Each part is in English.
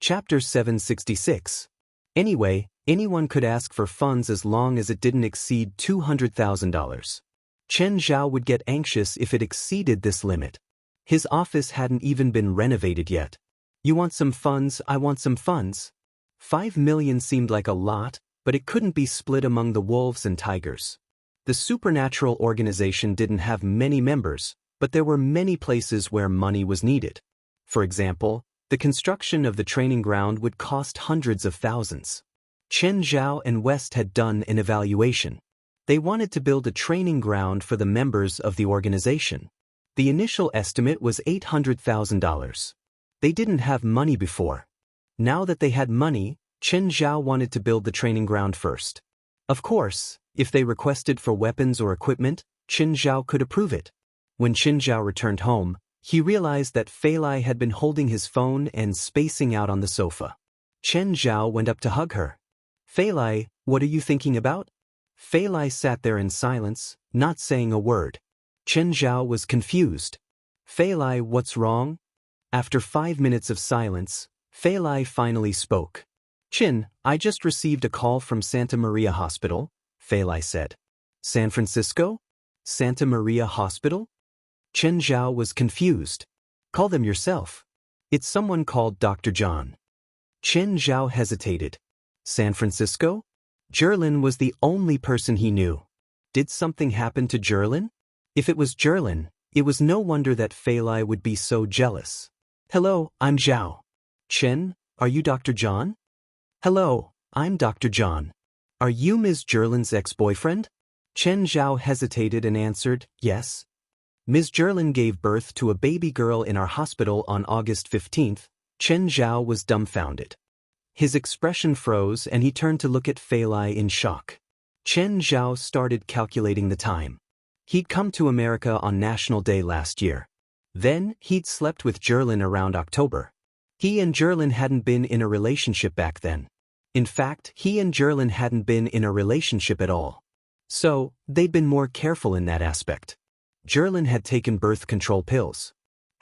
Chapter 766. Anyway, anyone could ask for funds as long as it didn't exceed $200,000. Chen Zhao would get anxious if it exceeded this limit. His office hadn't even been renovated yet. You want some funds, I want some funds. 5 million seemed like a lot, but it couldn't be split among the wolves and tigers. The supernatural organization didn't have many members, but there were many places where money was needed. For example, the construction of the training ground would cost hundreds of thousands. Chen Zhao and West had done an evaluation. They wanted to build a training ground for the members of the organization. The initial estimate was $800,000. They didn't have money before. Now that they had money, Chen Zhao wanted to build the training ground first. Of course, if they requested for weapons or equipment, Chen Zhao could approve it. When Chen Zhao returned home, he realized that Fei Lai had been holding his phone and spacing out on the sofa. Chen Zhao went up to hug her. Fei Lai, what are you thinking about? Fei Lai sat there in silence, not saying a word. Chen Zhao was confused. Fei Lai, what's wrong? After 5 minutes of silence, Fei Lai finally spoke. Chin, I just received a call from Santa Maria Hospital, Fei Lai said. San Francisco? Santa Maria Hospital? Chen Zhao was confused. Call them yourself. It's someone called Dr. John. Chen Zhao hesitated. San Francisco? Jerlin was the only person he knew. Did something happen to Jerlin? If it was Jerlin, it was no wonder that Fei Lai would be so jealous. Hello, I'm Zhao. Chen, are you Dr. John? Hello, I'm Dr. John. Are you Ms. Jerlin's ex-boyfriend? Chen Zhao hesitated and answered, yes. Ms. Jerlin gave birth to a baby girl in our hospital on August 15th. Chen Zhao was dumbfounded. His expression froze and he turned to look at Fei Lai in shock. Chen Zhao started calculating the time. He'd come to America on National Day last year. Then, he'd slept with Jerlin around October. He and Jerlin hadn't been in a relationship back then. In fact, he and Jerlin hadn't been in a relationship at all. So, they'd been more careful in that aspect. Jerlin had taken birth control pills.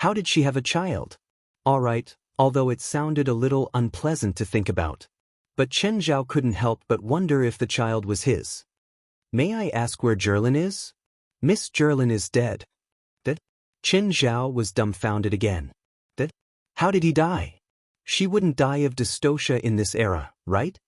How did she have a child? All right, although it sounded a little unpleasant to think about. But Chen Zhao couldn't help but wonder if the child was his. May I ask where Jerlin is? Miss Jerlin is dead. Dead? Chen Zhao was dumbfounded again. Dead? How did he die? She wouldn't die of dystocia in this era, right?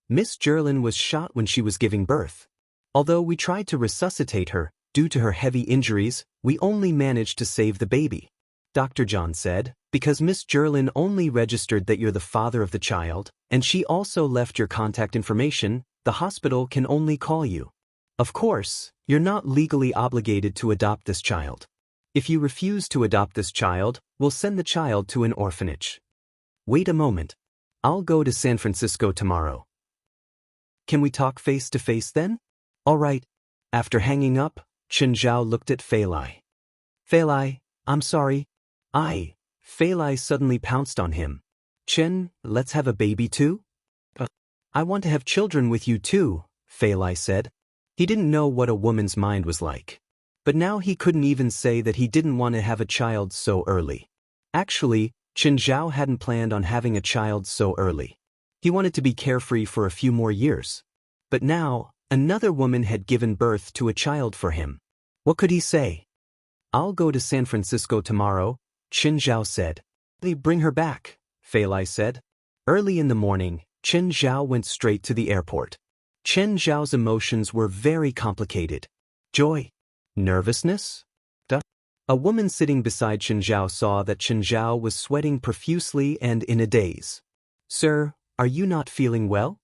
Miss Jerlin was shot when she was giving birth. Although we tried to resuscitate her, due to her heavy injuries, we only managed to save the baby. Dr. John said, because Miss Jerlin only registered that you're the father of the child, and she also left your contact information, the hospital can only call you. Of course, you're not legally obligated to adopt this child. If you refuse to adopt this child, we'll send the child to an orphanage. Wait a moment. I'll go to San Francisco tomorrow. Can we talk face to face then? All right. After hanging up, Chen Zhao looked at Fei Lai. Fei Lai, I'm sorry. Fei Lai suddenly pounced on him. Chen, let's have a baby too? I want to have children with you too, Fei Lai said. He didn't know what a woman's mind was like. But now he couldn't even say that he didn't want to have a child so early. Actually, Chen Zhao hadn't planned on having a child so early. He wanted to be carefree for a few more years. But now, another woman had given birth to a child for him. What could he say? I'll go to San Francisco tomorrow, Chen Zhao said. They bring her back, Fei Lai said. Early in the morning, Chen Zhao went straight to the airport. Chen Zhao's emotions were very complicated. Joy? Nervousness? A woman sitting beside Chen Zhao saw that Chen Zhao was sweating profusely and in a daze. Sir, are you not feeling well?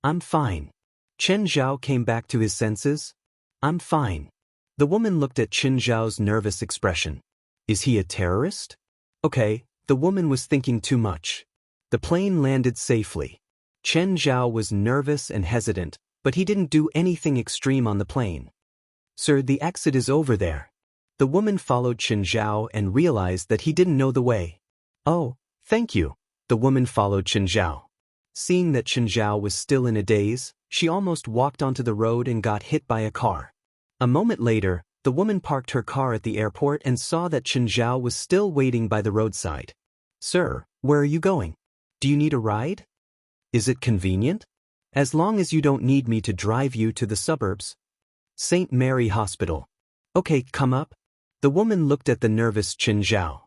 I'm fine. Chen Zhao came back to his senses. I'm fine. The woman looked at Chen Zhao's nervous expression. Is he a terrorist? Okay, the woman was thinking too much. The plane landed safely. Chen Zhao was nervous and hesitant, but he didn't do anything extreme on the plane. Sir, the exit is over there. The woman followed Chen Zhao and realized that he didn't know the way. Oh, thank you. The woman followed Chen Zhao. Seeing that Chen Zhao was still in a daze, she almost walked onto the road and got hit by a car. A moment later, the woman parked her car at the airport and saw that Chen Zhao was still waiting by the roadside. Sir, where are you going? Do you need a ride? Is it convenient? As long as you don't need me to drive you to the suburbs. St. Mary Hospital. Okay, come up. The woman looked at the nervous Chen Zhao.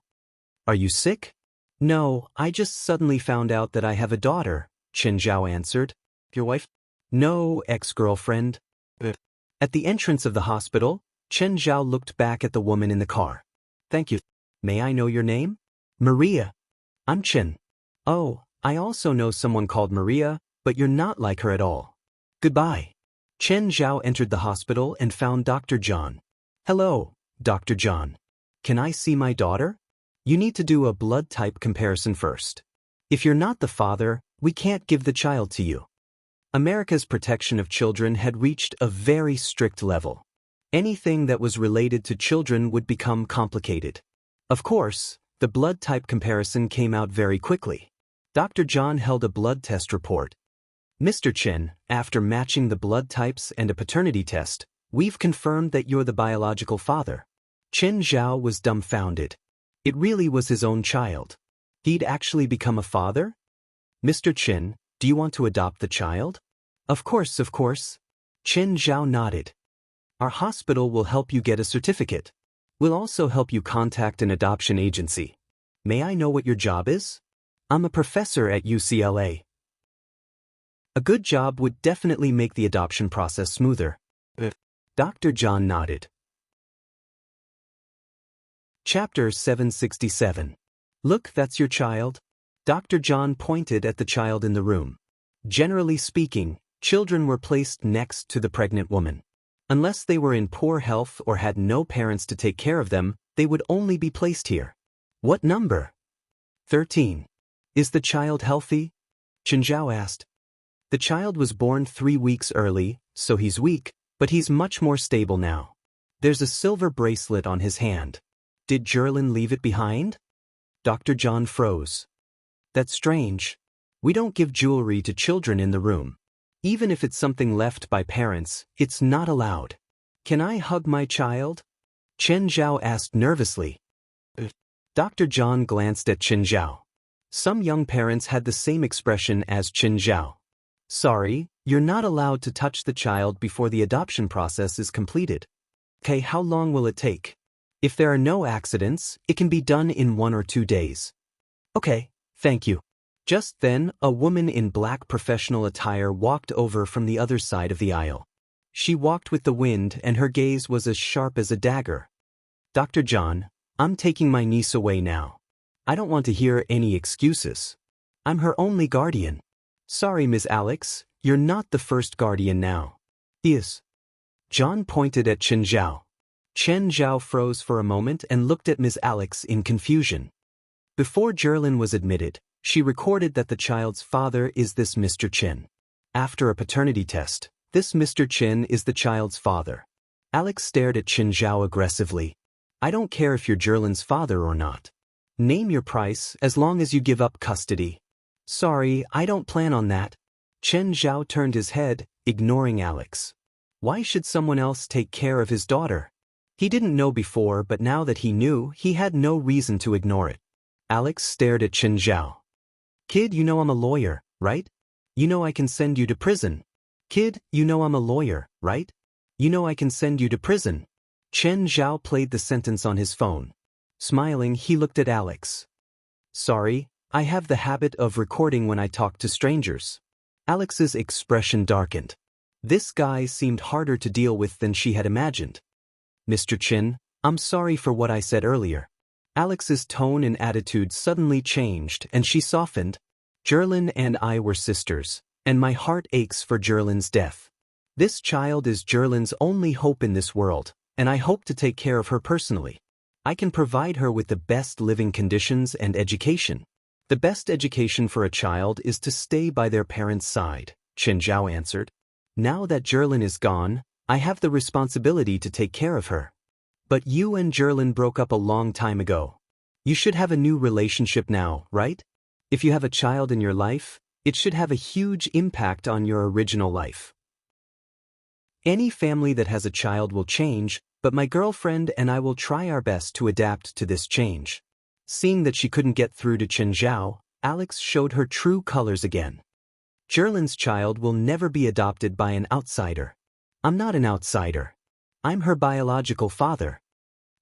Are you sick? No, I just suddenly found out that I have a daughter, Chen Zhao answered. Your wife? No, ex-girlfriend. At the entrance of the hospital, Chen Zhao looked back at the woman in the car. Thank you. May I know your name? Maria. I'm Chen. Oh, I also know someone called Maria, but you're not like her at all. Goodbye. Chen Zhao entered the hospital and found Dr. John. Hello, Dr. John. Can I see my daughter? You need to do a blood type comparison first. If you're not the father, we can't give the child to you. America's protection of children had reached a very strict level. Anything that was related to children would become complicated. Of course, the blood type comparison came out very quickly. Dr. John held a blood test report. Mr. Chen, after matching the blood types and a paternity test, we've confirmed that you're the biological father. Chen Zhao was dumbfounded. It really was his own child. He'd actually become a father? Mr. Chen, do you want to adopt the child? Of course, of course. Chen Zhao nodded. Our hospital will help you get a certificate. We'll also help you contact an adoption agency. May I know what your job is? I'm a professor at UCLA. A good job would definitely make the adoption process smoother. Dr. John nodded. Chapter 767. Look, that's your child. Dr. John pointed at the child in the room. Generally speaking, children were placed next to the pregnant woman. Unless they were in poor health or had no parents to take care of them, they would only be placed here. What number? 13. Is the child healthy? Chen Zhao asked. The child was born 3 weeks early, so he's weak, but he's much more stable now. There's a silver bracelet on his hand. Did Jerlin leave it behind? Dr. John froze. That's strange. We don't give jewelry to children in the room. Even if it's something left by parents, it's not allowed. Can I hug my child? Chen Zhao asked nervously. Dr. John glanced at Chen Zhao. Some young parents had the same expression as Chen Zhao. Sorry, you're not allowed to touch the child before the adoption process is completed. Okay, how long will it take? If there are no accidents, it can be done in 1 or 2 days. Okay, thank you. Just then, a woman in black professional attire walked over from the other side of the aisle. She walked with the wind and her gaze was as sharp as a dagger. Dr. John, I'm taking my niece away now. I don't want to hear any excuses. I'm her only guardian. Sorry, Ms. Alex, you're not the first guardian now. He is. John pointed at Chen Zhao. Chen Zhao froze for a moment and looked at Ms. Alex in confusion. Before Jerlin was admitted, she recorded that the child's father is this Mr. Chen. After a paternity test, this Mr. Chen is the child's father. Alex stared at Chen Zhao aggressively. I don't care if you're Jerlin's father or not. Name your price as long as you give up custody. Sorry, I don't plan on that. Chen Zhao turned his head, ignoring Alex. Why should someone else take care of his daughter? He didn't know before, but now that he knew, he had no reason to ignore it. Alex stared at Chen Zhao. Kid, you know I'm a lawyer, right? You know I can send you to prison. Kid, you know I'm a lawyer, right? You know I can send you to prison. Chen Zhao played the sentence on his phone. Smiling, he looked at Alex. Sorry, I have the habit of recording when I talk to strangers. Alex's expression darkened. This guy seemed harder to deal with than she had imagined. Mr. Chen, I'm sorry for what I said earlier. Alex's tone and attitude suddenly changed and she softened. Jerlin and I were sisters, and my heart aches for Jerlin's death. This child is Jerlin's only hope in this world, and I hope to take care of her personally. I can provide her with the best living conditions and education. The best education for a child is to stay by their parents' side, Chen Zhao answered. Now that Jerlin is gone, I have the responsibility to take care of her. But you and Jerlin broke up a long time ago. You should have a new relationship now, right? If you have a child in your life, it should have a huge impact on your original life. Any family that has a child will change, but my girlfriend and I will try our best to adapt to this change. Seeing that she couldn't get through to Chen Zhao, Alex showed her true colors again. Jerlin's child will never be adopted by an outsider. I'm not an outsider. I'm her biological father.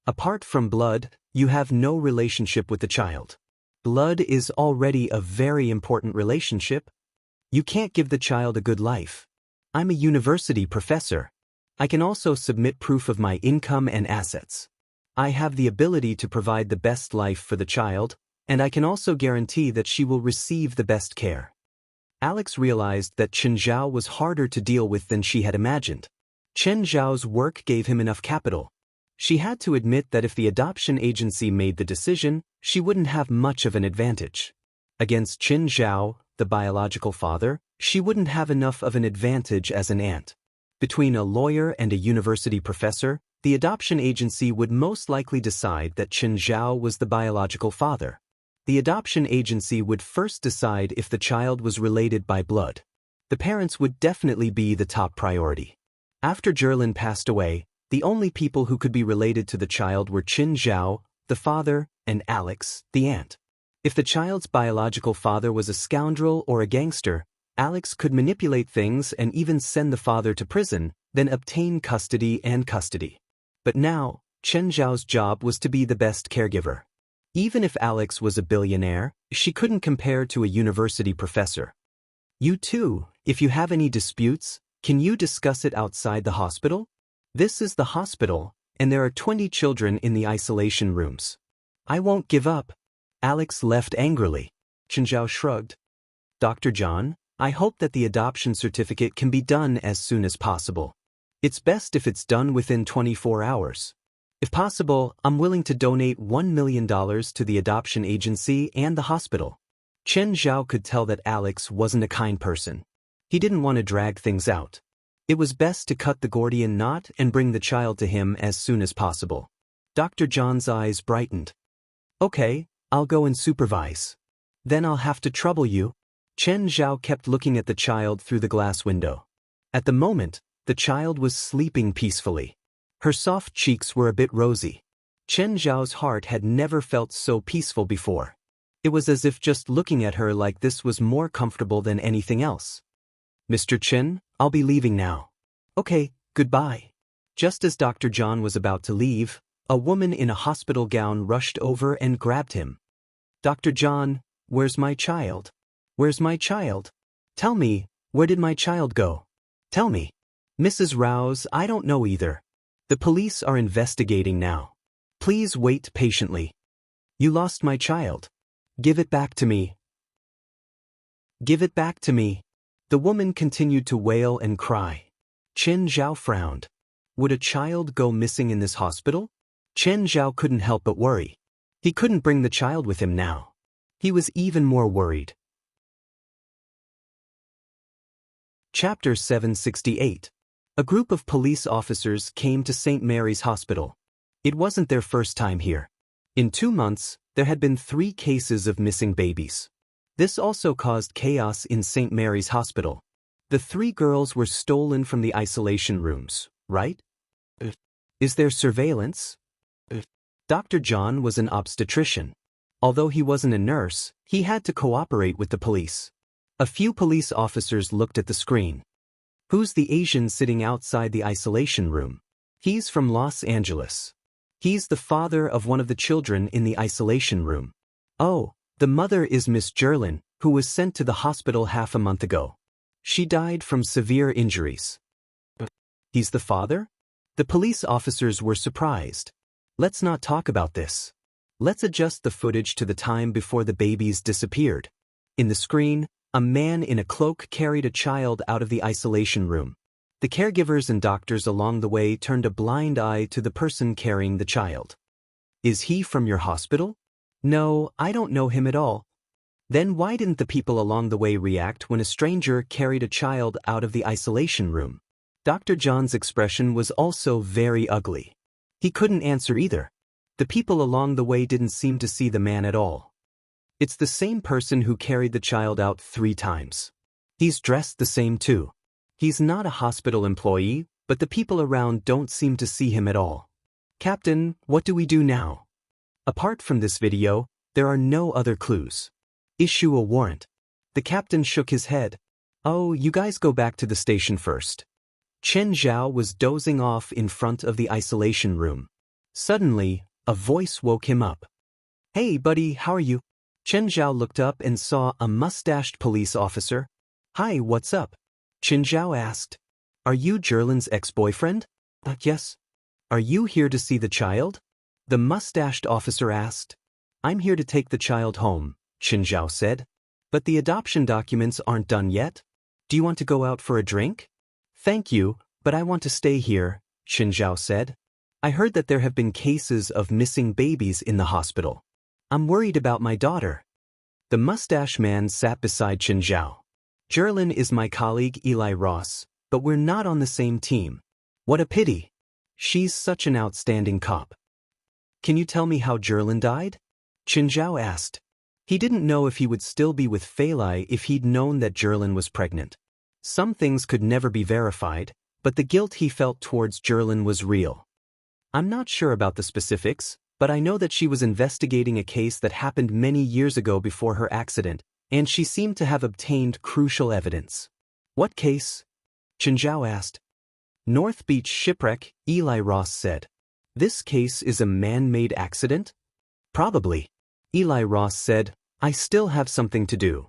Apart from blood, you have no relationship with the child. Blood is already a very important relationship. You can't give the child a good life. I'm a university professor. I can also submit proof of my income and assets. I have the ability to provide the best life for the child, and I can also guarantee that she will receive the best care. Alex realized that Chen Zhao was harder to deal with than she had imagined. Chen Zhao's work gave him enough capital. She had to admit that if the adoption agency made the decision, she wouldn't have much of an advantage. Against Chen Zhao, the biological father, she wouldn't have enough of an advantage as an aunt. Between a lawyer and a university professor, the adoption agency would most likely decide that Chen Zhao was the biological father. The adoption agency would first decide if the child was related by blood. The parents would definitely be the top priority. After Jerlin passed away, the only people who could be related to the child were Chen Zhao, the father, and Alex, the aunt. If the child's biological father was a scoundrel or a gangster, Alex could manipulate things and even send the father to prison, then obtain custody and custody. But now, Chen Zhao's job was to be the best caregiver. Even if Alex was a billionaire, she couldn't compare to a university professor. You too, if you have any disputes, can you discuss it outside the hospital? This is the hospital, and there are 20 children in the isolation rooms. I won't give up. Alex left angrily. Chen Zhao shrugged. Dr. John, I hope that the adoption certificate can be done as soon as possible. It's best if it's done within 24 hours. If possible, I'm willing to donate $1 million to the adoption agency and the hospital. Chen Zhao could tell that Alex wasn't a kind person. He didn't want to drag things out. It was best to cut the Gordian knot and bring the child to him as soon as possible. Dr. John's eyes brightened. Okay, I'll go and supervise. Then I'll have to trouble you. Chen Zhao kept looking at the child through the glass window. At the moment, the child was sleeping peacefully. Her soft cheeks were a bit rosy. Chen Zhao's heart had never felt so peaceful before. It was as if just looking at her like this was more comfortable than anything else. Mr. Chen, I'll be leaving now. Okay, goodbye. Just as Dr. John was about to leave, a woman in a hospital gown rushed over and grabbed him. Dr. John, where's my child? Where's my child? Tell me, where did my child go? Tell me. Mrs. Rouse, I don't know either. The police are investigating now. Please wait patiently. You lost my child. Give it back to me. Give it back to me. The woman continued to wail and cry. Chen Zhao frowned. Would a child go missing in this hospital? Chen Zhao couldn't help but worry. He couldn't bring the child with him now. He was even more worried. Chapter 768. A group of police officers came to St. Mary's Hospital. It wasn't their first time here. In 2 months, there had been 3 cases of missing babies. This also caused chaos in St. Mary's Hospital. The 3 girls were stolen from the isolation rooms, right? Is there surveillance? Dr. John was an obstetrician. Although he wasn't a nurse, he had to cooperate with the police. A few police officers looked at the screen. Who's the Asian sitting outside the isolation room? He's from Los Angeles. He's the father of one of the children in the isolation room. Oh, the mother is Miss Jerlin, who was sent to the hospital half a month ago. She died from severe injuries. He's the father? The police officers were surprised. Let's not talk about this. Let's adjust the footage to the time before the babies disappeared. In the screen, a man in a cloak carried a child out of the isolation room. The caregivers and doctors along the way turned a blind eye to the person carrying the child. Is he from your hospital? No, I don't know him at all. Then why didn't the people along the way react when a stranger carried a child out of the isolation room? Dr. John's expression was also very ugly. He couldn't answer either. The people along the way didn't seem to see the man at all. It's the same person who carried the child out 3 times. He's dressed the same too. He's not a hospital employee, but the people around don't seem to see him at all. Captain, what do we do now? Apart from this video, There are no other clues. Issue a warrant. The captain shook his head. Oh, you guys go back to the station first. Chen Zhao was dozing off in front of the isolation room. Suddenly, a voice woke him up. Hey buddy, how are you? Chen Zhao looked up and saw a mustached police officer. Hi, what's up? Chen Zhao asked. Are you Jerlin's ex-boyfriend? Yes. Are you here to see the child? The mustached officer asked. I'm here to take the child home, Chen Zhao said. But the adoption documents aren't done yet. Do you want to go out for a drink? Thank you, but I want to stay here, Chen Zhao said. I heard that there have been cases of missing babies in the hospital. I'm worried about my daughter. The mustache man sat beside Chen Zhao. Jerlin is my colleague Eli Ross, but we're not on the same team. What a pity. She's such an outstanding cop. Can you tell me how Jerlin died? Chen Zhao asked. He didn't know if he would still be with Feilai if he'd known that Jerlin was pregnant. Some things could never be verified, but the guilt he felt towards Jerlin was real. I'm not sure about the specifics, but I know that she was investigating a case that happened many years ago before her accident, and she seemed to have obtained crucial evidence. What case? Chen Zhao asked. North Beach shipwreck, Eli Ross said. This case is a man-made accident? Probably. Eli Ross said, I still have something to do.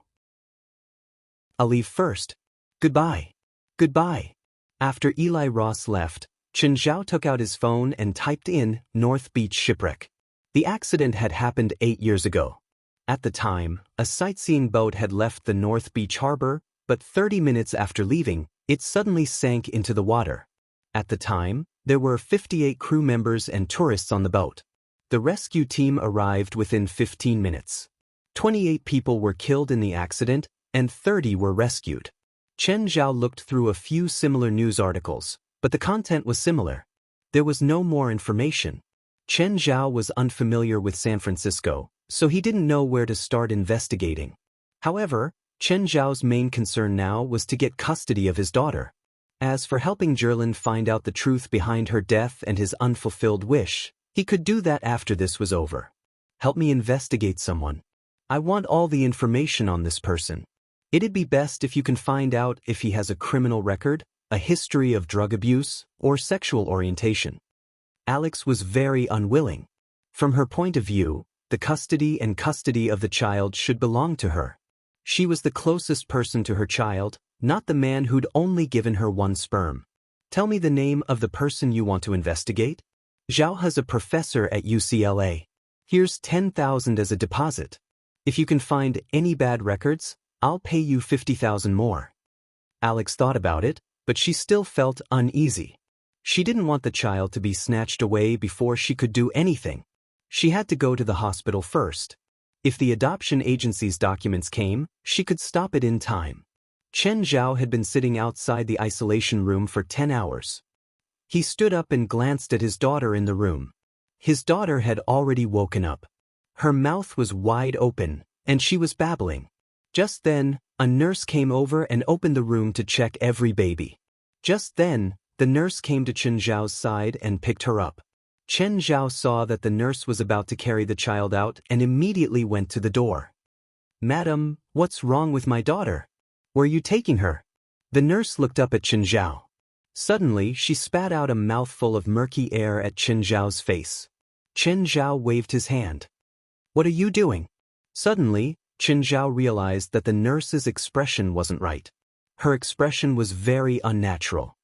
I'll leave first. Goodbye. Goodbye. After Eli Ross left, Chen Zhao took out his phone and typed in North Beach shipwreck. The accident had happened 8 years ago. At the time, a sightseeing boat had left the North Beach harbor, but 30 minutes after leaving, it suddenly sank into the water. At the time, there were 58 crew members and tourists on the boat. The rescue team arrived within 15 minutes. 28 people were killed in the accident, and 30 were rescued. Chen Zhao looked through a few similar news articles, but the content was similar. There was no more information. Chen Zhao was unfamiliar with San Francisco, so he didn't know where to start investigating. However, Chen Zhao's main concern now was to get custody of his daughter. As for helping Jerlin find out the truth behind her death and his unfulfilled wish, he could do that after this was over. Help me investigate someone. I want all the information on this person. It'd be best if you can find out if he has a criminal record, a history of drug abuse, or sexual orientation. Alex was very unwilling. From her point of view, the custody of the child should belong to her. She was the closest person to her child, not the man who'd only given her one sperm. Tell me the name of the person you want to investigate. Zhao has a professor at UCLA. Here's 10,000 as a deposit. If you can find any bad records, I'll pay you 50,000 more. Alex thought about it, but she still felt uneasy. She didn't want the child to be snatched away before she could do anything. She had to go to the hospital first. If the adoption agency's documents came, she could stop it in time. Chen Zhao had been sitting outside the isolation room for 10 hours. He stood up and glanced at his daughter in the room. His daughter had already woken up. Her mouth was wide open, and she was babbling. Just then, a nurse came over and opened the room to check every baby. Just then, the nurse came to Chen Zhao's side and picked her up. Chen Zhao saw that the nurse was about to carry the child out and immediately went to the door. Madam, what's wrong with my daughter? Where are you taking her? The nurse looked up at Chen Zhao. Suddenly, she spat out a mouthful of murky air at Chen Zhao's face. Chen Zhao waved his hand. What are you doing? Suddenly, Chen Zhao realized that the nurse's expression wasn't right. Her expression was very unnatural.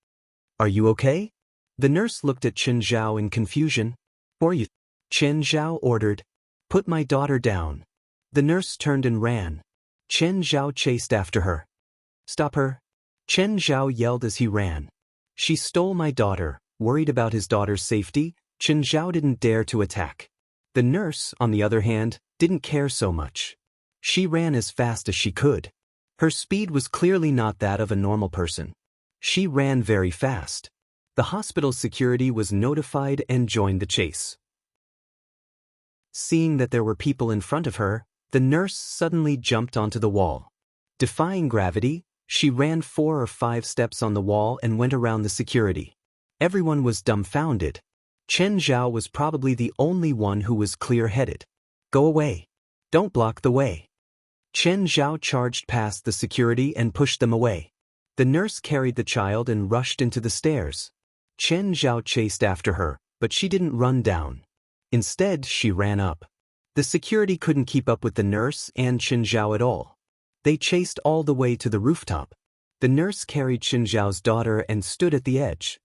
Are you okay? The nurse looked at Chen Zhao in confusion. Or you? Chen Zhao ordered. Put my daughter down. The nurse turned and ran. Chen Zhao chased after her. Stop her. Chen Zhao yelled as he ran. She stole my daughter. Worried about his daughter's safety, Chen Zhao didn't dare to attack. The nurse, on the other hand, didn't care so much. She ran as fast as she could. Her speed was clearly not that of a normal person. She ran very fast. The hospital security was notified and joined the chase. Seeing that there were people in front of her, the nurse suddenly jumped onto the wall. Defying gravity, she ran 4 or 5 steps on the wall and went around the security. Everyone was dumbfounded. Chen Zhao was probably the only one who was clear-headed. Go away. Don't block the way. Chen Zhao charged past the security and pushed them away. The nurse carried the child and rushed into the stairs. Chen Zhao chased after her, but she didn't run down. Instead, she ran up. The security couldn't keep up with the nurse and Chen Zhao at all. They chased all the way to the rooftop. The nurse carried Chen Zhao's daughter and stood at the edge.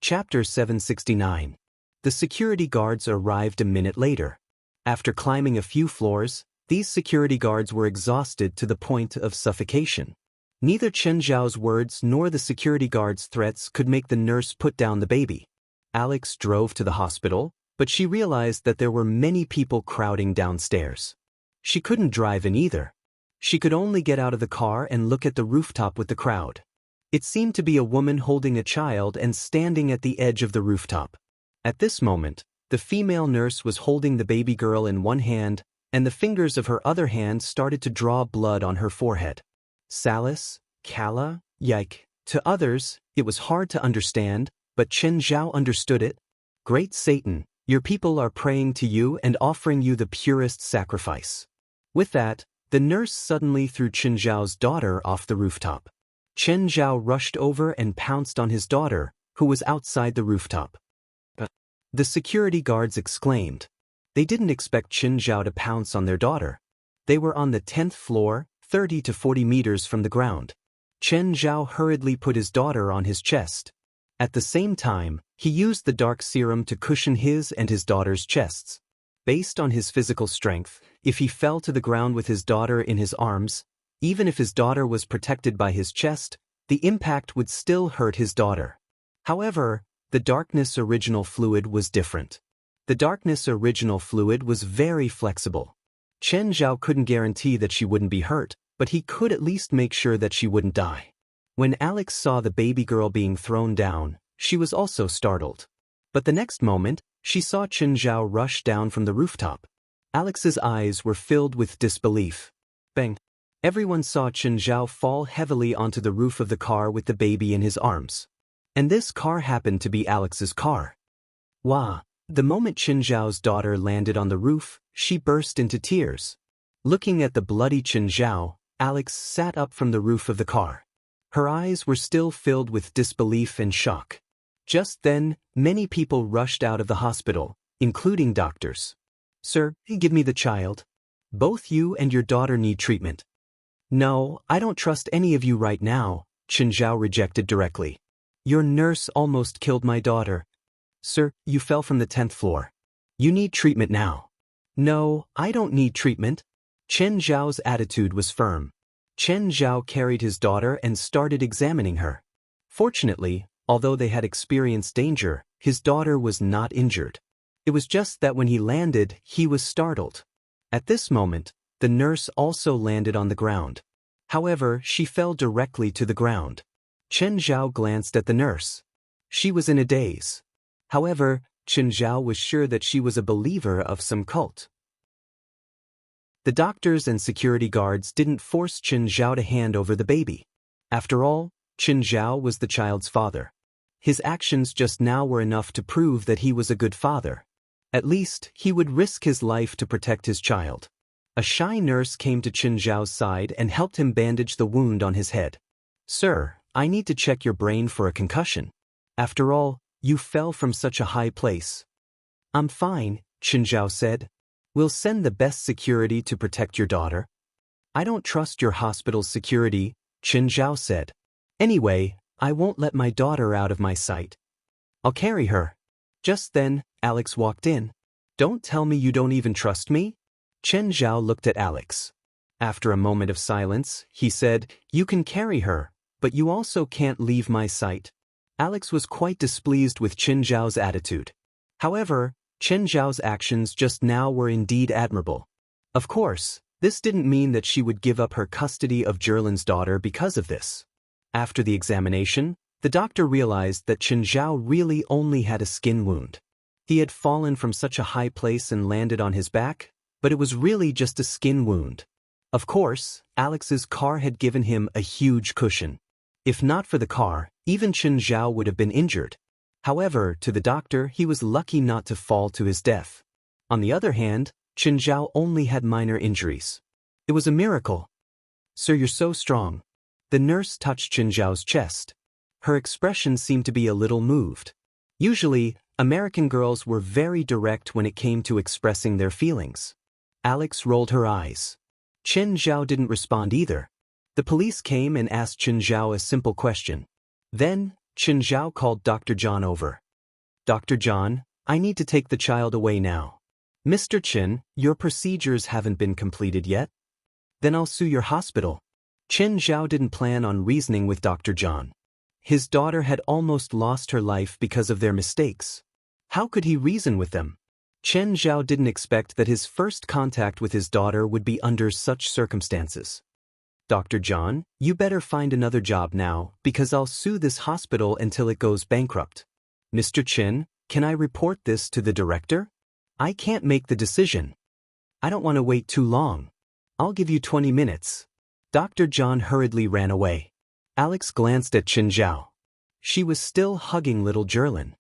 Chapter 769. The security guards arrived a minute later. After climbing a few floors, these security guards were exhausted to the point of suffocation. Neither Chen Zhao's words nor the security guards' threats could make the nurse put down the baby. Alex drove to the hospital, but she realized that there were many people crowding downstairs. She couldn't drive in either. She could only get out of the car and look at the rooftop with the crowd. It seemed to be a woman holding a child and standing at the edge of the rooftop. At this moment, the female nurse was holding the baby girl in one hand, and the fingers of her other hand started to draw blood on her forehead. Salis, Kala, yike. To others, it was hard to understand, but Chen Zhao understood it. Great Satan, your people are praying to you and offering you the purest sacrifice. With that, the nurse suddenly threw Chen Zhao's daughter off the rooftop. Chen Zhao rushed over and pounced on his daughter, who was outside the rooftop. The security guards exclaimed. They didn't expect Chen Zhao to pounce on their daughter. They were on the 10th floor, 30 to 40 meters from the ground. Chen Zhao hurriedly put his daughter on his chest. At the same time, he used the dark serum to cushion his and his daughter's chests. Based on his physical strength, if he fell to the ground with his daughter in his arms, even if his daughter was protected by his chest, the impact would still hurt his daughter. However, the darkness original fluid was different. The darkness original fluid was very flexible. Chen Zhao couldn't guarantee that she wouldn't be hurt, but he could at least make sure that she wouldn't die. When Alex saw the baby girl being thrown down, she was also startled. But the next moment, she saw Chen Zhao rush down from the rooftop. Alex's eyes were filled with disbelief. Bang! Everyone saw Chen Zhao fall heavily onto the roof of the car with the baby in his arms. And this car happened to be Alex's car. Wah! The moment Chen Zhao's daughter landed on the roof, she burst into tears. Looking at the bloody Chen Zhao, Alex sat up from the roof of the car. Her eyes were still filled with disbelief and shock. Just then, many people rushed out of the hospital, including doctors. Sir, give me the child. Both you and your daughter need treatment. No, I don't trust any of you right now, Chen Zhao rejected directly. Your nurse almost killed my daughter. Sir, you fell from the 10th floor. You need treatment now. No, I don't need treatment. Chen Zhao's attitude was firm. Chen Zhao carried his daughter and started examining her. Fortunately, although they had experienced danger, his daughter was not injured. It was just that when he landed, he was startled. At this moment, the nurse also landed on the ground. However, she fell directly to the ground. Chen Zhao glanced at the nurse. She was in a daze. However, Chen Zhao was sure that she was a believer of some cult. The doctors and security guards didn't force Chen Zhao to hand over the baby. After all, Chen Zhao was the child's father. His actions just now were enough to prove that he was a good father. At least, he would risk his life to protect his child. A shy nurse came to Chen Zhao's side and helped him bandage the wound on his head. Sir, I need to check your brain for a concussion. After all, you fell from such a high place. I'm fine, Chen Zhao said. We'll send the best security to protect your daughter. I don't trust your hospital's security, Chen Zhao said. Anyway, I won't let my daughter out of my sight. I'll carry her. Just then, Alex walked in. Don't tell me you don't even trust me? Chen Zhao looked at Alex. After a moment of silence, he said, You can carry her, but you also can't leave my sight. Alex was quite displeased with Chen Zhao's attitude. However, Chen Zhao's actions just now were indeed admirable. Of course, this didn't mean that she would give up her custody of Jerlin's daughter because of this. After the examination, the doctor realized that Chen Zhao really only had a skin wound. He had fallen from such a high place and landed on his back, but it was really just a skin wound. Of course, Alex's car had given him a huge cushion. If not for the car, even Chen Zhao would have been injured. However, to the doctor, he was lucky not to fall to his death. On the other hand, Chen Zhao only had minor injuries. It was a miracle. "Sir, you're so strong." The nurse touched Chen Zhao's chest. Her expression seemed to be a little moved. Usually, American girls were very direct when it came to expressing their feelings. Alex rolled her eyes. Chen Zhao didn't respond either. The police came and asked Chen Zhao a simple question. Then, Chen Zhao called Dr. John over. "Dr. John, I need to take the child away now." "Mr. Chen, your procedures haven't been completed yet." "Then I'll sue your hospital." Chen Zhao didn't plan on reasoning with Dr. John. His daughter had almost lost her life because of their mistakes. How could he reason with them? Chen Zhao didn't expect that his first contact with his daughter would be under such circumstances. "Dr. John, you better find another job now, because I'll sue this hospital until it goes bankrupt." "Mr. Chen, can I report this to the director?" "I can't make the decision." "I don't want to wait too long." "I'll give you 20 minutes. Dr. John hurriedly ran away. Alex glanced at Chen Zhao. She was still hugging little Jerlin.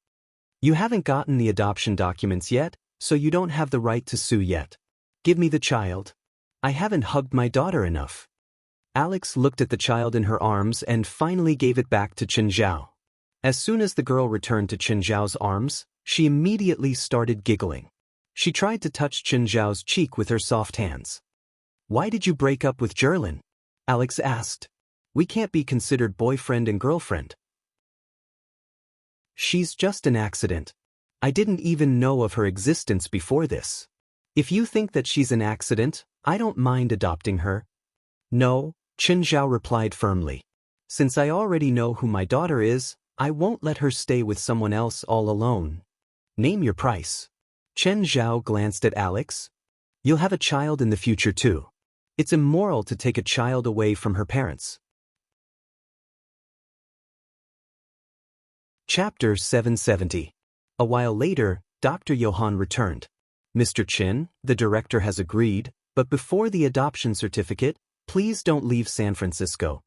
"You haven't gotten the adoption documents yet, so you don't have the right to sue yet. Give me the child. I haven't hugged my daughter enough." Alex looked at the child in her arms and finally gave it back to Chen Zhao. As soon as the girl returned to Chen Zhao's arms, she immediately started giggling. She tried to touch Chen Zhao's cheek with her soft hands. "Why did you break up with Jerlin?" Alex asked. "We can't be considered boyfriend and girlfriend." "She's just an accident. I didn't even know of her existence before this. If you think that she's an accident, I don't mind adopting her." "No," Chen Zhao replied firmly. "Since I already know who my daughter is, I won't let her stay with someone else all alone. Name your price." Chen Zhao glanced at Alex. "You'll have a child in the future too. It's immoral to take a child away from her parents." Chapter 770. A while later, Dr. Johann returned. "Mr. Chen, the director has agreed, but before the adoption certificate, please don't leave San Francisco."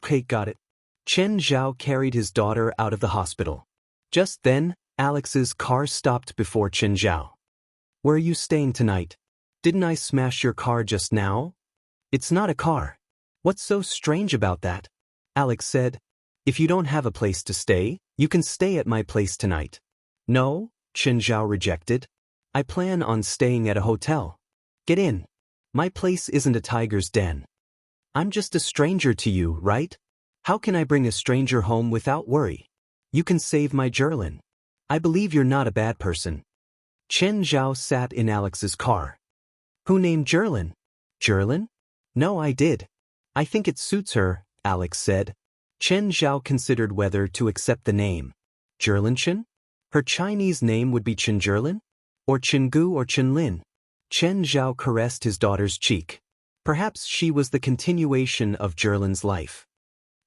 "Okay, got it." Chen Zhao carried his daughter out of the hospital. Just then, Alex's car stopped before Chen Zhao. "Where are you staying tonight? Didn't I smash your car just now?" "It's not a car." "What's so strange about that?" Alex said. "If you don't have a place to stay, you can stay at my place tonight." "No," Chen Zhao rejected. "I plan on staying at a hotel." "Get in. My place isn't a tiger's den." "I'm just a stranger to you, right? How can I bring a stranger home without worry? You can save my Jerlin. I believe you're not a bad person." Chen Zhao sat in Alex's car. "Who named Jerlin?" "Jerlin? No, I did. I think it suits her," Alex said. Chen Zhao considered whether to accept the name. "Jerlin Chen? Her Chinese name would be Chen Jerlin? Or Chengu or Chenlin?" Chen Zhao caressed his daughter's cheek. Perhaps she was the continuation of Jerlin's life.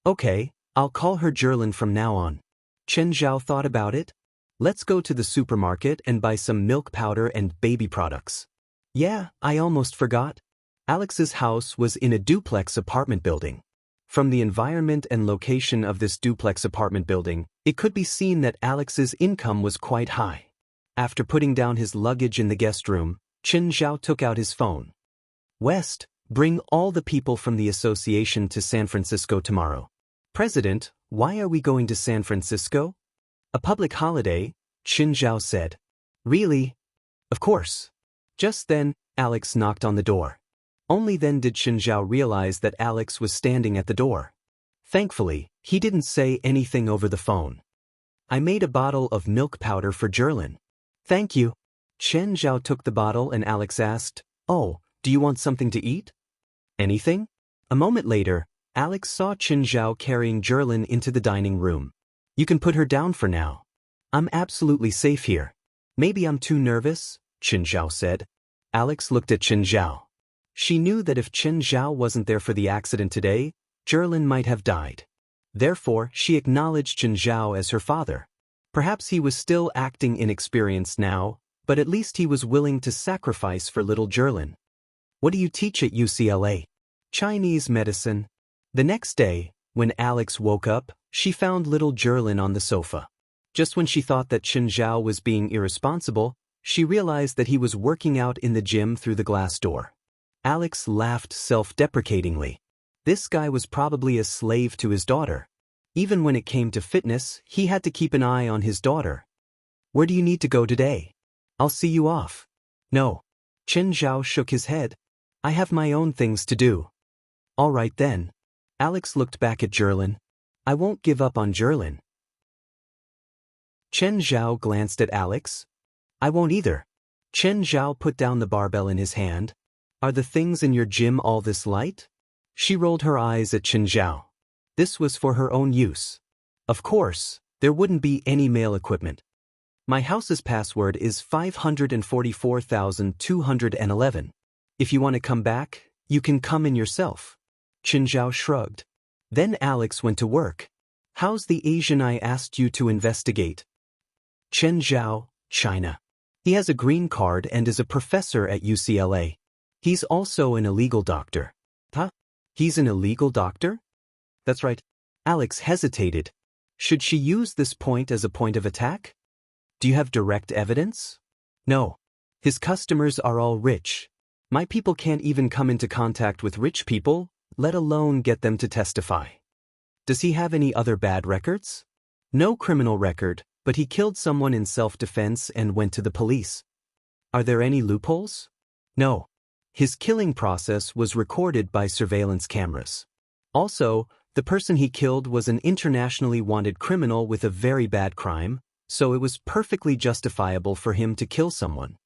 "Okay, I'll call her Jerlin from now on." Chen Zhao thought about it. "Let's go to the supermarket and buy some milk powder and baby products." "Yeah, I almost forgot." Alex's house was in a duplex apartment building. From the environment and location of this duplex apartment building, it could be seen that Alex's income was quite high. After putting down his luggage in the guest room, Chen Zhao took out his phone. "West, bring all the people from the association to San Francisco tomorrow." "President, why are we going to San Francisco?" "A public holiday," Chen Zhao said. "Really?" "Of course." Just then, Alex knocked on the door. Only then did Chen Zhao realize that Alex was standing at the door. Thankfully, he didn't say anything over the phone. "I made a bottle of milk powder for Jerlin." "Thank you." Chen Zhao took the bottle and Alex asked, "Oh, do you want something to eat?" "Anything?" A moment later, Alex saw Chen Zhao carrying Jerlin into the dining room. "You can put her down for now. I'm absolutely safe here." "Maybe I'm too nervous," Chen Zhao said. Alex looked at Chen Zhao. She knew that if Chen Zhao wasn't there for the accident today, Jerlin might have died. Therefore, she acknowledged Chen Zhao as her father. Perhaps he was still acting inexperienced now, but at least he was willing to sacrifice for little Jerlin. "What do you teach at UCLA?" "Chinese medicine." The next day, when Alex woke up, she found little Jerlin on the sofa. Just when she thought that Chen Zhao was being irresponsible, She realized that he was working out in the gym through the glass door. Alex laughed self-deprecatingly. This guy was probably a slave to his daughter. Even when it came to fitness, he had to keep an eye on his daughter. Where do you need to go today? I'll see you off. No. Chen Zhao shook his head. I have my own things to do. All right then. Alex looked back at Jerlin. I won't give up on Jerlin. Chen Zhao glanced at Alex. I won't either. Chen Zhao put down the barbell in his hand. Are the things in your gym all this light? She rolled her eyes at Chen Zhao. This was for her own use. Of course, there wouldn't be any male equipment. My house's password is 544,211. If you want to come back, you can come in yourself. Chen Zhao shrugged. Then Alex went to work. How's the Asian I asked you to investigate? Chen Zhao, China. He has a green card and is a professor at UCLA. He's also an illegal doctor. Huh? He's an illegal doctor? That's right. Alex hesitated. Should she use this point as a point of attack? Do you have direct evidence? No. His customers are all rich. My people can't even come into contact with rich people, let alone get them to testify. Does he have any other bad records? No criminal record, but he killed someone in self-defense and went to the police. Are there any loopholes? No. His killing process was recorded by surveillance cameras. Also, the person he killed was an internationally wanted criminal with a very bad crime, so it was perfectly justifiable for him to kill someone.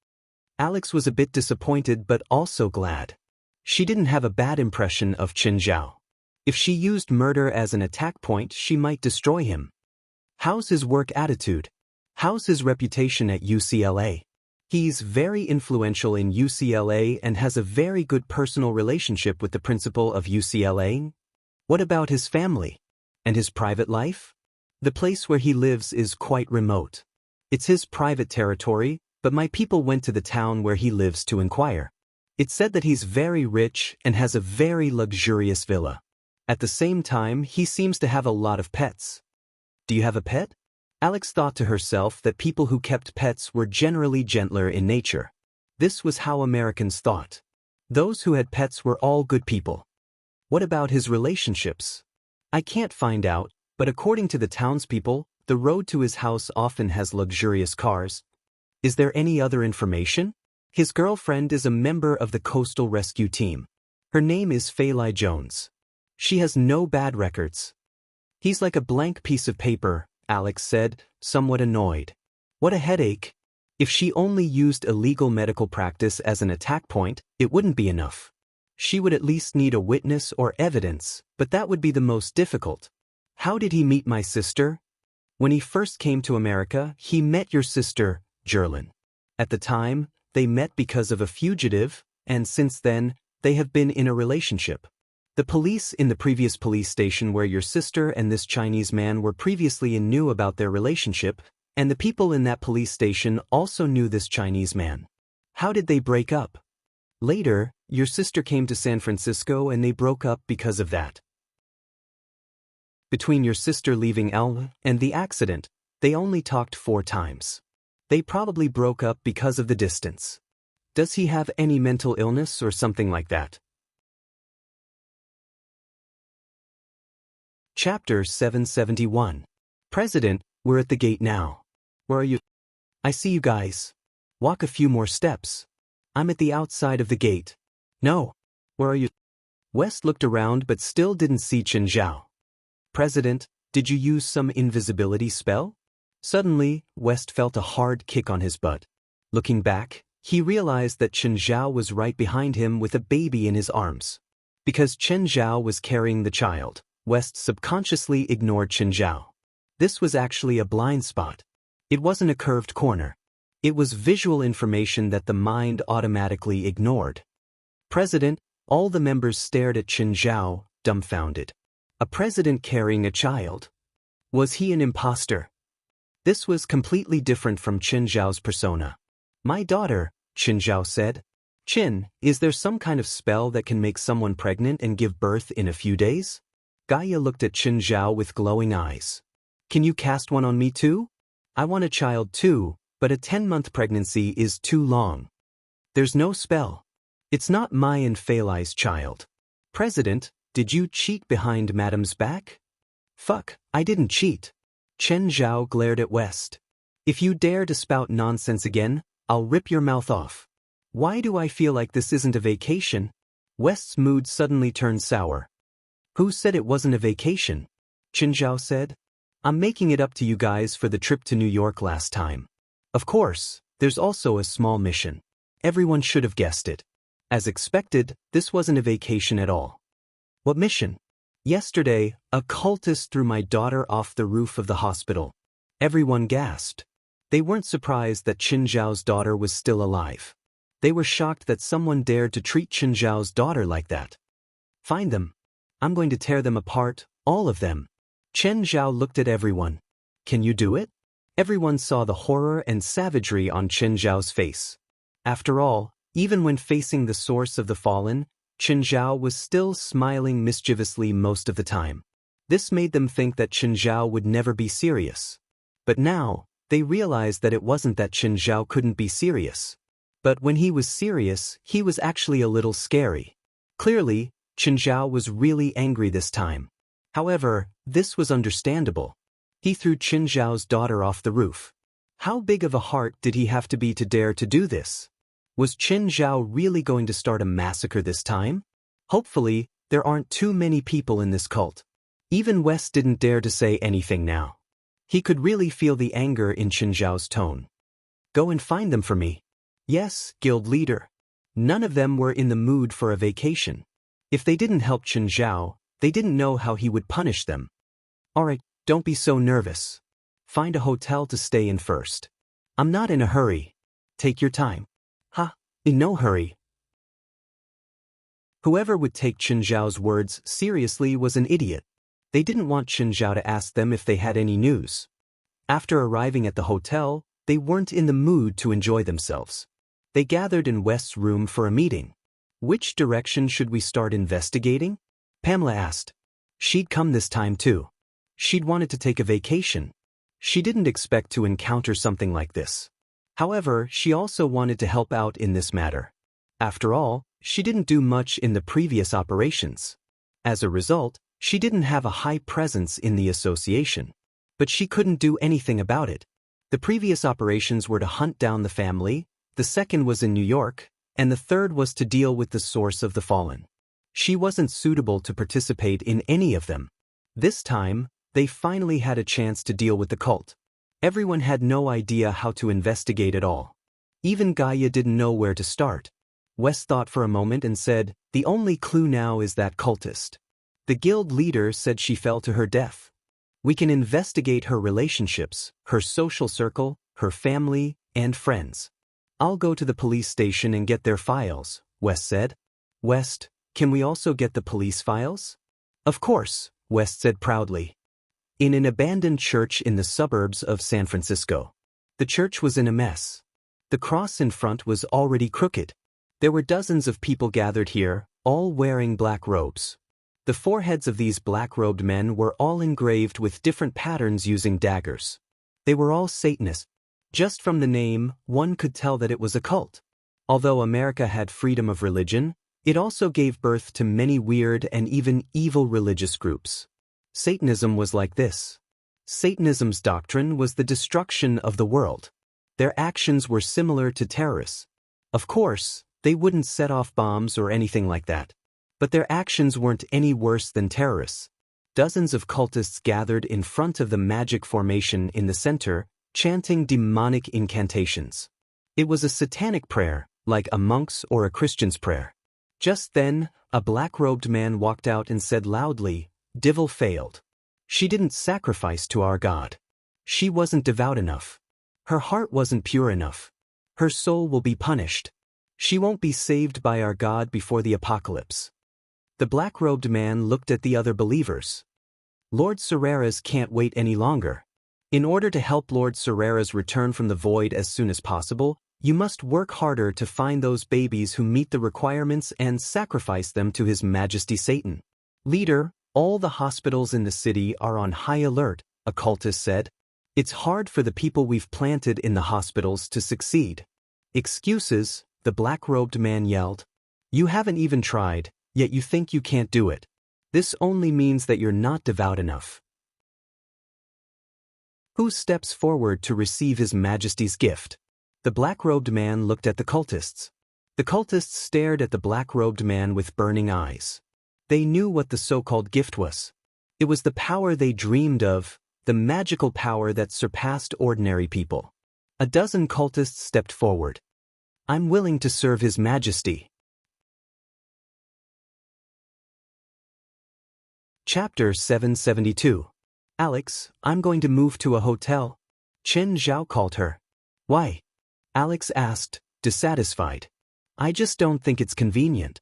Alex was a bit disappointed but also glad. She didn't have a bad impression of Chen Zhao. If she used murder as an attack point, she might destroy him. How's his work attitude? How's his reputation at UCLA? He's very influential in UCLA and has a very good personal relationship with the principal of UCLA. What about his family? And his private life? The place where he lives is quite remote. It's his private territory, but my people went to the town where he lives to inquire. It said that he's very rich and has a very luxurious villa. At the same time, he seems to have a lot of pets. Do you have a pet? Alex thought to herself that people who kept pets were generally gentler in nature. This was how Americans thought. Those who had pets were all good people. What about his relationships? I can't find out, but according to the townspeople, the road to his house often has luxurious cars. Is there any other information? His girlfriend is a member of the Coastal Rescue Team. Her name is Faylai Jones. She has no bad records. He's like a blank piece of paper, Alex said, somewhat annoyed. What a headache. If she only used illegal medical practice as an attack point, it wouldn't be enough. She would at least need a witness or evidence, but that would be the most difficult. How did he meet my sister? When he first came to America, he met your sister, Jerlin. At the time, they met because of a fugitive, and since then, they have been in a relationship. The police in the previous police station where your sister and this Chinese man were previously in knew about their relationship, and the people in that police station also knew this Chinese man. How did they break up? Later, your sister came to San Francisco and they broke up because of that. Between your sister leaving Elm and the accident, they only talked 4 times. They probably broke up because of the distance. Does he have any mental illness or something like that? Chapter 771. President, we're at the gate now. Where are you? I see you guys. Walk a few more steps. I'm at the outside of the gate. No. Where are you? West looked around but still didn't see Chen Zhao. President, did you use some invisibility spell? Suddenly, West felt a hard kick on his butt. Looking back, he realized that Chen Zhao was right behind him with a baby in his arms. Because Chen Zhao was carrying the child, West subconsciously ignored Chen Zhao. This was actually a blind spot. It wasn't a curved corner. It was visual information that the mind automatically ignored. President, all the members stared at Chen Zhao, dumbfounded. A president carrying a child. Was he an imposter? This was completely different from Chen Zhao's persona. My daughter, Chen Zhao said. Chen, is there some kind of spell that can make someone pregnant and give birth in a few days? Gaia looked at Chen Zhao with glowing eyes. Can you cast one on me too? I want a child too, But a 10-month pregnancy is too long. There's no spell. It's not my and Failai's child. President, did you cheat behind Madam's back? Fuck, I didn't cheat. Chen Zhao glared at West. If you dare to spout nonsense again, I'll rip your mouth off. Why do I feel like this isn't a vacation? West's mood suddenly turned sour. Who said it wasn't a vacation? Chen Zhao said. I'm making it up to you guys for the trip to New York last time. Of course, there's also a small mission. Everyone should have guessed it. As expected, this wasn't a vacation at all. What mission? Yesterday, a cultist threw my daughter off the roof of the hospital. Everyone gasped. They weren't surprised that Chen Zhao's daughter was still alive. They were shocked that someone dared to treat Chen Zhao's daughter like that. Find them. I'm going to tear them apart, all of them. Chen Zhao looked at everyone. Can you do it? Everyone saw the horror and savagery on Chen Zhao's face. After all, even when facing the source of the fallen, Chen Zhao was still smiling mischievously most of the time. This made them think that Chen Zhao would never be serious. But now, they realized that it wasn't that Chen Zhao couldn't be serious. But when he was serious, he was actually a little scary. Clearly, Chen Zhao was really angry this time. However, this was understandable. He threw Chen Zhao's daughter off the roof. How big of a heart did he have to be to dare to do this? Was Chen Zhao really going to start a massacre this time? Hopefully, there aren't too many people in this cult. Even West didn't dare to say anything now. He could really feel the anger in Chen Zhao's tone. Go and find them for me. Yes, guild leader. None of them were in the mood for a vacation. If they didn't help Chen Zhao, they didn't know how he would punish them. Alright, don't be so nervous. Find a hotel to stay in first. I'm not in a hurry. Take your time. In no hurry. Whoever would take Chen Zhao's words seriously was an idiot. They didn't want Chen Zhao to ask them if they had any news. After arriving at the hotel, they weren't in the mood to enjoy themselves. They gathered in West's room for a meeting. Which direction should we start investigating? Pamela asked. She'd come this time too. She'd wanted to take a vacation. She didn't expect to encounter something like this. However, she also wanted to help out in this matter. After all, she didn't do much in the previous operations. As a result, she didn't have a high presence in the association. But she couldn't do anything about it. The previous operations were to hunt down the family, the second was in New York, and the third was to deal with the source of the fallen. She wasn't suitable to participate in any of them. This time, they finally had a chance to deal with the cult. Everyone had no idea how to investigate at all. Even Gaia didn't know where to start. West thought for a moment and said, the only clue now is that cultist. The guild leader said she fell to her death. We can investigate her relationships, her social circle, her family, and friends. I'll go to the police station and get their files, West said. West, can we also get the police files? Of course, West said proudly. In an abandoned church in the suburbs of San Francisco. The church was in a mess. The cross in front was already crooked. There were dozens of people gathered here, all wearing black robes. The foreheads of these black-robed men were all engraved with different patterns using daggers. They were all Satanists. Just from the name, one could tell that it was a cult. Although America had freedom of religion, it also gave birth to many weird and even evil religious groups. Satanism was like this. Satanism's doctrine was the destruction of the world. Their actions were similar to terrorists. Of course, they wouldn't set off bombs or anything like that. But their actions weren't any worse than terrorists. Dozens of cultists gathered in front of the magic formation in the center, chanting demonic incantations. It was a satanic prayer, like a monk's or a Christian's prayer. Just then, a black-robed man walked out and said loudly, Divil failed. She didn't sacrifice to our God. She wasn't devout enough. Her heart wasn't pure enough. Her soul will be punished. She won't be saved by our God before the apocalypse. The black-robed man looked at the other believers. Lord Serreras can't wait any longer. In order to help Lord Serreras return from the void as soon as possible, you must work harder to find those babies who meet the requirements and sacrifice them to His Majesty Satan. Leader, all the hospitals in the city are on high alert, a cultist said. It's hard for the people we've planted in the hospitals to succeed. Excuses, the black-robed man yelled. You haven't even tried, yet you think you can't do it. This only means that you're not devout enough. Who steps forward to receive His Majesty's gift? The black-robed man looked at the cultists. The cultists stared at the black-robed man with burning eyes. They knew what the so-called gift was. It was the power they dreamed of, the magical power that surpassed ordinary people. A dozen cultists stepped forward. I'm willing to serve His Majesty. Chapter 772. Alex, I'm going to move to a hotel. Chen Zhao called her. Why? Alex asked, dissatisfied. I just don't think it's convenient.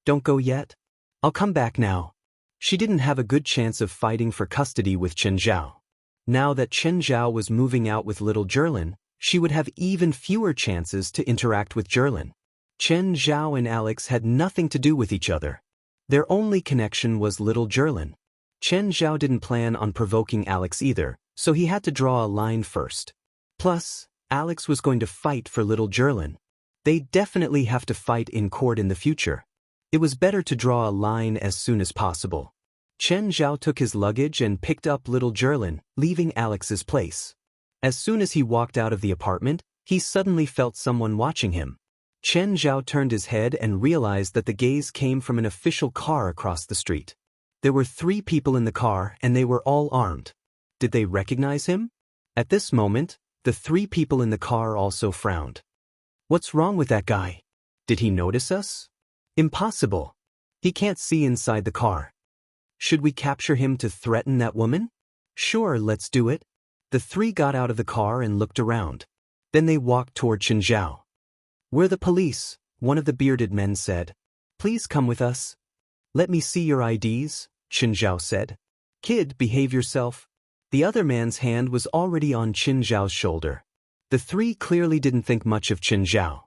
Don't go yet? I'll come back now. She didn't have a good chance of fighting for custody with Chen Zhao. Now that Chen Zhao was moving out with little Jerlin, she would have even fewer chances to interact with Jerlin. Chen Zhao and Alex had nothing to do with each other. Their only connection was little Jerlin. Chen Zhao didn't plan on provoking Alex either, so he had to draw a line first. Plus, Alex was going to fight for little Jerlin. They'd definitely have to fight in court in the future. It was better to draw a line as soon as possible. Chen Zhao took his luggage and picked up little Jerlin, leaving Alex's place. As soon as he walked out of the apartment, he suddenly felt someone watching him. Chen Zhao turned his head and realized that the gaze came from an official car across the street. There were 3 people in the car and they were all armed. Did they recognize him? At this moment, the 3 people in the car also frowned. What's wrong with that guy? Did he notice us? Impossible. He can't see inside the car. Should we capture him to threaten that woman? Sure, let's do it. The 3 got out of the car and looked around. Then they walked toward Chen Zhao. We're the police, one of the bearded men said. Please come with us. Let me see your IDs, Chen Zhao said. Kid, behave yourself. The other man's hand was already on Chen Zhao's shoulder. The 3 clearly didn't think much of Chen Zhao.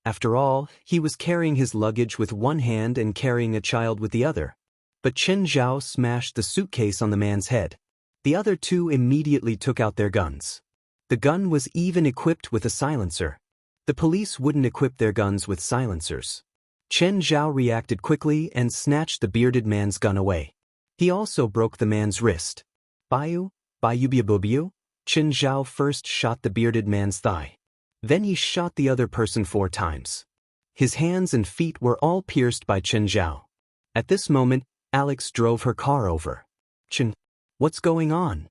After all, he was carrying his luggage with one hand and carrying a child with the other. But Chen Zhao smashed the suitcase on the man's head. The other 2 immediately took out their guns. The gun was even equipped with a silencer. The police wouldn't equip their guns with silencers. Chen Zhao reacted quickly and snatched the bearded man's gun away. He also broke the man's wrist. Bayu biabubiu? Chen Zhao first shot the bearded man's thigh. Then he shot the other person 4 times. His hands and feet were all pierced by Chen Zhao. At this moment, Alex drove her car over. Chen, what's going on?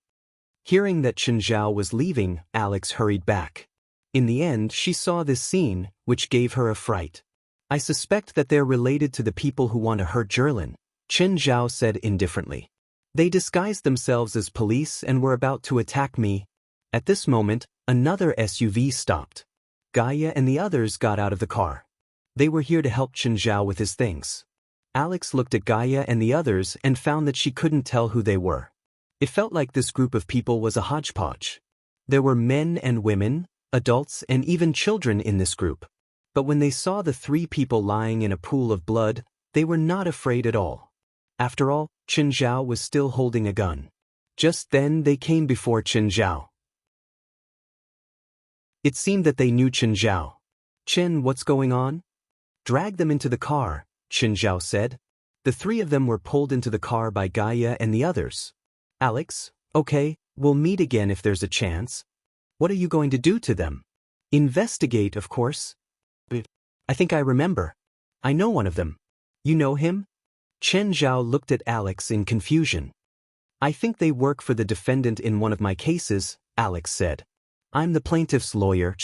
Hearing that Chen Zhao was leaving, Alex hurried back. In the end, she saw this scene, which gave her a fright. I suspect that they're related to the people who want to hurt Jerlin, Chen Zhao said indifferently. They disguised themselves as police and were about to attack me. At this moment, another SUV stopped. Gaia and the others got out of the car. They were here to help Chen Zhao with his things. Alex looked at Gaia and the others and found that she couldn't tell who they were. It felt like this group of people was a hodgepodge. There were men and women, adults and even children in this group. But when they saw the 3 people lying in a pool of blood, they were not afraid at all. After all, Chen Zhao was still holding a gun. Just then they came before Chen Zhao. It seemed that they knew Chen Zhao. Chen, what's going on? Drag them into the car, Chen Zhao said. The 3 of them were pulled into the car by Gaia and the others. Alex, okay, we'll meet again if there's a chance. What are you going to do to them? Investigate, of course. I think I remember. I know one of them. You know him? Chen Zhao looked at Alex in confusion. I think they work for the defendant in one of my cases, Alex said. I'm the plaintiff's lawyer.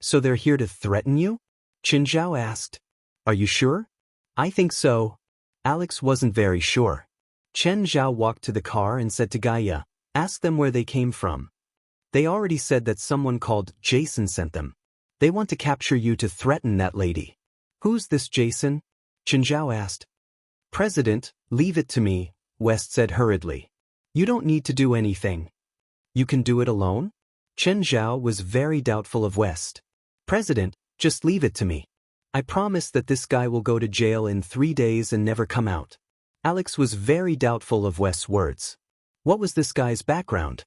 So they're here to threaten you? Chen Zhao asked. Are you sure? I think so. Alex wasn't very sure. Chen Zhao walked to the car and said to Gaia, ask them where they came from. They already said that someone called Jason sent them. They want to capture you to threaten that lady. Who's this Jason? Chen Zhao asked. President, leave it to me, West said hurriedly. You don't need to do anything. You can do it alone? Chen Zhao was very doubtful of West. President, just leave it to me. I promise that this guy will go to jail in 3 days and never come out. Alex was very doubtful of West's words. What was this guy's background?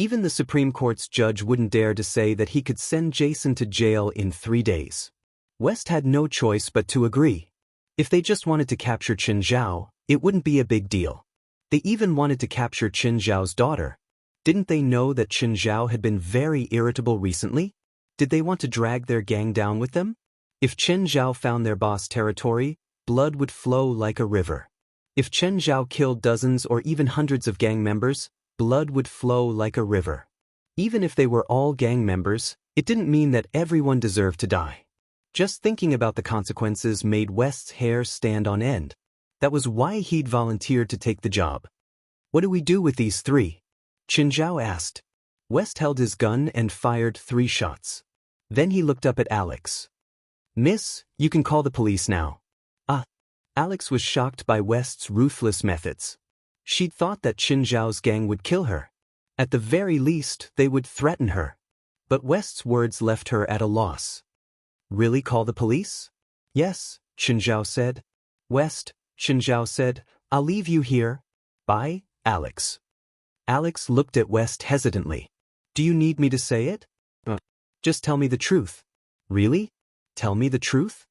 Even the Supreme Court's judge wouldn't dare to say that he could send Jason to jail in 3 days. West had no choice but to agree. If they just wanted to capture Qin Zhao, it wouldn't be a big deal. They even wanted to capture Qin Zhao's daughter. Didn't they know that Qin Zhao had been very irritable recently? Did they want to drag their gang down with them? If Qin Zhao found their boss territory, blood would flow like a river. If Qin Zhao killed dozens or even hundreds of gang members, blood would flow like a river. Even if they were all gang members, it didn't mean that everyone deserved to die. Just thinking about the consequences made West's hair stand on end. That was why he'd volunteered to take the job. "What do we do with these 3? Qin Zhao asked. West held his gun and fired 3 shots. Then he looked up at Alex. "Miss, you can call the police now." Alex was shocked by West's ruthless methods. She'd thought that Qin Zhao's gang would kill her. At the very least, they would threaten her. But West's words left her at a loss. "Really call the police?" "Yes," Qin Zhao said. "West," Qin Zhao said, "I'll leave you here. Bye, Alex." Alex looked at West hesitantly. "Do you need me to say it?" Just tell me the truth." "Really? Tell me the truth?"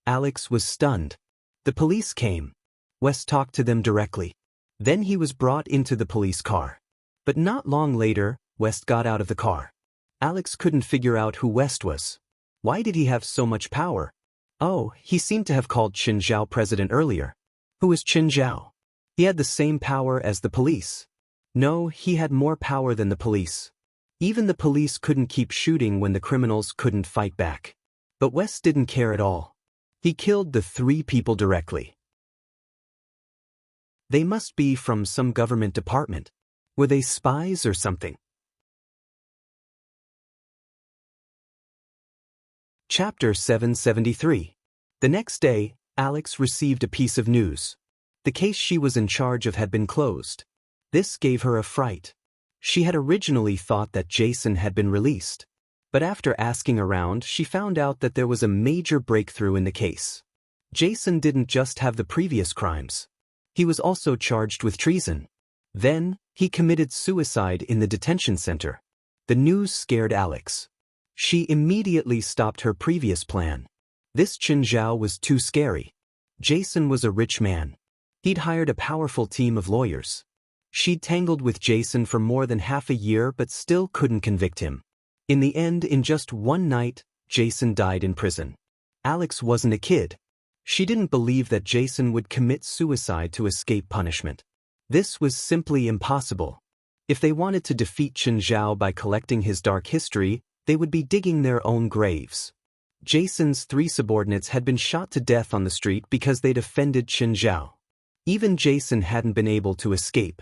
Alex was stunned. The police came. West talked to them directly. Then he was brought into the police car. But not long later, West got out of the car. Alex couldn't figure out who West was. Why did he have so much power? Oh, he seemed to have called Qin Zhao president earlier. Who is Qin Zhao? He had the same power as the police. No, he had more power than the police. Even the police couldn't keep shooting when the criminals couldn't fight back. But West didn't care at all. He killed the 3 people directly. They must be from some government department. Were they spies or something? Chapter 773. The next day, Alex received a piece of news. The case she was in charge of had been closed. This gave her a fright. She had originally thought that Jason had been released. But after asking around, she found out that there was a major breakthrough in the case. Jason didn't just have the previous crimes. He was also charged with treason. Then, he committed suicide in the detention center. The news scared Alex. She immediately stopped her previous plan. This Qin Zhao was too scary. Jason was a rich man. He'd hired a powerful team of lawyers. She'd tangled with Jason for more than half a year but still couldn't convict him. In the end, in just one night, Jason died in prison. Alex wasn't a kid. She didn't believe that Jason would commit suicide to escape punishment. This was simply impossible. If they wanted to defeat Qin Zhao by collecting his dark history, they would be digging their own graves. Jason's 3 subordinates had been shot to death on the street because they'd offended Qin Zhao. Even Jason hadn't been able to escape.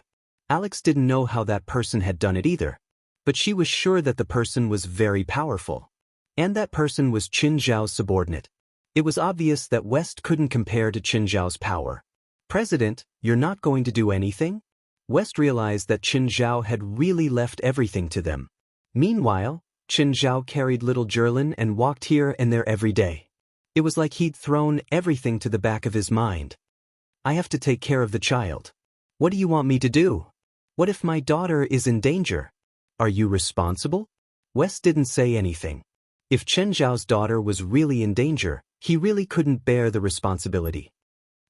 Alex didn't know how that person had done it either. But she was sure that the person was very powerful. And that person was Qin Zhao's subordinate. It was obvious that West couldn't compare to Qin Zhao's power. "President, you're not going to do anything?" West realized that Qin Zhao had really left everything to them. Meanwhile, Qin Zhao carried little Jerlin and walked here and there every day. It was like he'd thrown everything to the back of his mind. "I have to take care of the child. What do you want me to do? What if my daughter is in danger? Are you responsible?" West didn't say anything. If Qin Zhao's daughter was really in danger, he really couldn't bear the responsibility.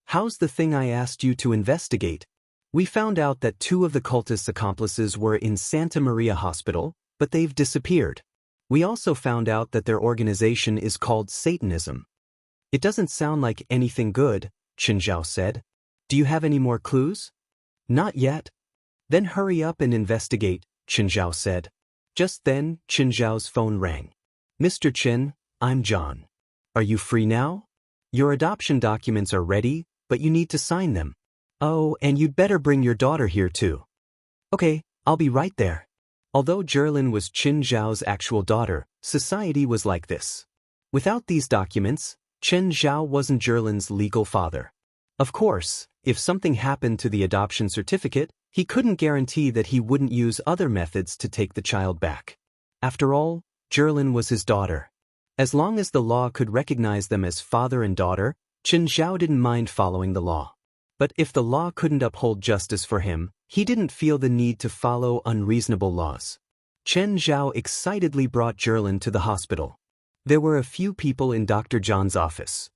"How's the thing I asked you to investigate?" "We found out that 2 of the cultists' accomplices were in Santa Maria Hospital, but they've disappeared. We also found out that their organization is called Satanism." "It doesn't sound like anything good," Qin Zhao said. "Do you have any more clues?" "Not yet." "Then hurry up and investigate," Qin Zhao said. Just then, Qin Zhao's phone rang. "Mr. Qin, I'm John. Are you free now? Your adoption documents are ready, but you need to sign them. Oh, and you'd better bring your daughter here too." "Okay, I'll be right there." Although Jerlin was Qin Zhao's actual daughter, society was like this. Without these documents, Qin Zhao wasn't Jerlin's legal father. Of course, if something happened to the adoption certificate, he couldn't guarantee that he wouldn't use other methods to take the child back. After all, Jerlin was his daughter. As long as the law could recognize them as father and daughter, Qin Zhao didn't mind following the law. But if the law couldn't uphold justice for him, He didn't feel the need to follow unreasonable laws. Chen Zhao excitedly brought Jerlin to the hospital. There were a few people in Dr. John's office.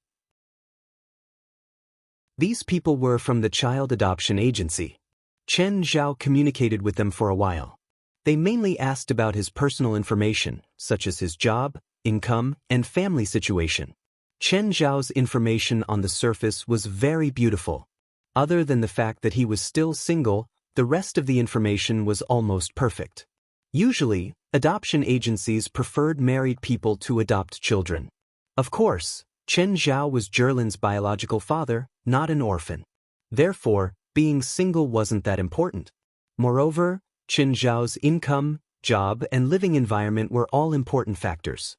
These people were from the child adoption agency. Chen Zhao communicated with them for a while. They mainly asked about his personal information, such as his job, income, and family situation. Chen Zhao's information on the surface was very beautiful. Other than the fact that he was still single, the rest of the information was almost perfect. Usually, adoption agencies preferred married people to adopt children. Of course, Chen Zhao was Jerlin's biological father, not an orphan. Therefore, being single wasn't that important. Moreover, Chen Zhao's income, job, and living environment were all important factors.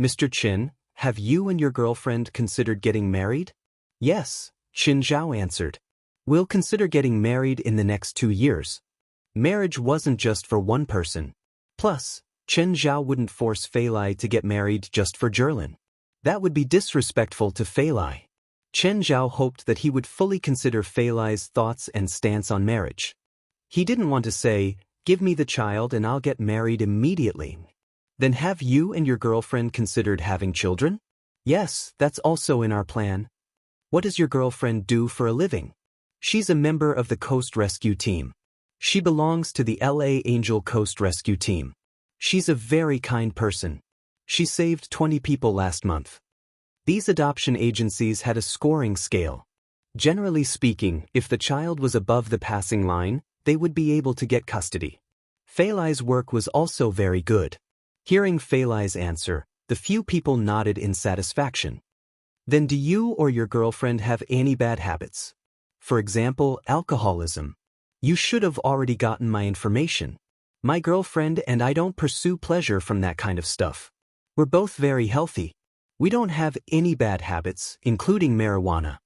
Mr. Chen, have you and your girlfriend considered getting married? Yes, Chen Zhao answered. We'll consider getting married in the next 2 years. Marriage wasn't just for one person. Plus, Chen Zhao wouldn't force Fei Lai to get married just for Jerlin. That would be disrespectful to Fei Lai. Chen Zhao hoped that he would fully consider Fei Lai's thoughts and stance on marriage. He didn't want to say, "Give me the child and I'll get married immediately." Then have you and your girlfriend considered having children? Yes, that's also in our plan. What does your girlfriend do for a living? She's a member of the Coast Rescue Team. She belongs to the LA Angel Coast Rescue Team. She's a very kind person. She saved 20 people last month. These adoption agencies had a scoring scale. Generally speaking, if the child was above the passing line, they would be able to get custody. Fei Lai's work was also very good. Hearing Fei Lai's answer, the few people nodded in satisfaction. Then do you or your girlfriend have any bad habits? For example, alcoholism. You should have already gotten my information. My girlfriend and I don't pursue pleasure from that kind of stuff. We're both very healthy. We don't have any bad habits, including marijuana.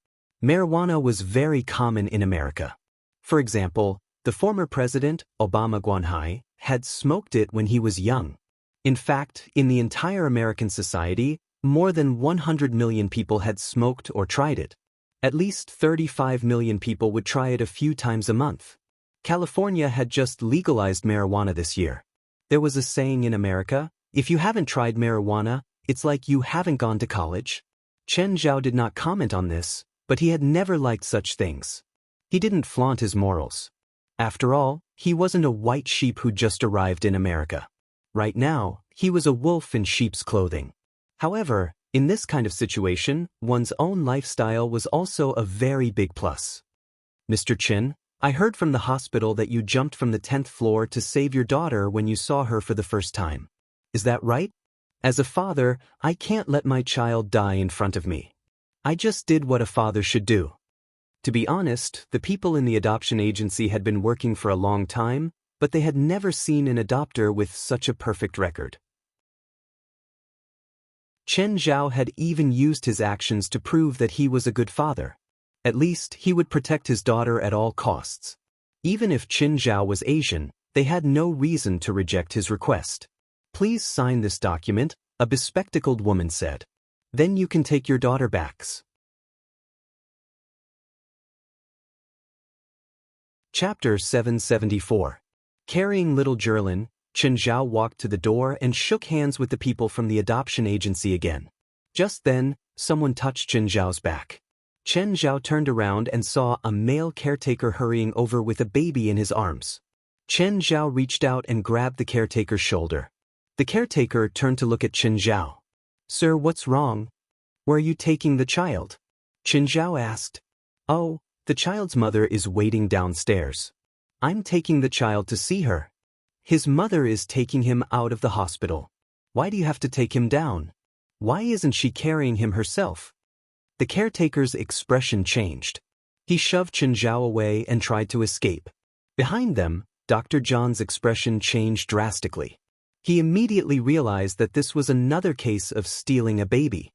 Marijuana was very common in America. For example, the former president, Obama Guanhai, had smoked it when he was young. In fact, in the entire American society, more than 100 million people had smoked or tried it. At least 35 million people would try it a few times a month. California had just legalized marijuana this year. There was a saying in America, if you haven't tried marijuana, it's like you haven't gone to college. Chen Zhao did not comment on this, but he had never liked such things. He didn't flaunt his morals. After all, he wasn't a white sheep who just arrived in America. Right now, he was a wolf in sheep's clothing. However, in this kind of situation, one's own lifestyle was also a very big plus. Mr. Chen, I heard from the hospital that you jumped from the 10th floor to save your daughter when you saw her for the first time. Is that right? As a father, I can't let my child die in front of me. I just did what a father should do. To be honest, the people in the adoption agency had been working for a long time, but they had never seen an adopter with such a perfect record. Chen Zhao had even used his actions to prove that he was a good father. At least, he would protect his daughter at all costs. Even if Chen Zhao was Asian, they had no reason to reject his request. Please sign this document, a bespectacled woman said. Then you can take your daughter back. Chapter 774. Carrying little Jerlin, Chen Zhao walked to the door and shook hands with the people from the adoption agency again. Just then, someone touched Chen Zhao's back. Chen Zhao turned around and saw a male caretaker hurrying over with a baby in his arms. Chen Zhao reached out and grabbed the caretaker's shoulder. The caretaker turned to look at Chen Zhao. Sir, what's wrong? Where are you taking the child? Chen Zhao asked. Oh, the child's mother is waiting downstairs. I'm taking the child to see her. His mother is taking him out of the hospital. Why do you have to take him down? Why isn't she carrying him herself? The caretaker's expression changed. He shoved Chen Zhao away and tried to escape. Behind them, Dr. John's expression changed drastically. He immediately realized that this was another case of stealing a baby.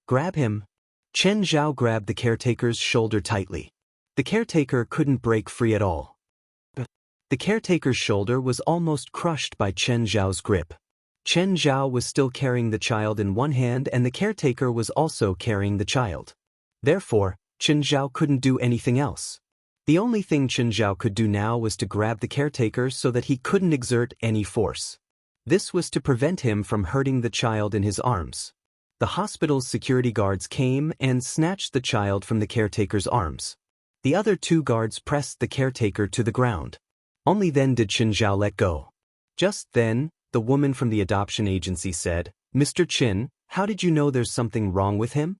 Grab him. Chen Zhao grabbed the caretaker's shoulder tightly. The caretaker couldn't break free at all. The caretaker's shoulder was almost crushed by Chen Zhao's grip. Chen Zhao was still carrying the child in one hand and the caretaker was also carrying the child. Therefore, Chen Zhao couldn't do anything else. The only thing Chen Zhao could do now was to grab the caretaker so that he couldn't exert any force. This was to prevent him from hurting the child in his arms. The hospital's security guards came and snatched the child from the caretaker's arms. The other two guards pressed the caretaker to the ground. Only then did Chen Zhao let go. Just then, the woman from the adoption agency said, "Mr. Chen, how did you know there's something wrong with him?"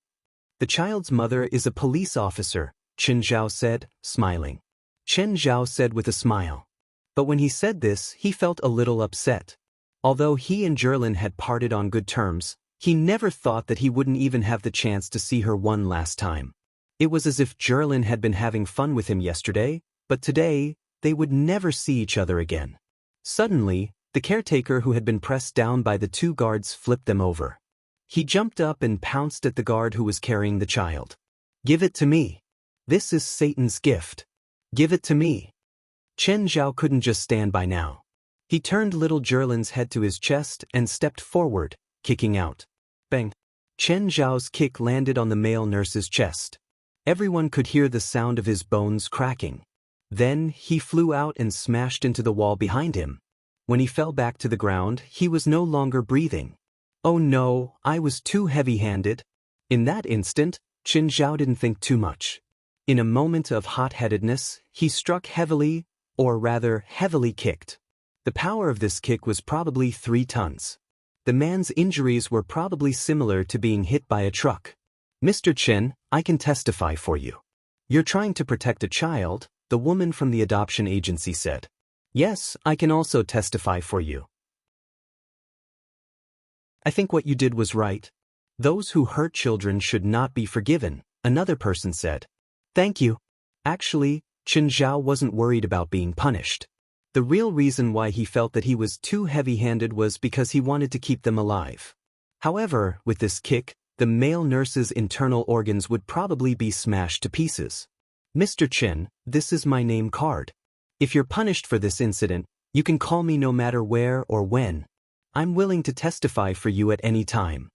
"The child's mother is a police officer," Chen Zhao said, smiling. Chen Zhao said with a smile. But when he said this, he felt a little upset. Although he and Jerlin had parted on good terms, he never thought that he wouldn't even have the chance to see her one last time. It was as if Jerlin had been having fun with him yesterday, but today, they would never see each other again. Suddenly, the caretaker who had been pressed down by the two guards flipped them over. He jumped up and pounced at the guard who was carrying the child. "Give it to me. This is Satan's gift. Give it to me." Chen Zhao couldn't just stand by now. He turned little Jerlin's head to his chest and stepped forward, kicking out. Bang! Chen Zhao's kick landed on the male nurse's chest. Everyone could hear the sound of his bones cracking. Then, he flew out and smashed into the wall behind him. When he fell back to the ground, he was no longer breathing. "Oh no, I was too heavy-handed." In that instant, Chen Zhao didn't think too much. In a moment of hot-headedness, he struck heavily, or rather heavily kicked. The power of this kick was probably 3 tons. The man's injuries were probably similar to being hit by a truck. "Mr. Chen, I can testify for you. You're trying to protect a child," the woman from the adoption agency said. "Yes, I can also testify for you. I think what you did was right. Those who hurt children should not be forgiven," another person said. "Thank you." Actually, Chen Zhao wasn't worried about being punished. The real reason why he felt that he was too heavy-handed was because he wanted to keep them alive. However, with this kick, the male nurse's internal organs would probably be smashed to pieces. "Mr. Chen, this is my name card. If you're punished for this incident, you can call me no matter where or when. I'm willing to testify for you at any time."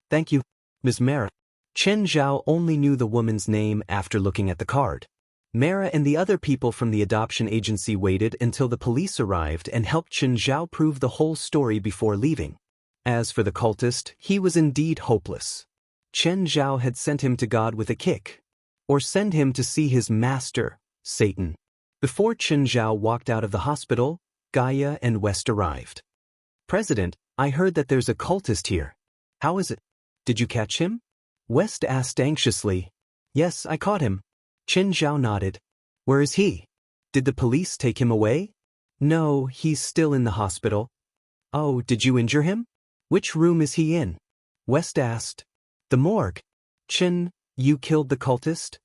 "Thank you, Ms. Mara." Chen Zhao only knew the woman's name after looking at the card. Mara and the other people from the adoption agency waited until the police arrived and helped Chen Zhao prove the whole story before leaving. As for the cultist, he was indeed hopeless. Chen Zhao had sent him to God with a kick. Or send him to see his master, Satan. Before Chen Zhao walked out of the hospital, Gaia and West arrived. "President, I heard that there's a cultist here. How is it? Did you catch him?" West asked anxiously. "Yes, I caught him." Chen Zhao nodded. "Where is he? Did the police take him away?" "No, he's still in the hospital." "Oh, did you injure him? Which room is he in?" West asked. "The morgue." "Chen, you killed the cultist?"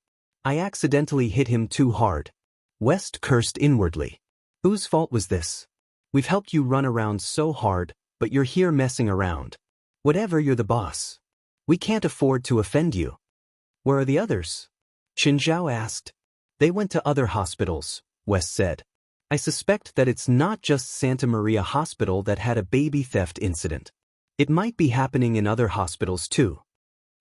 "I accidentally hit him too hard." West cursed inwardly. "Whose fault was this? We've helped you run around so hard, but you're here messing around. Whatever, you're the boss. We can't afford to offend you." "Where are the others?" Chen Zhao asked. "They went to other hospitals," West said. "I suspect that it's not just Santa Maria Hospital that had a baby theft incident. It might be happening in other hospitals too."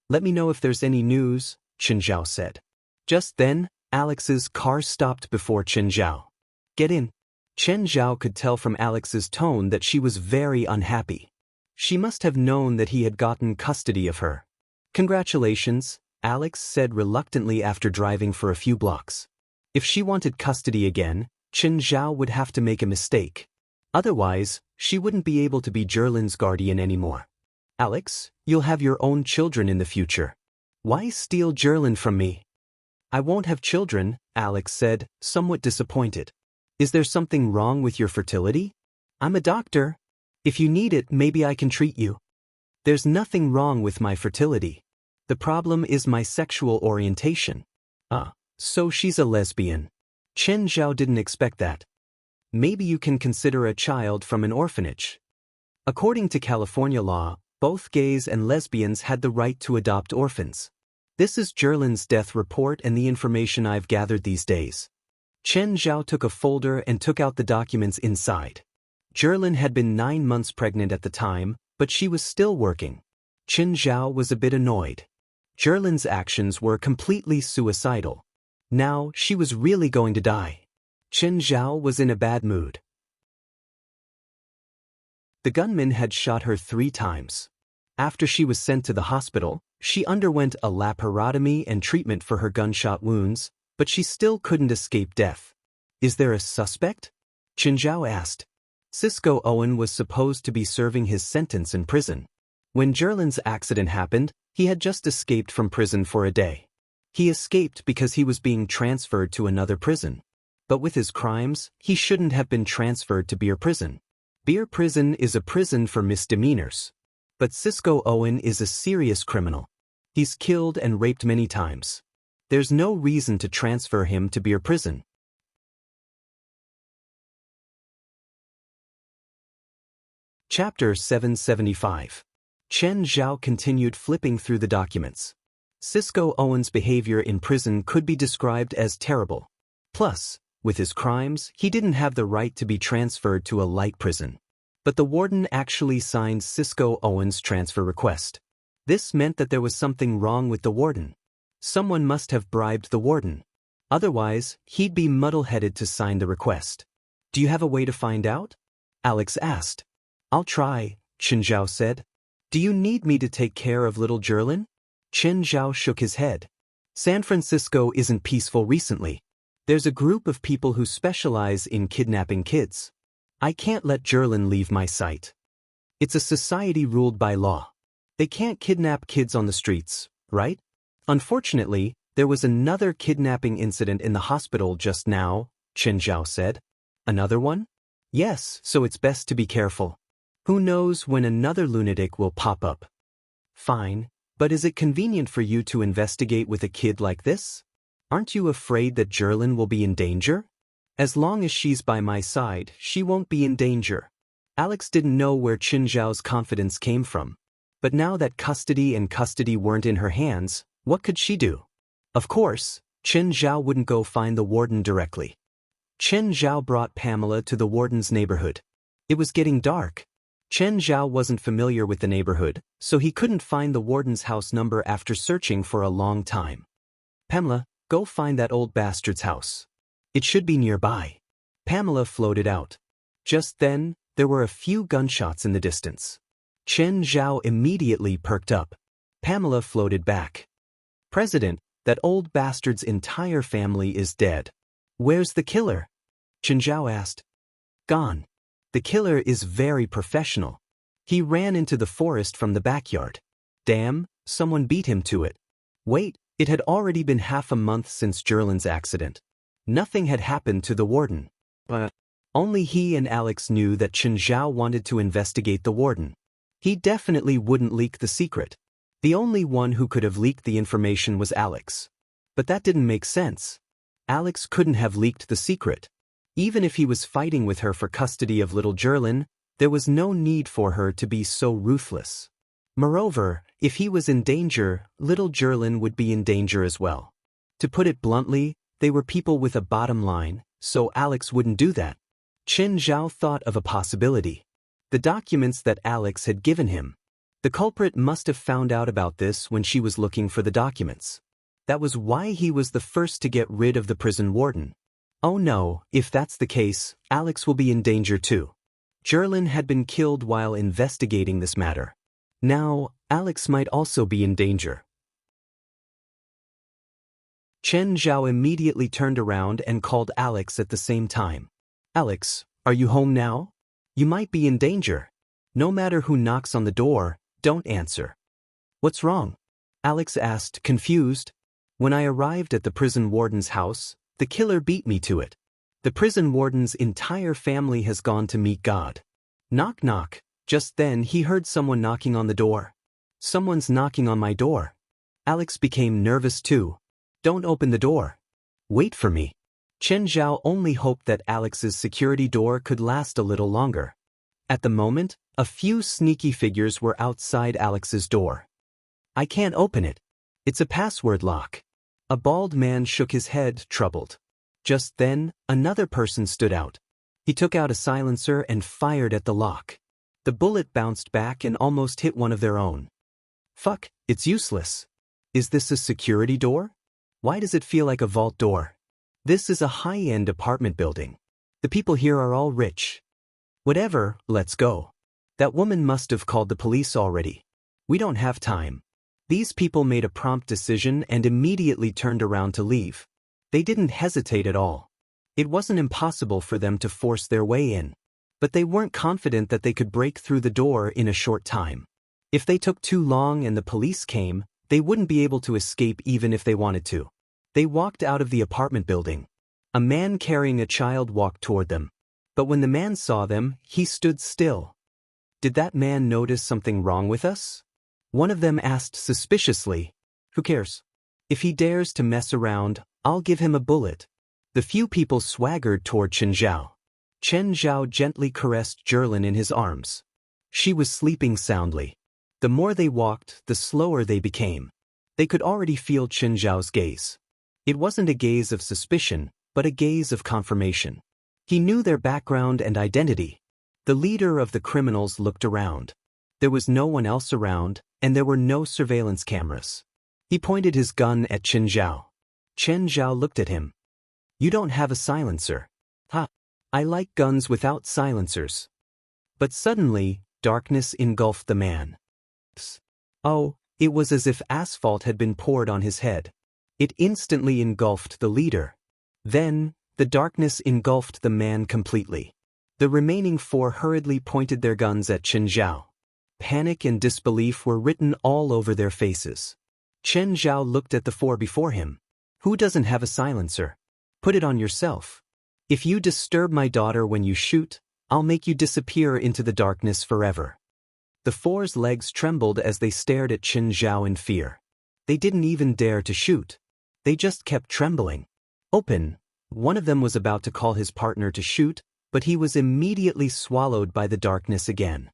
"Let me know if there's any news," Chen Zhao said. Just then, Alex's car stopped before Chen Zhao. "Get in." Chen Zhao could tell from Alex's tone that she was very unhappy. She must have known that he had gotten custody of her. "Congratulations," Alex said reluctantly after driving for a few blocks. If she wanted custody again, Chen Zhao would have to make a mistake. Otherwise, she wouldn't be able to be Jerlin's guardian anymore. "Alex, you'll have your own children in the future. Why steal Jerlin from me?" "I won't have children," Alex said, somewhat disappointed. "Is there something wrong with your fertility? I'm a doctor. If you need it, maybe I can treat you." "There's nothing wrong with my fertility. The problem is my sexual orientation." "Ah, so she's a lesbian." Chen Zhao didn't expect that. "Maybe you can consider a child from an orphanage." According to California law, both gays and lesbians had the right to adopt orphans. This is Jerlin's death report and the information I've gathered these days. Chen Zhao took a folder and took out the documents inside. Jerlin had been 9 months pregnant at the time, but she was still working. Chen Zhao was a bit annoyed. Jerlin's actions were completely suicidal. Now, she was really going to die. Chen Zhao was in a bad mood. The gunman had shot her 3 times. After she was sent to the hospital, she underwent a laparotomy and treatment for her gunshot wounds, but she still couldn't escape death. Is there a suspect? Chen Zhao asked. Cisco Owen was supposed to be serving his sentence in prison. When Jerlin's accident happened, he had just escaped from prison for a day. He escaped because he was being transferred to another prison. But with his crimes, he shouldn't have been transferred to Beer Prison. Beer Prison is a prison for misdemeanors. But Cisco Owen is a serious criminal. He's killed and raped many times. There's no reason to transfer him to Beer Prison. Chapter 775. Chen Zhao continued flipping through the documents. Cisco Owen's behavior in prison could be described as terrible. Plus, with his crimes, he didn't have the right to be transferred to a light prison. But the warden actually signed Cisco Owen's transfer request. This meant that there was something wrong with the warden. Someone must have bribed the warden. Otherwise, he'd be muddle-headed to sign the request. Do you have a way to find out? Alex asked. I'll try, Chen Zhao said. Do you need me to take care of little Jerlin? Chen Zhao shook his head. San Francisco isn't peaceful recently. There's a group of people who specialize in kidnapping kids. I can't let Jerlin leave my sight. It's a society ruled by law. They can't kidnap kids on the streets, right? Unfortunately, there was another kidnapping incident in the hospital just now, Chen Zhao said. Another one? Yes, so it's best to be careful. Who knows when another lunatic will pop up? Fine, but is it convenient for you to investigate with a kid like this? Aren't you afraid that Jerlin will be in danger? As long as she's by my side, she won't be in danger. Alex didn't know where Chen Zhao's confidence came from. But now that custody weren't in her hands, what could she do? Of course, Chen Zhao wouldn't go find the warden directly. Chen Zhao brought Pamela to the warden's neighborhood. It was getting dark. Chen Zhao wasn't familiar with the neighborhood, so he couldn't find the warden's house number after searching for a long time. Pamela, go find that old bastard's house. It should be nearby. Pamela floated out. Just then, there were a few gunshots in the distance. Chen Zhao immediately perked up. Pamela floated back. President, that old bastard's entire family is dead. Where's the killer? Chen Zhao asked. Gone. The killer is very professional. He ran into the forest from the backyard. Damn, someone beat him to it. Wait, it had already been half a month since Jerlin's accident. Nothing had happened to the warden. But only he and Alex knew that Chen Zhao wanted to investigate the warden. He definitely wouldn't leak the secret. The only one who could have leaked the information was Alex. But that didn't make sense. Alex couldn't have leaked the secret. Even if he was fighting with her for custody of little Jerlin, there was no need for her to be so ruthless. Moreover, if he was in danger, little Jerlin would be in danger as well. To put it bluntly, they were people with a bottom line, so Alex wouldn't do that. Chen Zhao thought of a possibility. The documents that Alex had given him. The culprit must have found out about this when she was looking for the documents. That was why he was the first to get rid of the prison warden. Oh no, if that's the case, Alex will be in danger too. Jerlin had been killed while investigating this matter. Now, Alex might also be in danger. Chen Zhao immediately turned around and called Alex at the same time. Alex, are you home now? You might be in danger. No matter who knocks on the door, don't answer. What's wrong? Alex asked, confused. When I arrived at the prison warden's house, the killer beat me to it. The prison warden's entire family has gone to meet God. Knock knock. Just then he heard someone knocking on the door. Someone's knocking on my door. Alex became nervous too. Don't open the door. Wait for me. Chen Zhao only hoped that Alex's security door could last a little longer. At the moment, a few sneaky figures were outside Alex's door. I can't open it. It's a password lock. A bald man shook his head, troubled. Just then, another person stood out. He took out a silencer and fired at the lock. The bullet bounced back and almost hit one of their own. Fuck, it's useless. Is this a security door? Why does it feel like a vault door? This is a high-end apartment building. The people here are all rich. Whatever, let's go. That woman must have called the police already. We don't have time. These people made a prompt decision and immediately turned around to leave. They didn't hesitate at all. It wasn't impossible for them to force their way in. But they weren't confident that they could break through the door in a short time. If they took too long and the police came, they wouldn't be able to escape even if they wanted to. They walked out of the apartment building. A man carrying a child walked toward them. But when the man saw them, he stood still. Did that man notice something wrong with us? One of them asked suspiciously. Who cares? If he dares to mess around, I'll give him a bullet. The few people swaggered toward Chen Zhao. Chen Zhao gently caressed Jerlin in his arms. She was sleeping soundly. The more they walked, the slower they became. They could already feel Chen Zhao's gaze. It wasn't a gaze of suspicion, but a gaze of confirmation. He knew their background and identity. The leader of the criminals looked around. There was no one else around, and there were no surveillance cameras. He pointed his gun at Chen Zhao. Chen Zhao looked at him. You don't have a silencer. Ha! I like guns without silencers. But suddenly, darkness engulfed the man. Psst. Oh, it was as if asphalt had been poured on his head. It instantly engulfed the leader. Then, the darkness engulfed the man completely. The remaining four hurriedly pointed their guns at Chen Zhao. Panic and disbelief were written all over their faces. Chen Zhao looked at the four before him. Who doesn't have a silencer? Put it on yourself. If you disturb my daughter when you shoot, I'll make you disappear into the darkness forever. The four's legs trembled as they stared at Chen Zhao in fear. They didn't even dare to shoot. They just kept trembling. Open. One of them was about to call his partner to shoot, but he was immediately swallowed by the darkness again.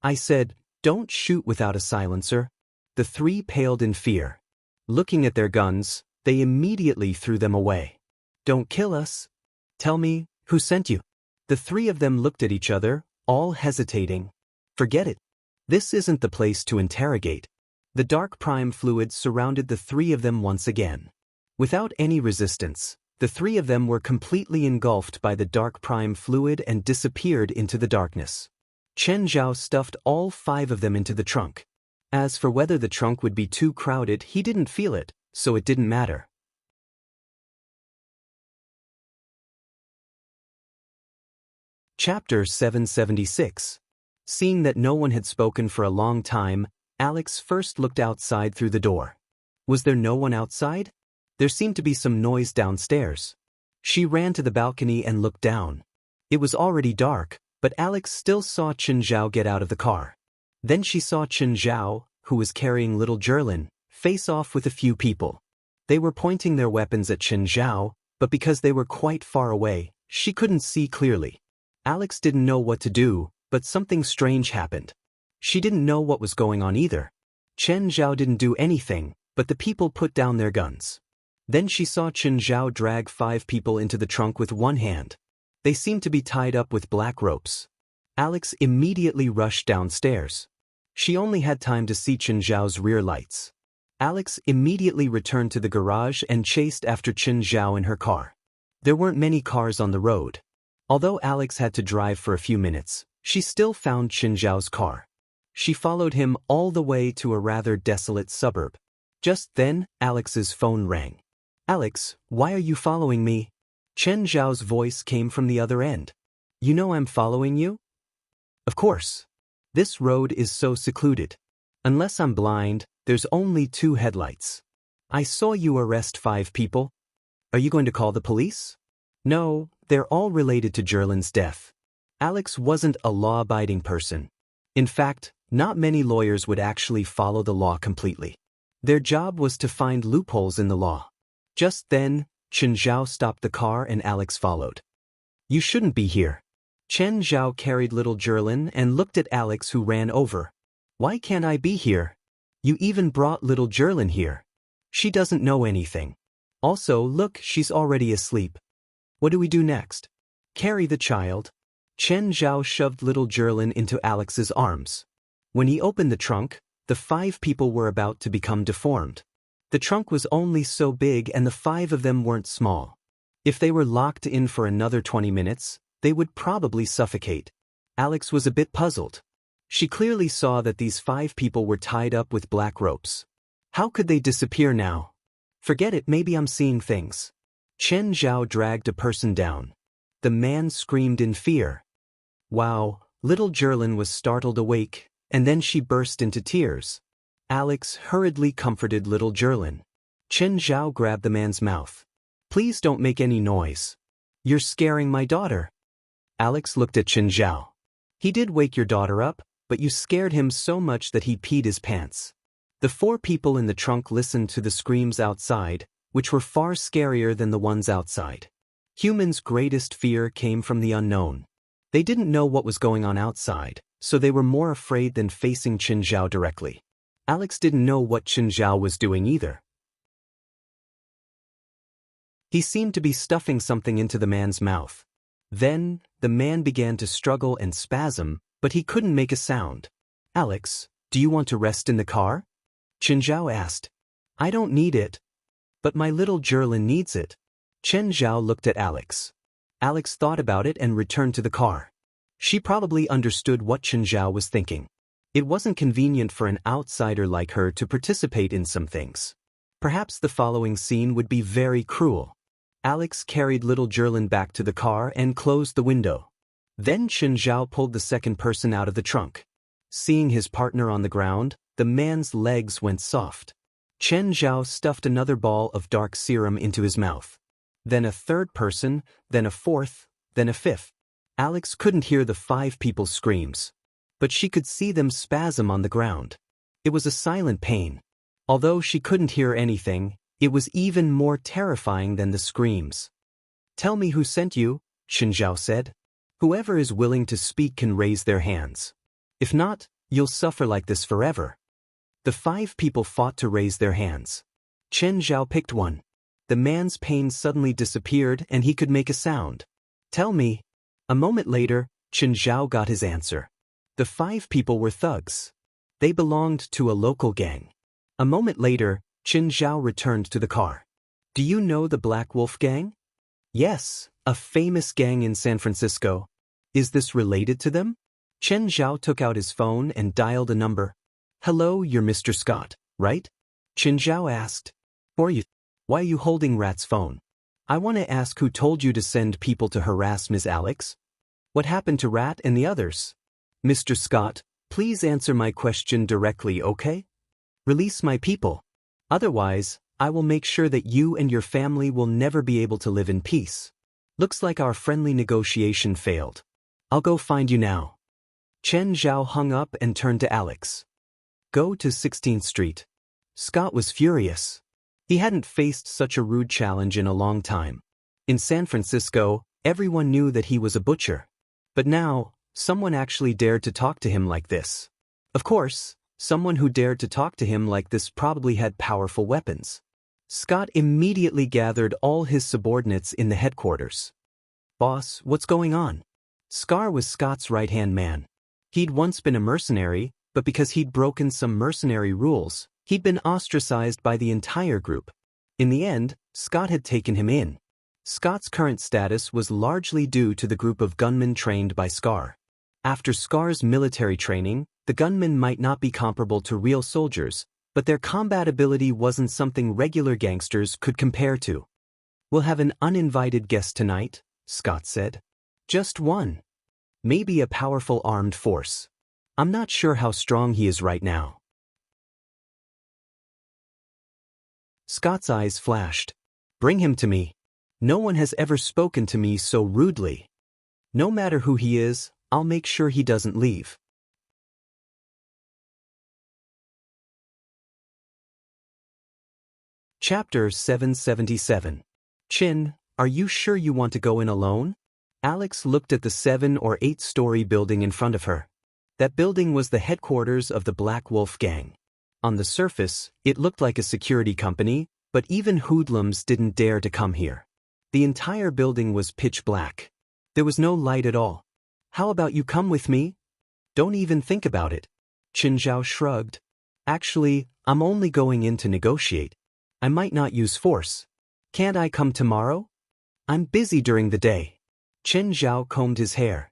I said, don't shoot without a silencer. The three paled in fear. Looking at their guns, they immediately threw them away. Don't kill us. Tell me, who sent you? The three of them looked at each other, all hesitating. Forget it. This isn't the place to interrogate. The dark prime fluid surrounded the three of them once again. Without any resistance, the three of them were completely engulfed by the dark prime fluid and disappeared into the darkness. Chen Zhao stuffed all five of them into the trunk. As for whether the trunk would be too crowded, he didn't feel it, so it didn't matter. Chapter 776. Seeing that no one had spoken for a long time, Alex first looked outside through the door. Was there no one outside? There seemed to be some noise downstairs. She ran to the balcony and looked down. It was already dark, but Alex still saw Chen Zhao get out of the car. Then she saw Chen Zhao, who was carrying little Jerlin, face off with a few people. They were pointing their weapons at Chen Zhao, but because they were quite far away, she couldn't see clearly. Alex didn't know what to do, but something strange happened. She didn't know what was going on either. Chen Zhao didn't do anything, but the people put down their guns. Then she saw Chen Zhao drag 5 people into the trunk with one hand. They seemed to be tied up with black ropes. Alex immediately rushed downstairs. She only had time to see Chen Zhao's rear lights. Alex immediately returned to the garage and chased after Chen Zhao in her car. There weren't many cars on the road. Although Alex had to drive for a few minutes, she still found Chen Zhao's car. She followed him all the way to a rather desolate suburb. Just then, Alex's phone rang. Alex, why are you following me? Chen Zhao's voice came from the other end. You know I'm following you? Of course. This road is so secluded. Unless I'm blind, there's only 2 headlights. I saw you arrest 5 people. Are you going to call the police? No, they're all related to Jerlin's death. Alex wasn't a law-abiding person. In fact, not many lawyers would actually follow the law completely. Their job was to find loopholes in the law. Just then, Chen Zhao stopped the car and Alex followed. You shouldn't be here. Chen Zhao carried little Jerlin and looked at Alex, who ran over. Why can't I be here? You even brought little Jerlin here. She doesn't know anything. Also, look, she's already asleep. What do we do next? Carry the child. Chen Zhao shoved little Jerlin into Alex's arms. When he opened the trunk, The 5 people were about to become deformed. The trunk was only so big and the 5 of them weren't small. If they were locked in for another 20 minutes, they would probably suffocate. Alex was a bit puzzled. She clearly saw that these 5 people were tied up with black ropes. How could they disappear now? Forget it, maybe I'm seeing things. Chen Zhao dragged a person down. The man screamed in fear. Wow, little Jerlin was startled awake, and then she burst into tears. Alex hurriedly comforted little Jerlin. Chen Zhao grabbed the man's mouth. Please don't make any noise. You're scaring my daughter. Alex looked at Chen Zhao. He did wake your daughter up, but you scared him so much that he peed his pants. The 4 people in the trunk listened to the screams outside, which were far scarier than the ones outside. Humans' greatest fear came from the unknown. They didn't know what was going on outside, so they were more afraid than facing Chen Zhao directly. Alex didn't know what Chen Zhao was doing either. He seemed to be stuffing something into the man's mouth. Then, the man began to struggle and spasm, but he couldn't make a sound. Alex, do you want to rest in the car? Chen Zhao asked. I don't need it. But my little Jerlin needs it. Chen Zhao looked at Alex. Alex thought about it and returned to the car. She probably understood what Chen Zhao was thinking. It wasn't convenient for an outsider like her to participate in some things. Perhaps the following scene would be very cruel. Alex carried little Jerlin back to the car and closed the window. Then Chen Zhao pulled the second person out of the trunk. Seeing his partner on the ground, the man's legs went soft. Chen Zhao stuffed another ball of dark serum into his mouth. Then a third person, then a fourth, then a fifth. Alex couldn't hear the 5 people's screams, but she could see them spasm on the ground. It was a silent pain. Although she couldn't hear anything, it was even more terrifying than the screams. Tell me who sent you, Chen Zhao said. Whoever is willing to speak can raise their hands. If not, you'll suffer like this forever. The 5 people fought to raise their hands. Chen Zhao picked one. The man's pain suddenly disappeared and he could make a sound. Tell me. A moment later, Chen Zhao got his answer. The 5 people were thugs. They belonged to a local gang. A moment later, Chen Zhao returned to the car. Do you know the Black Wolf Gang? Yes, a famous gang in San Francisco. Is this related to them? Chen Zhao took out his phone and dialed a number. Hello, you're Mr. Scott, right? Chen Zhao asked. Why are you holding Rat's phone? I want to ask who told you to send people to harass Ms. Alex? What happened to Rat and the others? Mr. Scott, please answer my question directly, okay? Release my people. Otherwise, I will make sure that you and your family will never be able to live in peace. Looks like our friendly negotiation failed. I'll go find you now. Chen Zhao hung up and turned to Alex. Go to 16th Street. Scott was furious. He hadn't faced such a rude challenge in a long time. In San Francisco, everyone knew that he was a butcher. But now, someone actually dared to talk to him like this. Of course, someone who dared to talk to him like this probably had powerful weapons. Scott immediately gathered all his subordinates in the headquarters. Boss, what's going on? Scar was Scott's right-hand man. He'd once been a mercenary, but because he'd broken some mercenary rules, he'd been ostracized by the entire group. In the end, Scott had taken him in. Scott's current status was largely due to the group of gunmen trained by Scar. After Scar's military training, the gunmen might not be comparable to real soldiers, but their combat ability wasn't something regular gangsters could compare to. We'll have an uninvited guest tonight, Scott said. Just one. Maybe a powerful armed force. I'm not sure how strong he is right now. Scott's eyes flashed. Bring him to me. No one has ever spoken to me so rudely. No matter who he is, I'll make sure he doesn't leave. Chapter 777. Chin, are you sure you want to go in alone? Alex looked at the 7 or 8-story building in front of her. That building was the headquarters of the Black Wolf Gang. On the surface, it looked like a security company, but even hoodlums didn't dare to come here. The entire building was pitch black. There was no light at all. How about you come with me? Don't even think about it. Chen Zhao shrugged. Actually, I'm only going in to negotiate. I might not use force. Can't I come tomorrow? I'm busy during the day. Chen Zhao combed his hair.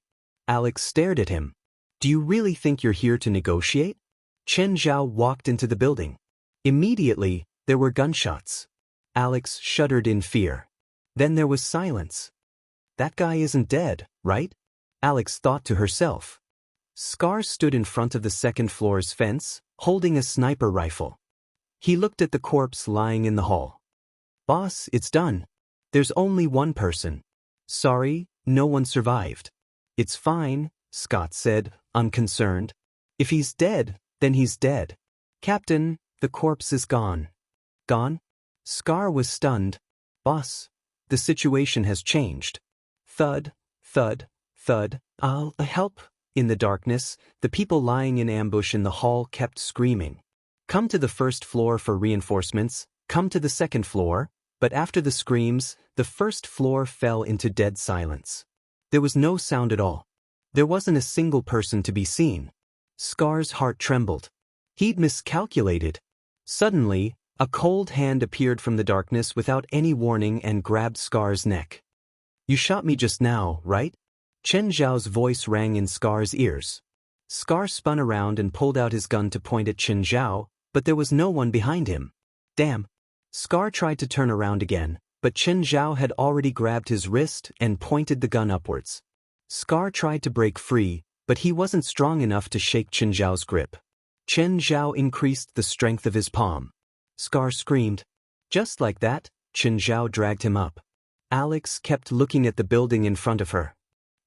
Alex stared at him. Do you really think you're here to negotiate? Chen Zhao walked into the building. Immediately, there were gunshots. Alex shuddered in fear. Then there was silence. That guy isn't dead, right? Alex thought to herself. Scar stood in front of the second floor's fence, holding a sniper rifle. He looked at the corpse lying in the hall. Boss, it's done. There's only one person. Sorry, no one survived. It's fine, Scott said, unconcerned. If he's dead, then he's dead. Captain, the corpse is gone. Gone? Scar was stunned. Boss, the situation has changed. Thud, thud, thud. I'll help. In the darkness, the people lying in ambush in the hall kept screaming. Come to the first floor for reinforcements, come to the second floor, but after the screams, the first floor fell into dead silence. There was no sound at all. There wasn't a single person to be seen. Scar's heart trembled. He'd miscalculated. Suddenly, a cold hand appeared from the darkness without any warning and grabbed Scar's neck. You shot me just now, right? Chen Zhao's voice rang in Scar's ears. Scar spun around and pulled out his gun to point at Chen Zhao, but there was no one behind him. Damn. Scar tried to turn around again, but Chen Zhao had already grabbed his wrist and pointed the gun upwards. Scar tried to break free, but he wasn't strong enough to shake Chen Zhao's grip. Chen Zhao increased the strength of his palm. Scar screamed. Just like that, Chen Zhao dragged him up. Alex kept looking at the building in front of her.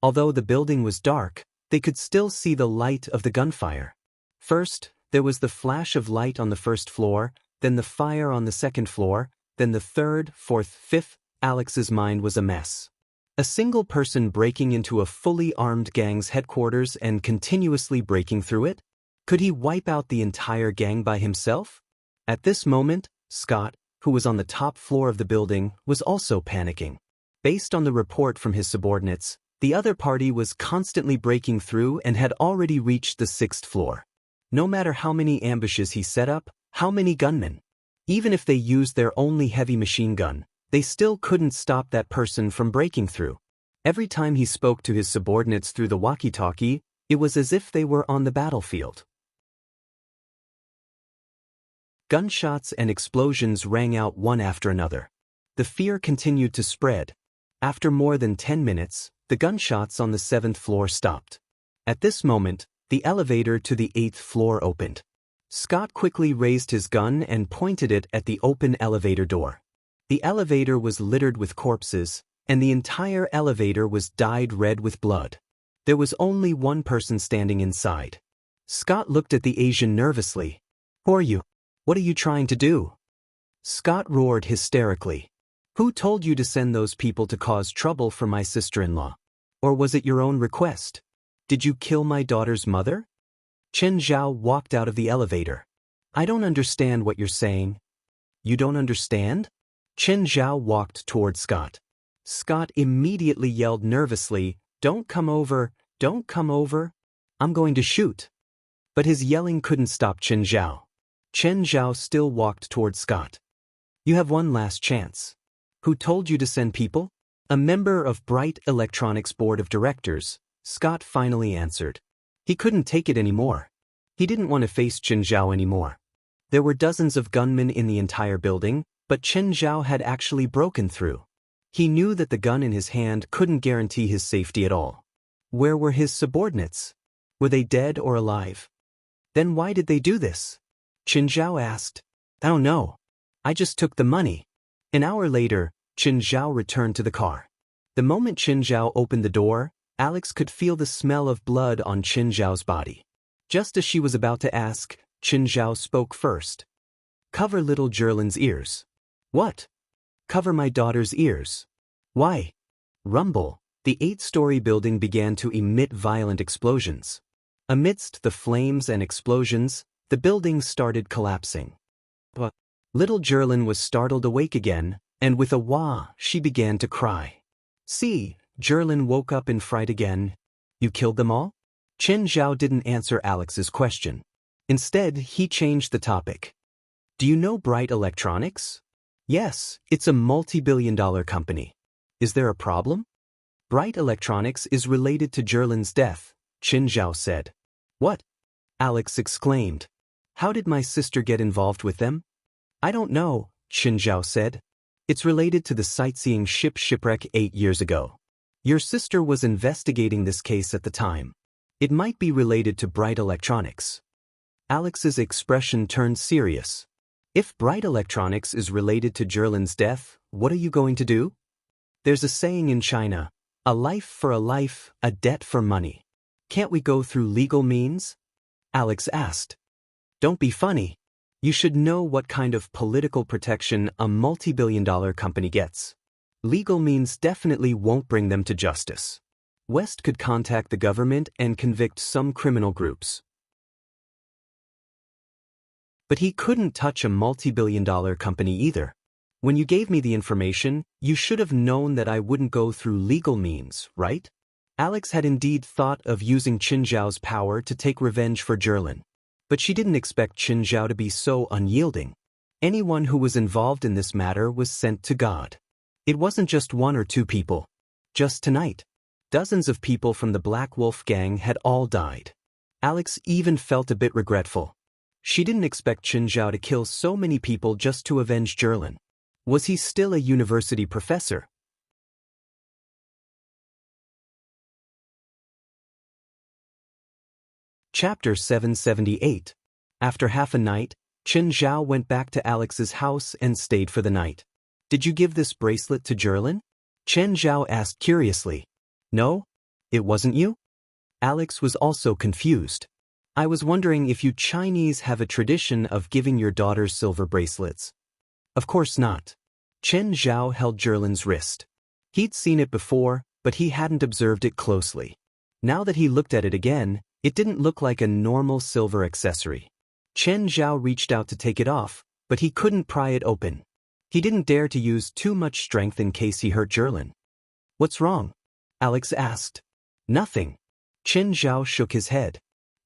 Although the building was dark, they could still see the light of the gunfire. First, there was the flash of light on the first floor, then the fire on the second floor, then the third, fourth, fifth. Alex's mind was a mess. A single person breaking into a fully armed gang's headquarters and continuously breaking through it? Could he wipe out the entire gang by himself? At this moment, Scott, who was on the top floor of the building, was also panicking. Based on the report from his subordinates, the other party was constantly breaking through and had already reached the 6th floor. No matter how many ambushes he set up, how many gunmen. Even if they used their only heavy machine gun, they still couldn't stop that person from breaking through. Every time he spoke to his subordinates through the walkie-talkie, it was as if they were on the battlefield. Gunshots and explosions rang out one after another. The fear continued to spread. After more than 10 minutes, the gunshots on the 7th floor stopped. At this moment, the elevator to the 8th floor opened. Scott quickly raised his gun and pointed it at the open elevator door. The elevator was littered with corpses, and the entire elevator was dyed red with blood. There was only one person standing inside. Scott looked at the Asian nervously. Who are you? What are you trying to do? Scott roared hysterically. Who told you to send those people to cause trouble for my sister-in-law? Or was it your own request? Did you kill my daughter's mother? Chen Zhao walked out of the elevator. I don't understand what you're saying. You don't understand? Chen Zhao walked toward Scott. Scott immediately yelled nervously, Don't come over, don't come over. I'm going to shoot. But his yelling couldn't stop Chen Zhao. Chen Zhao still walked toward Scott. You have one last chance. Who told you to send people? A member of Bright Electronics' board of directors, Scott finally answered. He couldn't take it anymore. He didn't want to face Chen Zhao anymore. There were dozens of gunmen in the entire building, but Chen Zhao had actually broken through. He knew that the gun in his hand couldn't guarantee his safety at all. Where were his subordinates? Were they dead or alive? Then why did they do this? Chen Zhao asked. I don't know. I just took the money. An hour later, Chen Zhao returned to the car. The moment Chen Zhao opened the door, Alex could feel the smell of blood on Chen Zhao's body. Just as she was about to ask, Chen Zhao spoke first. Cover little Jerlin's ears. What? Cover my daughter's ears. Why? Rumble. The 8-story building began to emit violent explosions. Amidst the flames and explosions, the building started collapsing. But little Jerlin was startled awake again, and with a wah, she began to cry. See, Jerlin woke up in fright again. You killed them all? Chen Zhao didn't answer Alex's question. Instead, he changed the topic. Do you know Bright Electronics? Yes, it's a multi-billion-dollar company. Is there a problem? Bright Electronics is related to Jerlin's death, Qin Zhao said. What? Alex exclaimed. How did my sister get involved with them? I don't know, Qin Zhao said. It's related to the sightseeing ship shipwreck 8 years ago. Your sister was investigating this case at the time. It might be related to Bright Electronics. Alex's expression turned serious. If Bright Electronics is related to Jerlin's death, what are you going to do? There's a saying in China, a life for a life, a debt for money. Can't we go through legal means? Alex asked. Don't be funny. You should know what kind of political protection a multi-billion-dollar company gets. Legal means definitely won't bring them to justice. West could contact the government and convict some criminal groups. But he couldn't touch a multi-billion-dollar company either. When you gave me the information, you should have known that I wouldn't go through legal means, right? Alex had indeed thought of using Qin Zhao's power to take revenge for Jerlin. But she didn't expect Qin Zhao to be so unyielding. Anyone who was involved in this matter was sent to God. It wasn't just 1 or 2 people. Just tonight, dozens of people from the Black Wolf gang had all died. Alex even felt a bit regretful. She didn't expect Qin Zhao to kill so many people just to avenge Jerlin. Was he still a university professor? Chapter 778. After half a night, Qin Zhao went back to Alex's house and stayed for the night. Did you give this bracelet to Jerlin? Qin Zhao asked curiously. No? It wasn't you? Alex was also confused. I was wondering if you Chinese have a tradition of giving your daughters silver bracelets. Of course not. Qin Zhao held Jerlin's wrist. He'd seen it before, but he hadn't observed it closely. Now that he looked at it again, it didn't look like a normal silver accessory. Qin Zhao reached out to take it off, but he couldn't pry it open. He didn't dare to use too much strength in case he hurt Jerlin. What's wrong? Alex asked. Nothing. Qin Zhao shook his head.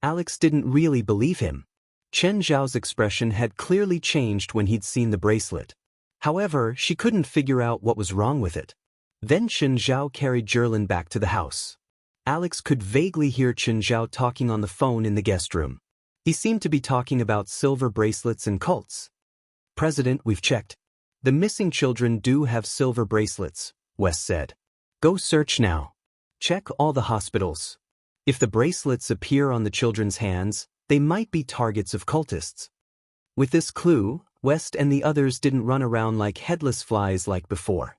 Alex didn't really believe him. Qin Zhao's expression had clearly changed when he'd seen the bracelet. However, she couldn't figure out what was wrong with it. Then Qin Zhao carried Jerlin back to the house. Alex could vaguely hear Qin Zhao talking on the phone in the guest room. He seemed to be talking about silver bracelets and cults. President, we've checked. The missing children do have silver bracelets, West said. Go search now. Check all the hospitals. If the bracelets appear on the children's hands, they might be targets of cultists. With this clue, West and the others didn't run around like headless flies like before.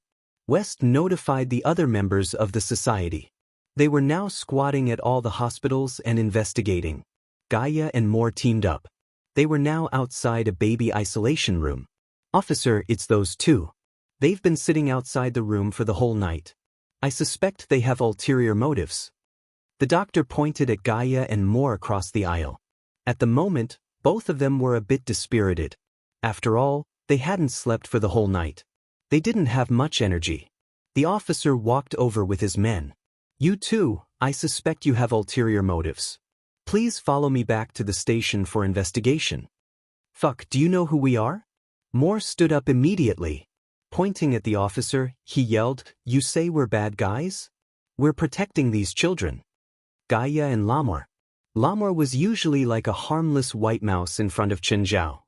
West notified the other members of the society. They were now squatting at all the hospitals and investigating. Gaia and more teamed up. They were now outside a baby isolation room. Officer, it's those 2. They've been sitting outside the room for the whole night. I suspect they have ulterior motives. The doctor pointed at Gaia and more across the aisle. At the moment, both of them were a bit dispirited. After all, they hadn't slept for the whole night. They didn't have much energy. The officer walked over with his men. You too, I suspect you have ulterior motives. Please follow me back to the station for investigation. Fuck, do you know who we are? Moore stood up immediately. Pointing at the officer, he yelled, You say we're bad guys? We're protecting these children. Gaia and Lamor. Lamor was usually like a harmless white mouse in front of Qin Zhao.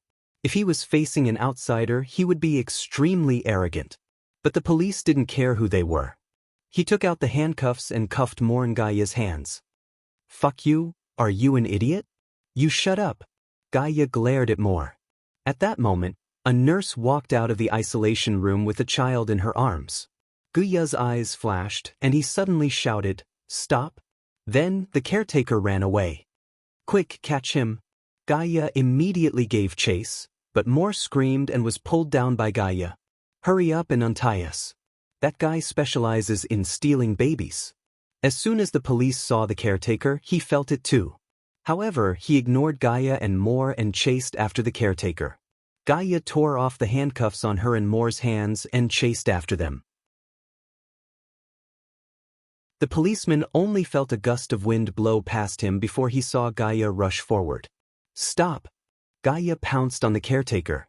If he was facing an outsider, he would be extremely arrogant. But the police didn't care who they were. He took out the handcuffs and cuffed Moore and Gaia's hands. Fuck you, are you an idiot? You shut up. Gaia glared at Moore. At that moment, a nurse walked out of the isolation room with a child in her arms. Gaia's eyes flashed, and he suddenly shouted, Stop. Then, the caretaker ran away. Quick, catch him. Gaia immediately gave chase, but Moore screamed and was pulled down by Gaia. Hurry up and untie us. That guy specializes in stealing babies. As soon as the police saw the caretaker, he felt it too. However, he ignored Gaia and Moore and chased after the caretaker. Gaia tore off the handcuffs on her and Moore's hands and chased after them. The policeman only felt a gust of wind blow past him before he saw Gaia rush forward. Stop! Gaia pounced on the caretaker.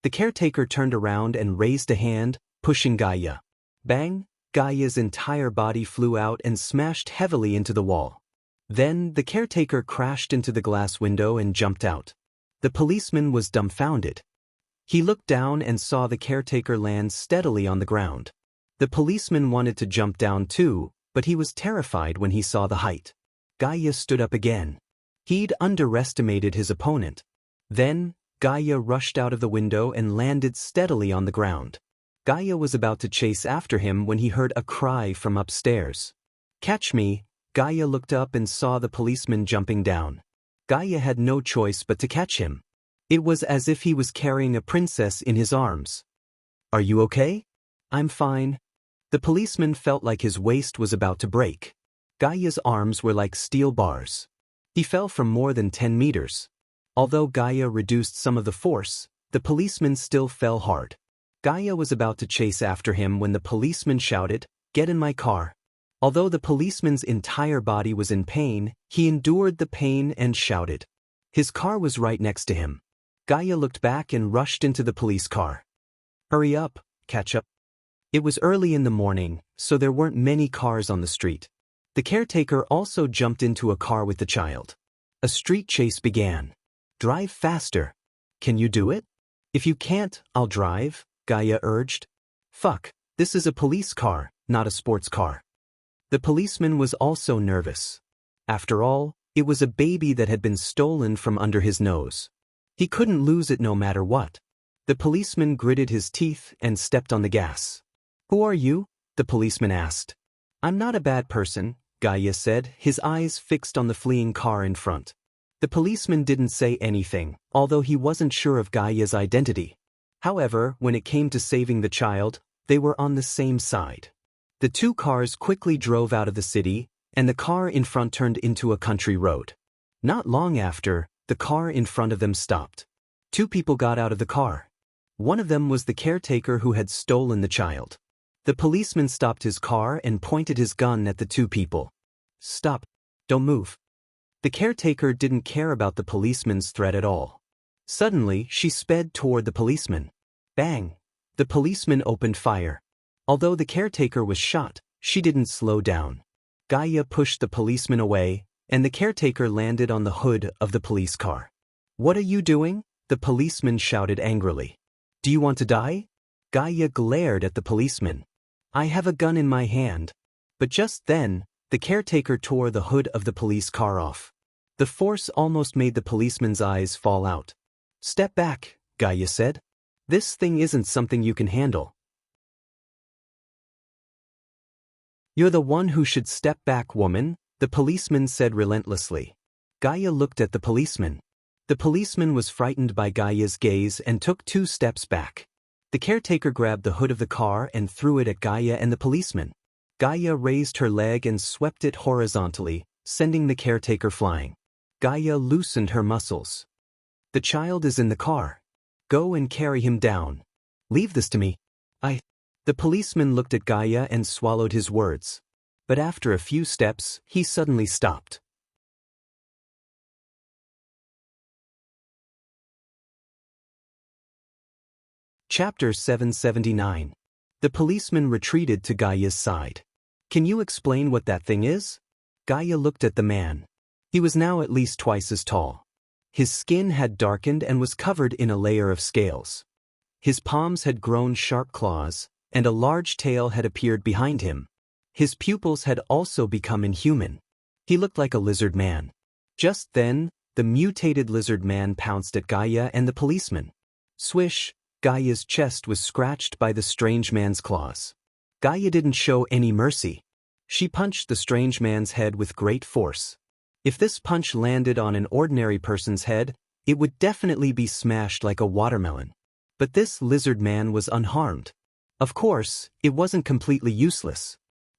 The caretaker turned around and raised a hand, pushing Gaia. Bang! Gaia's entire body flew out and smashed heavily into the wall. Then, the caretaker crashed into the glass window and jumped out. The policeman was dumbfounded. He looked down and saw the caretaker land steadily on the ground. The policeman wanted to jump down too, but he was terrified when he saw the height. Gaia stood up again. He'd underestimated his opponent. Then, Gaia rushed out of the window and landed steadily on the ground. Gaia was about to chase after him when he heard a cry from upstairs. "Catch me!" Gaia looked up and saw the policeman jumping down. Gaia had no choice but to catch him. It was as if he was carrying a princess in his arms. "Are you okay?" "I'm fine." The policeman felt like his waist was about to break. Gaia's arms were like steel bars. He fell from more than 10 meters. Although Gaia reduced some of the force, the policeman still fell hard. Gaia was about to chase after him when the policeman shouted, "Get in my car." Although the policeman's entire body was in pain, he endured the pain and shouted. His car was right next to him. Gaia looked back and rushed into the police car. "Hurry up, catch up." It was early in the morning, so there weren't many cars on the street. The caretaker also jumped into a car with the child. A street chase began. "Drive faster." "Can you do it?" "If you can't, I'll drive," Gaia urged. "Fuck, this is a police car, not a sports car." The policeman was also nervous. After all, it was a baby that had been stolen from under his nose. He couldn't lose it no matter what. The policeman gritted his teeth and stepped on the gas. "Who are you?" the policeman asked. "I'm not a bad person," Gaia said, his eyes fixed on the fleeing car in front. The policeman didn't say anything, although he wasn't sure of Gaia's identity. However, when it came to saving the child, they were on the same side. The two cars quickly drove out of the city, and the car in front turned into a country road. Not long after, the car in front of them stopped. Two people got out of the car. One of them was the caretaker who had stolen the child. The policeman stopped his car and pointed his gun at the two people. "Stop. Don't move." The caretaker didn't care about the policeman's threat at all. Suddenly, she sped toward the policeman. Bang! The policeman opened fire. Although the caretaker was shot, she didn't slow down. Gaia pushed the policeman away, and the caretaker landed on the hood of the police car. "What are you doing?" the policeman shouted angrily. "Do you want to die?" Gaia glared at the policeman. "I have a gun in my hand." But just then, the caretaker tore the hood of the police car off. The force almost made the policeman's eyes fall out. "Step back," Gaia said. "This thing isn't something you can handle." "You're the one who should step back, woman," the policeman said relentlessly. Gaia looked at the policeman. The policeman was frightened by Gaia's gaze and took 2 steps back. The caretaker grabbed the hood of the car and threw it at Gaia and the policeman. Gaia raised her leg and swept it horizontally, sending the caretaker flying. Gaia loosened her muscles. "The child is in the car. Go and carry him down." "Leave this to me." The policeman looked at Gaia and swallowed his words. But after a few steps, he suddenly stopped. Chapter 779. The policeman retreated to Gaia's side. "Can you explain what that thing is?" Gaia looked at the man. He was now at least twice as tall. His skin had darkened and was covered in a layer of scales. His palms had grown sharp claws, and a large tail had appeared behind him. His pupils had also become inhuman. He looked like a lizard man. Just then, the mutated lizard man pounced at Gaia and the policeman. Swish! Gaia's chest was scratched by the strange man's claws. Gaia didn't show any mercy. She punched the strange man's head with great force. If this punch landed on an ordinary person's head, it would definitely be smashed like a watermelon. But this lizard man was unharmed. Of course, it wasn't completely useless.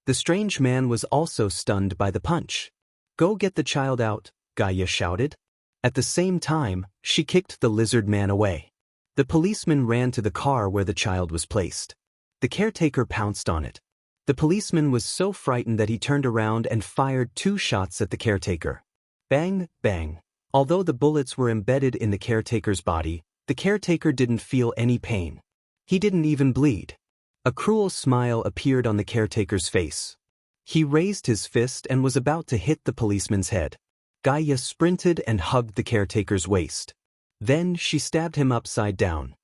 The strange man was also stunned by the punch. "Go get the child out," Gaia shouted. At the same time, she kicked the lizard man away. The policeman ran to the car where the child was placed. The caretaker pounced on it. The policeman was so frightened that he turned around and fired 2 shots at the caretaker. Bang, bang. Although the bullets were embedded in the caretaker's body, the caretaker didn't feel any pain. He didn't even bleed. A cruel smile appeared on the caretaker's face. He raised his fist and was about to hit the policeman's head. Gaia sprinted and hugged the caretaker's waist. Then she stabbed him upside down.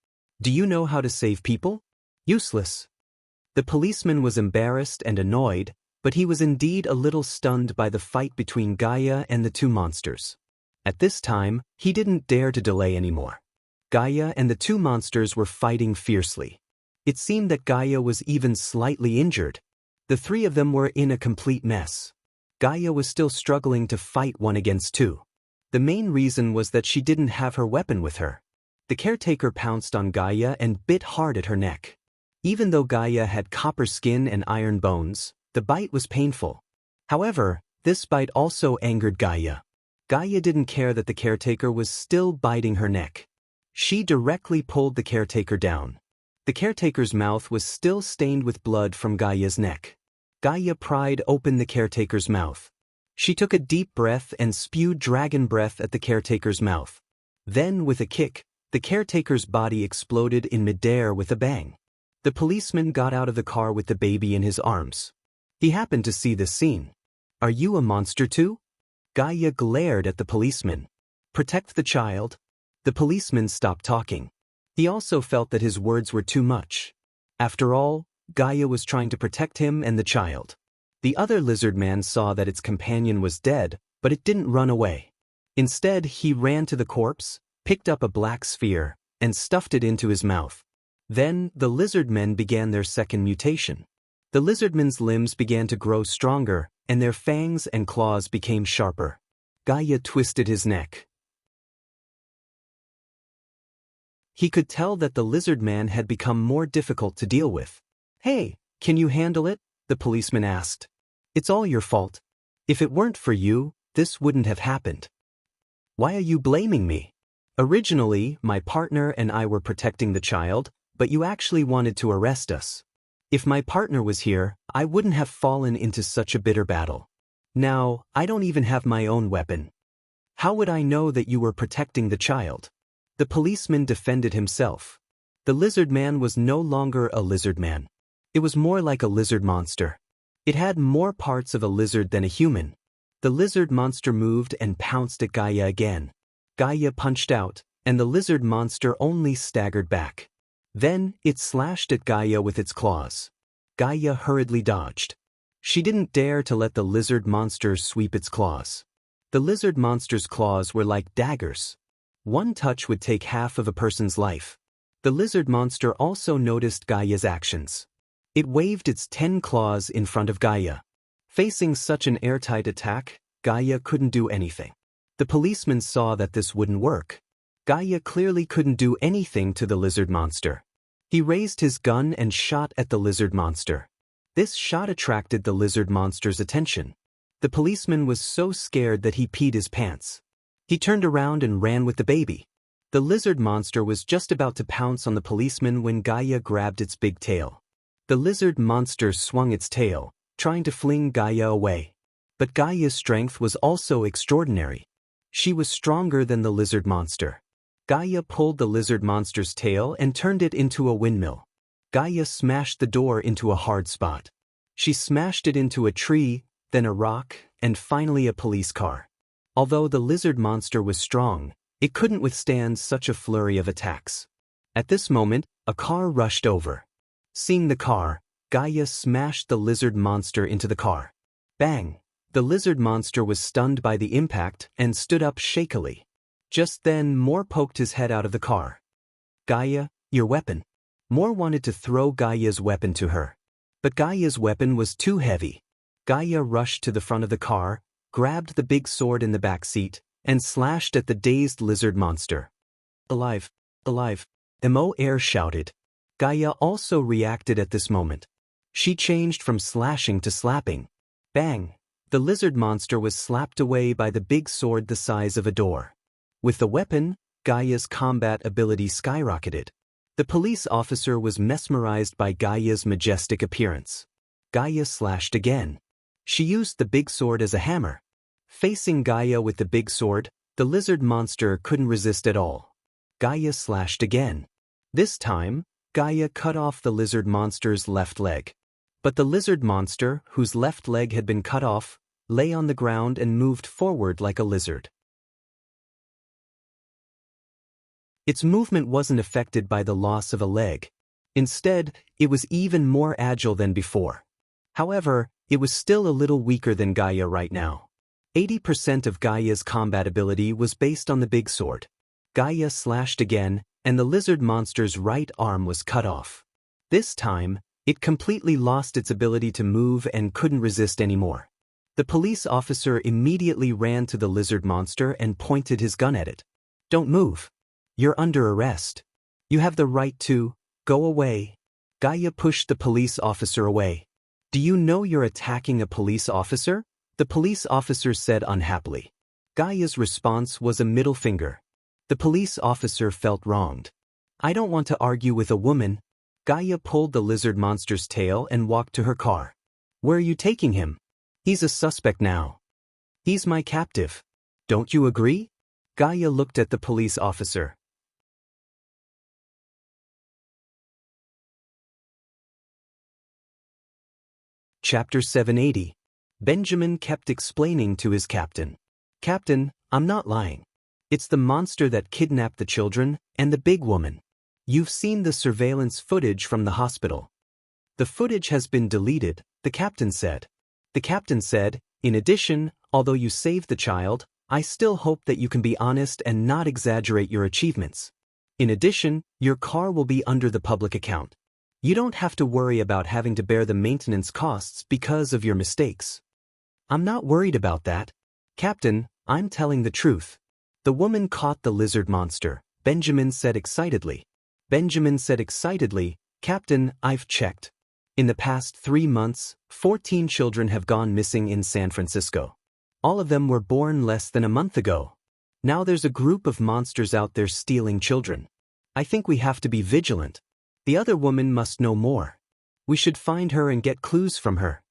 Do you know how to save people? Useless. The policeman was embarrassed and annoyed, but he was indeed a little stunned by the fight between Gaia and the two monsters. At this time, he didn't dare to delay anymore. Gaia and the two monsters were fighting fiercely. It seemed that Gaia was even slightly injured. The three of them were in a complete mess. Gaia was still struggling to fight one against two. The main reason was that she didn't have her weapon with her. The caretaker pounced on Gaia and bit hard at her neck. Even though Gaia had copper skin and iron bones, the bite was painful. However, this bite also angered Gaia. Gaia didn't care that the caretaker was still biting her neck. She directly pulled the caretaker down. The caretaker's mouth was still stained with blood from Gaia's neck. Gaia pried open the caretaker's mouth. She took a deep breath and spewed dragon breath at the caretaker's mouth. Then, with a kick, the caretaker's body exploded in midair with a bang. The policeman got out of the car with the baby in his arms. He happened to see this scene. Are you a monster too? Gaia glared at the policeman. Protect the child. The policeman stopped talking. He also felt that his words were too much. After all, Gaia was trying to protect him and the child. The other lizard man saw that its companion was dead, but it didn't run away. Instead, he ran to the corpse, picked up a black sphere, and stuffed it into his mouth. Then, the lizard men began their second mutation. The lizardmen's limbs began to grow stronger, and their fangs and claws became sharper. Gaia twisted his neck. He could tell that the lizard man had become more difficult to deal with. Hey, can you handle it? The policeman asked. It's all your fault. If it weren't for you, this wouldn't have happened. Why are you blaming me? Originally, my partner and I were protecting the child, but you actually wanted to arrest us. If my partner was here, I wouldn't have fallen into such a bitter battle. Now, I don't even have my own weapon. How would I know that you were protecting the child? The policeman defended himself. The lizard man was no longer a lizard man. It was more like a lizard monster. It had more parts of a lizard than a human. The lizard monster moved and pounced at Gaia again. Gaia punched out, and the lizard monster only staggered back. Then, it slashed at Gaia with its claws. Gaia hurriedly dodged. She didn't dare to let the lizard monster sweep its claws. The lizard monster's claws were like daggers. One touch would take half of a person's life. The lizard monster also noticed Gaia's actions. It waved its 10 claws in front of Gaia. Facing such an airtight attack, Gaia couldn't do anything. The policeman saw that this wouldn't work. Gaia clearly couldn't do anything to the lizard monster. He raised his gun and shot at the lizard monster. This shot attracted the lizard monster's attention. The policeman was so scared that he peed his pants. He turned around and ran with the baby. The lizard monster was just about to pounce on the policeman when Gaia grabbed its big tail. The lizard monster swung its tail, trying to fling Gaia away. But Gaia's strength was also extraordinary. She was stronger than the lizard monster. Gaia pulled the lizard monster's tail and turned it into a windmill. Gaia smashed the door into a hard spot. She smashed it into a tree, then a rock, and finally a police car. Although the lizard monster was strong, it couldn't withstand such a flurry of attacks. At this moment, a car rushed over. Seeing the car, Gaia smashed the lizard monster into the car. Bang! The lizard monster was stunned by the impact and stood up shakily. Just then, Moore poked his head out of the car. Gaia, your weapon. Moore wanted to throw Gaia's weapon to her. But Gaia's weapon was too heavy. Gaia rushed to the front of the car, grabbed the big sword in the back seat, and slashed at the dazed lizard monster. Alive! Alive! Moore shouted. Gaia also reacted at this moment. She changed from slashing to slapping. Bang! The lizard monster was slapped away by the big sword the size of a door. With the weapon, Gaia's combat ability skyrocketed. The police officer was mesmerized by Gaia's majestic appearance. Gaia slashed again. She used the big sword as a hammer. Facing Gaia with the big sword, The lizard monster couldn't resist at all. Gaia slashed again. This time, Gaia cut off the lizard monster's left leg. But the lizard monster, whose left leg had been cut off, lay on the ground and moved forward like a lizard. Its movement wasn't affected by the loss of a leg. Instead, it was even more agile than before. However, it was still a little weaker than Gaia right now. 80% of Gaia's combat ability was based on the big sword. Gaia slashed again, and the lizard monster's right arm was cut off. This time, it completely lost its ability to move and couldn't resist anymore. The police officer immediately ran to the lizard monster and pointed his gun at it. "Don't move. You're under arrest. You have the right to go away." Gaia pushed the police officer away. "Do you know you're attacking a police officer?" the police officer said unhappily. Gaia's response was a middle finger. The police officer felt wronged. "I don't want to argue with a woman." Gaia pulled the lizard monster's tail and walked to her car. "Where are you taking him? He's a suspect now. He's my captive. Don't you agree?" Gaia looked at the police officer. Chapter 780. Benjamin kept explaining to his captain. "Captain, I'm not lying. It's the monster that kidnapped the children and the big woman. You've seen the surveillance footage from the hospital." "The footage has been deleted," the captain said. The captain said, "In addition, although you saved the child, I still hope that you can be honest and not exaggerate your achievements. In addition, your car will be under the public account. You don't have to worry about having to bear the maintenance costs because of your mistakes." "I'm not worried about that. Captain, I'm telling the truth. The woman caught the lizard monster," Benjamin said excitedly. Benjamin said excitedly, "Captain, I've checked. In the past 3 months, 14 children have gone missing in San Francisco. All of them were born less than a month ago. Now there's a group of monsters out there stealing children. I think we have to be vigilant. The other woman must know more. We should find her and get clues from her."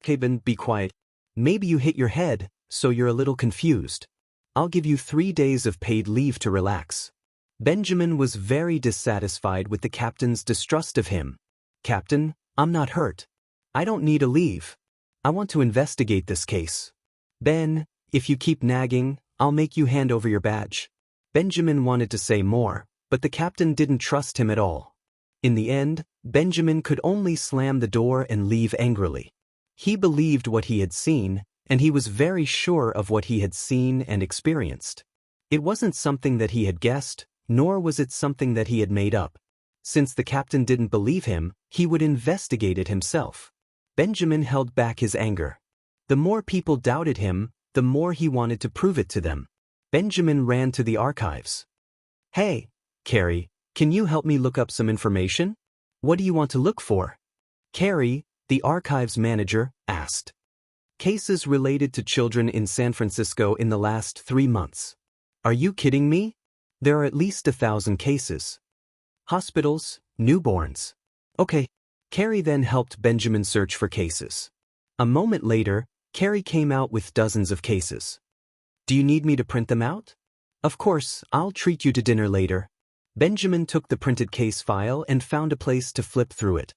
"Caben, be quiet. Maybe you hit your head, so you're a little confused. I'll give you 3 days of paid leave to relax." Benjamin was very dissatisfied with the captain's distrust of him. "Captain, I'm not hurt. I don't need a leave. I want to investigate this case." "Ben, if you keep nagging, I'll make you hand over your badge." Benjamin wanted to say more, but the captain didn't trust him at all. In the end, Benjamin could only slam the door and leave angrily. He believed what he had seen, and he was very sure of what he had seen and experienced. It wasn't something that he had guessed, nor was it something that he had made up. Since the captain didn't believe him, he would investigate it himself. Benjamin held back his anger. The more people doubted him, the more he wanted to prove it to them. Benjamin ran to the archives. "Hey, Carrie, can you help me look up some information?" "What do you want to look for?" Carrie, the archives manager, asked. "Cases related to children in San Francisco in the last 3 months. "Are you kidding me? There are at least 1,000 cases. Hospitals, newborns." "Okay." Carrie then helped Benjamin search for cases. A moment later, Carrie came out with dozens of cases. "Do you need me to print them out?" "Of course, I'll treat you to dinner later." Benjamin took the printed case file and found a place to flip through it.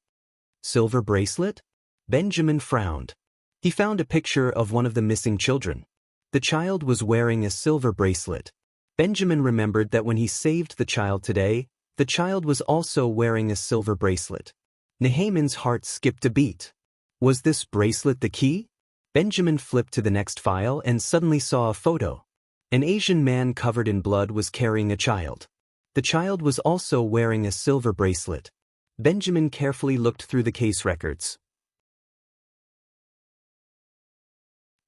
"Silver bracelet?" Benjamin frowned. He found a picture of one of the missing children. The child was wearing a silver bracelet. Benjamin remembered that when he saved the child today, the child was also wearing a silver bracelet. Nahaman's heart skipped a beat. Was this bracelet the key? Benjamin flipped to the next file and suddenly saw a photo. An Asian man covered in blood was carrying a child. The child was also wearing a silver bracelet. Benjamin carefully looked through the case records.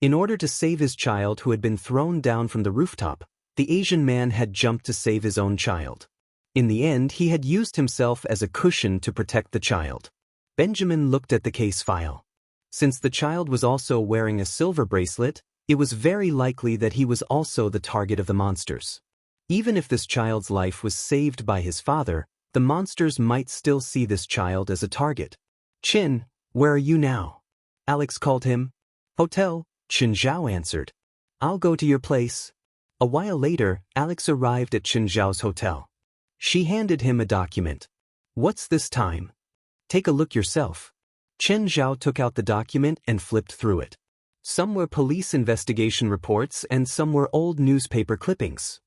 In order to save his child who had been thrown down from the rooftop, the Asian man had jumped to save his own child. In the end, he had used himself as a cushion to protect the child. Benjamin looked at the case file. Since the child was also wearing a silver bracelet, it was very likely that he was also the target of the monsters. Even if this child's life was saved by his father, the monsters might still see this child as a target. "Chin, where are you now?" Alex called him. "Hotel," Chin Zhao answered. "I'll go to your place." A while later, Alex arrived at Chen Zhao's hotel. She handed him a document. "What's this time? Take a look yourself." Chen Zhao took out the document and flipped through it. Some were police investigation reports and some were old newspaper clippings.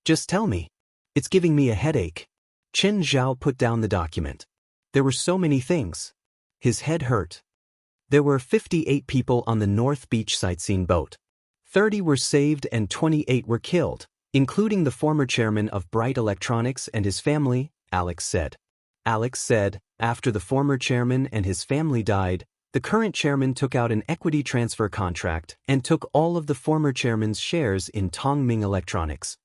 "Just tell me. It's giving me a headache." Chen Zhao put down the document. There were so many things. His head hurt. There were 58 people on the North Beach sightseeing boat. 30 were saved and 28 were killed, including the former chairman of Bright Electronics and his family, Alex said. Alex said, after the former chairman and his family died, the current chairman took out an equity transfer contract and took all of the former chairman's shares in Tongming Electronics.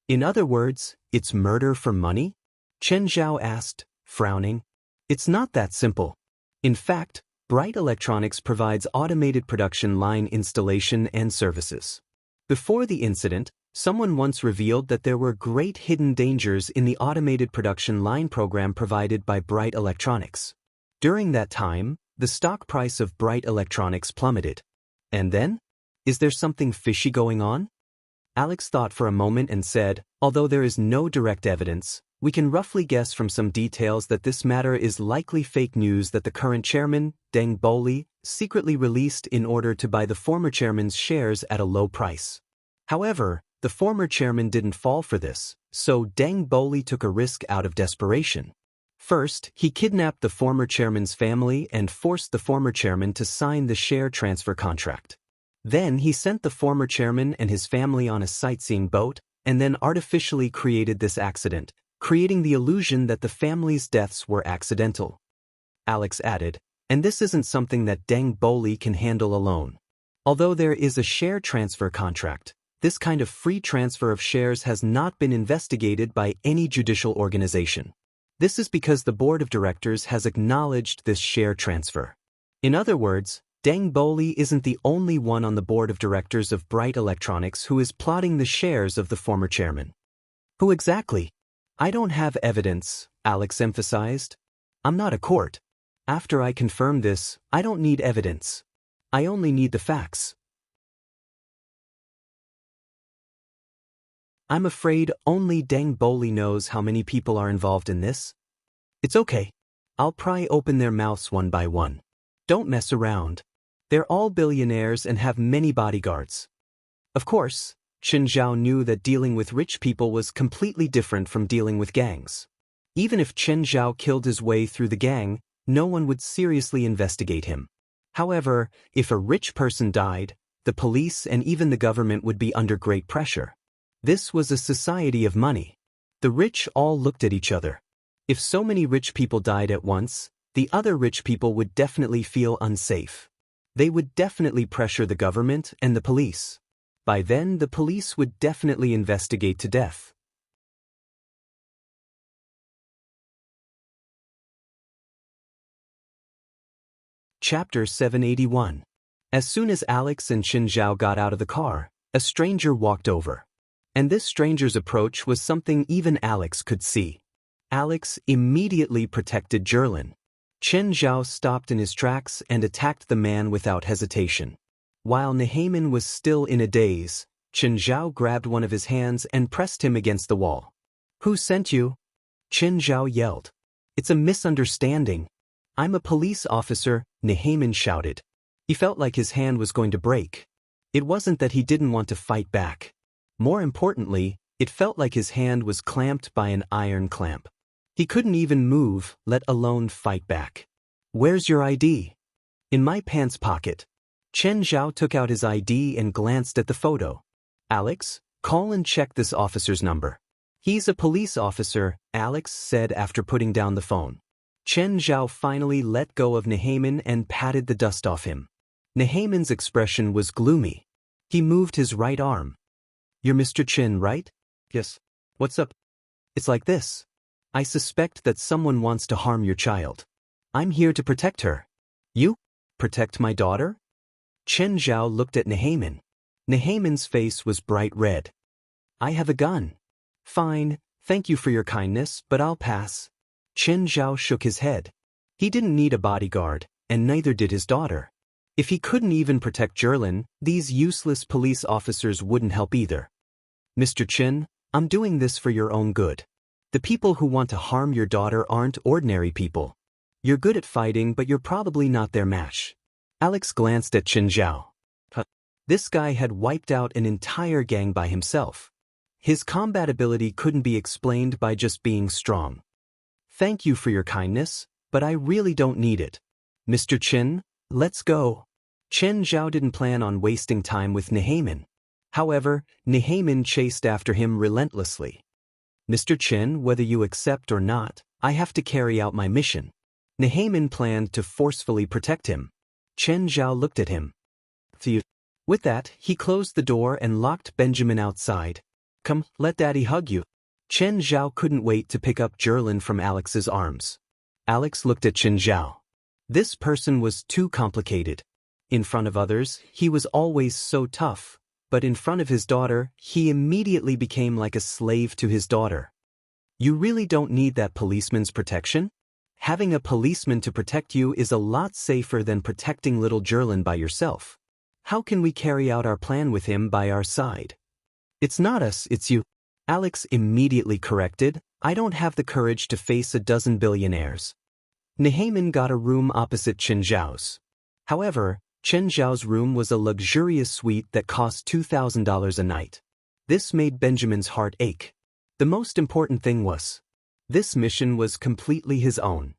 In other words, it's murder for money? Chen Zhao asked, frowning. It's not that simple. In fact, Bright Electronics provides automated production line installation and services. Before the incident, someone once revealed that there were great hidden dangers in the automated production line program provided by Bright Electronics. During that time, the stock price of Bright Electronics plummeted. And then? Is there something fishy going on? Alex thought for a moment and said, although there is no direct evidence, we can roughly guess from some details that this matter is likely fake news that the current chairman, Deng Boli, secretly released in order to buy the former chairman's shares at a low price. However, the former chairman didn't fall for this, so Deng Boli took a risk out of desperation. First, he kidnapped the former chairman's family and forced the former chairman to sign the share transfer contract. Then he sent the former chairman and his family on a sightseeing boat and then artificially created this accident, creating the illusion that the family's deaths were accidental. Alex added, and this isn't something that Deng Boli can handle alone. Although there is a share transfer contract, this kind of free transfer of shares has not been investigated by any judicial organization. This is because the board of directors has acknowledged this share transfer. In other words, Deng Boli isn't the only one on the board of directors of Bright Electronics who is plotting the shares of the former chairman. Who exactly? I don't have evidence, Alex emphasized. I'm not a court. After I confirm this, I don't need evidence. I only need the facts. I'm afraid only Deng Boli knows how many people are involved in this. It's okay. I'll pry open their mouths one by one. Don't mess around. They're all billionaires and have many bodyguards. Of course, Chen Zhao knew that dealing with rich people was completely different from dealing with gangs. Even if Chen Zhao killed his way through the gang, no one would seriously investigate him. However, if a rich person died, the police and even the government would be under great pressure. This was a society of money. The rich all looked at each other. If so many rich people died at once, the other rich people would definitely feel unsafe. They would definitely pressure the government and the police. By then, the police would definitely investigate to death. Chapter 781. As soon as Alex and Chen Zhao got out of the car, a stranger walked over. And this stranger's approach was something even Alex could see. Alex immediately protected Jerlin. Chen Zhao stopped in his tracks and attacked the man without hesitation. While Nehaman was still in a daze, Chen Zhao grabbed one of his hands and pressed him against the wall. Who sent you? Chen Zhao yelled. It's a misunderstanding. I'm a police officer, Nehaman shouted. He felt like his hand was going to break. It wasn't that he didn't want to fight back. More importantly, it felt like his hand was clamped by an iron clamp. He couldn't even move, let alone fight back. Where's your ID? In my pants pocket. Chen Zhao took out his ID and glanced at the photo. Alex, call and check this officer's number. He's a police officer, Alex said after putting down the phone. Chen Zhao finally let go of Nehaman and patted the dust off him. Nehaman's expression was gloomy. He moved his right arm. You're Mr. Chen, right? Yes. What's up? It's like this. I suspect that someone wants to harm your child. I'm here to protect her. You? Protect my daughter? Chen Zhao looked at Nehaman. Nehaman's face was bright red. I have a gun. Fine, thank you for your kindness, but I'll pass. Chen Zhao shook his head. He didn't need a bodyguard, and neither did his daughter. If he couldn't even protect Jerlin, these useless police officers wouldn't help either. Mr. Chen, I'm doing this for your own good. The people who want to harm your daughter aren't ordinary people. You're good at fighting, but you're probably not their match. Alex glanced at Chen Zhao. This guy had wiped out an entire gang by himself. His combat ability couldn't be explained by just being strong. Thank you for your kindness, but I really don't need it. Mr. Chen, let's go. Chen Zhao didn't plan on wasting time with Nehamin. However, Nehamin chased after him relentlessly. Mr. Chen, whether you accept or not, I have to carry out my mission. Nehamin planned to forcefully protect him. Chen Zhao looked at him. With that, he closed the door and locked Benjamin outside. Come, let Daddy hug you. Chen Zhao couldn't wait to pick up Jerlin from Alex's arms. Alex looked at Chen Zhao. This person was too complicated. In front of others, he was always so tough, but in front of his daughter, he immediately became like a slave to his daughter. You really don't need that policeman's protection? Having a policeman to protect you is a lot safer than protecting little Jerlin by yourself. How can we carry out our plan with him by our side? It's not us, it's you. Alex immediately corrected, I don't have the courage to face a dozen billionaires. Nehamin got a room opposite Chen Zhao's. However, Chen Zhao's room was a luxurious suite that cost $2,000 a night. This made Benjamin's heart ache. The most important thing was, this mission was completely his own.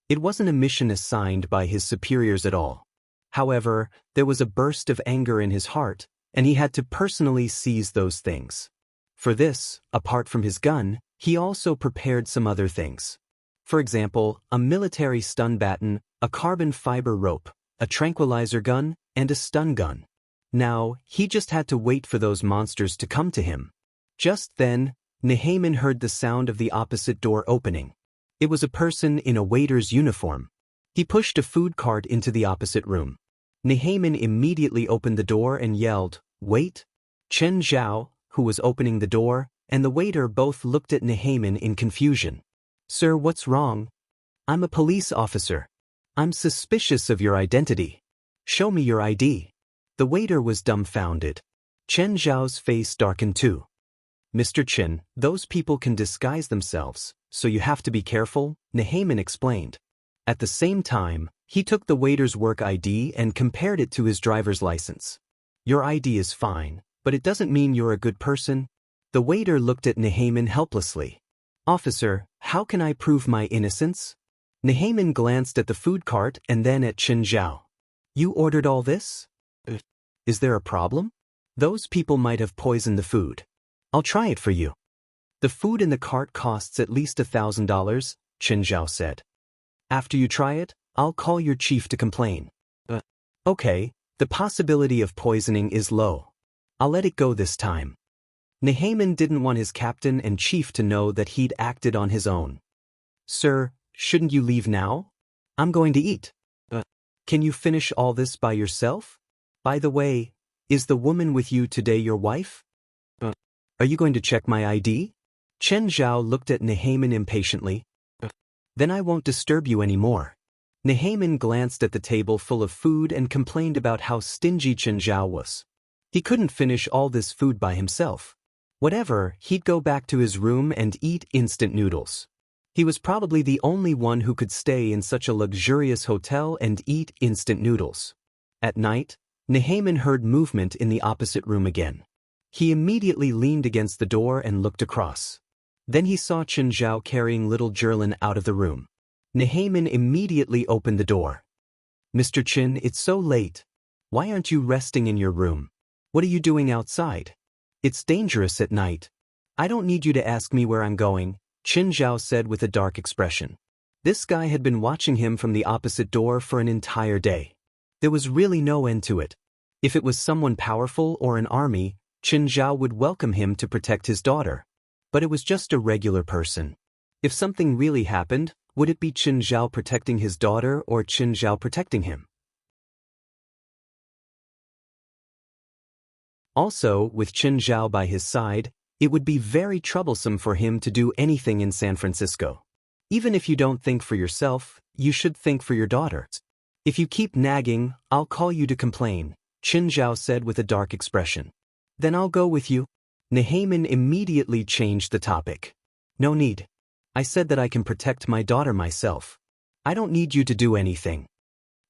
It wasn't a mission assigned by his superiors at all. However, there was a burst of anger in his heart, and he had to personally seize those things. For this, apart from his gun, he also prepared some other things. For example, a military stun baton, a carbon fiber rope, a tranquilizer gun, and a stun gun. Now, he just had to wait for those monsters to come to him. Just then, Nehamin heard the sound of the opposite door opening. It was a person in a waiter's uniform. He pushed a food cart into the opposite room. Nehamin immediately opened the door and yelled, "Wait!" Chen Zhao, who was opening the door, and the waiter both looked at Nehamin in confusion. Sir, what's wrong? I'm a police officer. I'm suspicious of your identity. Show me your ID. The waiter was dumbfounded. Chen Zhao's face darkened too. Mr. Chen, those people can disguise themselves, so you have to be careful, Nehamin explained. At the same time, he took the waiter's work ID and compared it to his driver's license. Your ID is fine, but it doesn't mean you're a good person. The waiter looked at Nehamin helplessly. Officer, how can I prove my innocence? Nehamin glanced at the food cart and then at Chen Zhao. You ordered all this? Is there a problem? Those people might have poisoned the food. I'll try it for you. The food in the cart costs at least $1,000, Chen Zhao said. After you try it, I'll call your chief to complain. Okay, the possibility of poisoning is low. I'll let it go this time. Nehamin didn't want his captain and chief to know that he'd acted on his own. Sir, shouldn't you leave now? I'm going to eat. Can you finish all this by yourself? By the way, is the woman with you today your wife? Are you going to check my ID? Chen Zhao looked at Nehamin impatiently. Then I won't disturb you anymore. Nehamin glanced at the table full of food and complained about how stingy Chen Zhao was. He couldn't finish all this food by himself. Whatever, he'd go back to his room and eat instant noodles. He was probably the only one who could stay in such a luxurious hotel and eat instant noodles. At night, Nehamin heard movement in the opposite room again. He immediately leaned against the door and looked across. Then he saw Chen Zhao carrying little Jerlin out of the room. Nehamin immediately opened the door. Mr. Chen, it's so late. Why aren't you resting in your room? What are you doing outside? It's dangerous at night. I don't need you to ask me where I'm going, Chen Zhao said with a dark expression. This guy had been watching him from the opposite door for an entire day. There was really no end to it. If it was someone powerful or an army, Chen Zhao would welcome him to protect his daughter. But it was just a regular person. If something really happened, would it be Chen Zhao protecting his daughter or Chen Zhao protecting him? Also, with Chen Zhao by his side, it would be very troublesome for him to do anything in San Francisco. Even if you don't think for yourself, you should think for your daughter. If you keep nagging, I'll call you to complain, Qin Zhao said with a dark expression. Then I'll go with you. Nehaman immediately changed the topic. No need. I said that I can protect my daughter myself. I don't need you to do anything.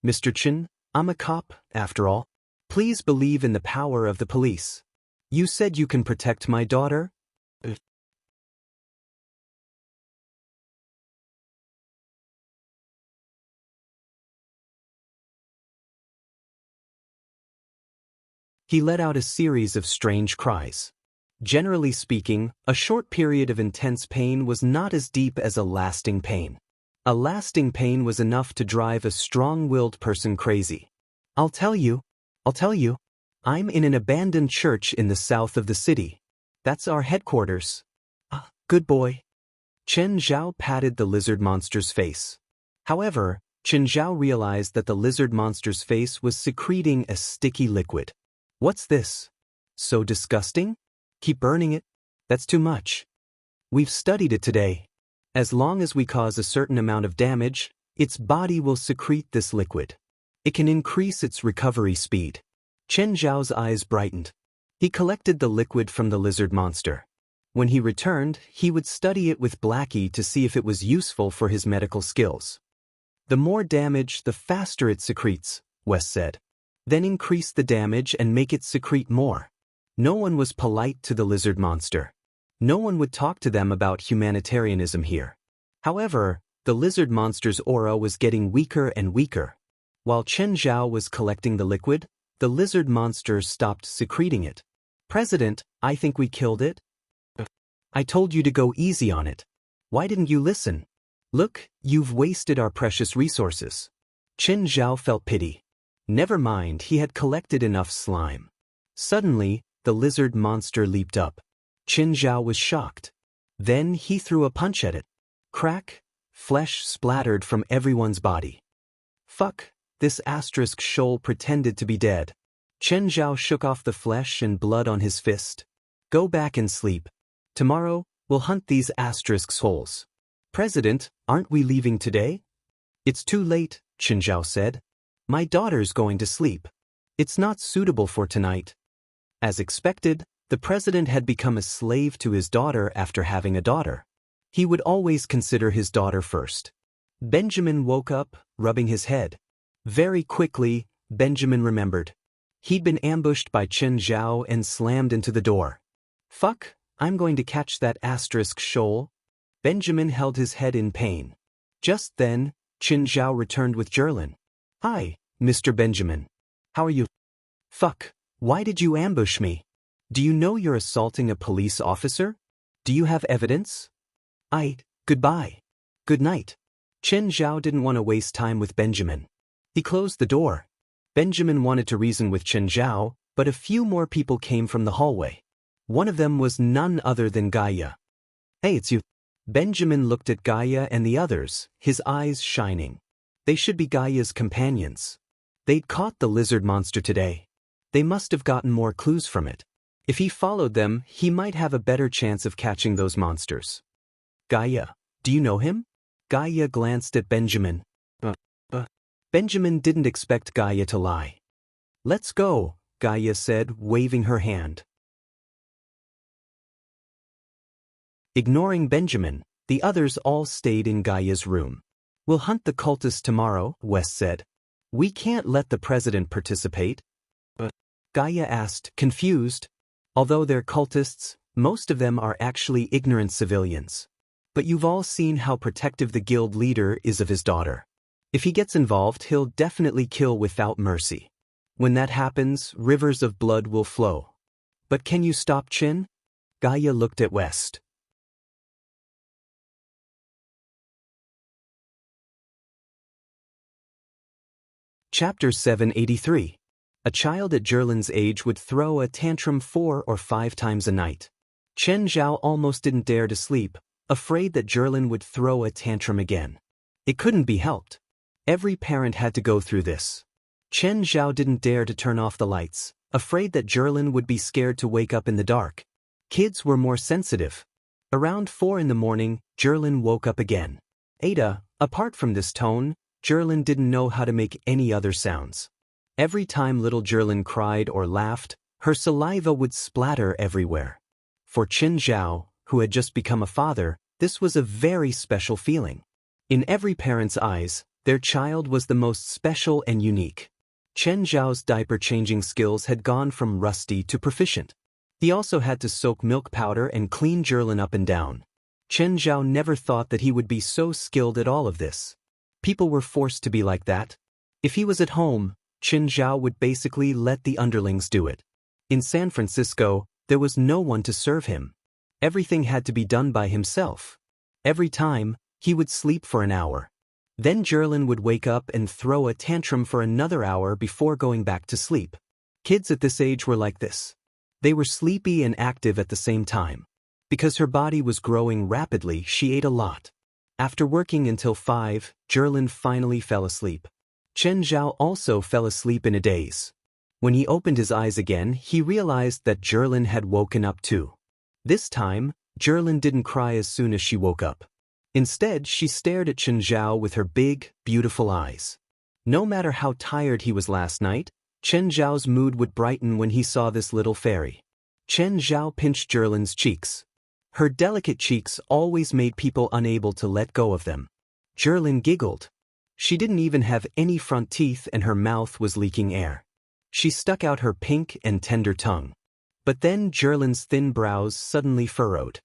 Mr. Qin, I'm a cop, after all. Please believe in the power of the police. You said you can protect my daughter? He let out a series of strange cries. Generally speaking, a short period of intense pain was not as deep as a lasting pain. A lasting pain was enough to drive a strong-willed person crazy. I'll tell you. I'm in an abandoned church in the south of the city. That's our headquarters. Good boy. Chen Zhao patted the lizard monster's face. However, Chen Zhao realized that the lizard monster's face was secreting a sticky liquid. What's this? So disgusting? Keep burning it? That's too much. We've studied it today. As long as we cause a certain amount of damage, its body will secrete this liquid. It can increase its recovery speed. Chen Zhao's eyes brightened. He collected the liquid from the lizard monster. When he returned, he would study it with Blackie to see if it was useful for his medical skills. The more damage, the faster it secretes, West said. Then increase the damage and make it secrete more. No one was polite to the lizard monster. No one would talk to them about humanitarianism here. However, the lizard monster's aura was getting weaker and weaker. While Chen Zhao was collecting the liquid, the lizard monster stopped secreting it. President, I think we killed it. I told you to go easy on it. Why didn't you listen? Look, you've wasted our precious resources. Chen Zhao felt pity. Never mind, he had collected enough slime. Suddenly, the lizard monster leaped up. Chen Zhao was shocked. Then he threw a punch at it. Crack, flesh splattered from everyone's body. Fuck, this asterisk shoal pretended to be dead. Chen Zhao shook off the flesh and blood on his fist. Go back and sleep. Tomorrow, we'll hunt these asterisk souls. President, aren't we leaving today? It's too late, Chen Zhao said. My daughter's going to sleep. It's not suitable for tonight. As expected, the president had become a slave to his daughter after having a daughter. He would always consider his daughter first. Benjamin woke up, rubbing his head. Very quickly, Benjamin remembered. He'd been ambushed by Chen Zhao and slammed into the door. Fuck, I'm going to catch that asterisk shoal. Benjamin held his head in pain. Just then, Chen Zhao returned with Jerlin. Hi, Mr. Benjamin. How are you? Fuck, why did you ambush me? Do you know you're assaulting a police officer? Do you have evidence? Goodbye. Good night. Chen Zhao didn't want to waste time with Benjamin. He closed the door. Benjamin wanted to reason with Chen Zhao, but a few more people came from the hallway. One of them was none other than Gaia. Hey, it's you. Benjamin looked at Gaia and the others, his eyes shining. They should be Gaia's companions. They'd caught the lizard monster today. They must have gotten more clues from it. If he followed them, he might have a better chance of catching those monsters. Gaia, do you know him? Gaia glanced at Benjamin. Benjamin didn't expect Gaia to lie. Let's go, Gaia said, waving her hand. Ignoring Benjamin, the others all stayed in Gaia's room. We'll hunt the cultists tomorrow, West said. We can't let the president participate. Gaia asked, confused. Although they're cultists, most of them are actually ignorant civilians. But you've all seen how protective the guild leader is of his daughter. If he gets involved, he'll definitely kill without mercy. When that happens, rivers of blood will flow. But can you stop Chin? Gaia looked at West. Chapter 783. A child at Jerlin's age would throw a tantrum 4 or 5 times a night. Chen Zhao almost didn't dare to sleep, afraid that Jerlin would throw a tantrum again. It couldn't be helped. Every parent had to go through this. Chen Zhao didn't dare to turn off the lights, afraid that Jerlin would be scared to wake up in the dark. Kids were more sensitive. Around 4 in the morning, Jerlin woke up again. Apart from this tone, Jerlin didn't know how to make any other sounds. Every time little Jerlin cried or laughed, her saliva would splatter everywhere. For Chen Zhao, who had just become a father, this was a very special feeling. In every parent's eyes, their child was the most special and unique. Chen Zhao's diaper-changing skills had gone from rusty to proficient. He also had to soak milk powder and clean Jerlin up and down. Chen Zhao never thought that he would be so skilled at all of this. People were forced to be like that. If he was at home, Chen Zhao would basically let the underlings do it. In San Francisco, there was no one to serve him. Everything had to be done by himself. Every time, he would sleep for an hour. Then Jerlin would wake up and throw a tantrum for another hour before going back to sleep. Kids at this age were like this. They were sleepy and active at the same time. Because her body was growing rapidly, she ate a lot. After working until 5, Jerlin finally fell asleep. Chen Zhao also fell asleep in a daze. When he opened his eyes again, he realized that Jerlin had woken up too. This time, Jerlin didn't cry as soon as she woke up. Instead, she stared at Chen Zhao with her big, beautiful eyes. No matter how tired he was last night, Chen Zhao's mood would brighten when he saw this little fairy. Chen Zhao pinched Jerlin's cheeks. Her delicate cheeks always made people unable to let go of them. Jerlin giggled. She didn't even have any front teeth and her mouth was leaking air. She stuck out her pink and tender tongue. But then Jerlin's thin brows suddenly furrowed.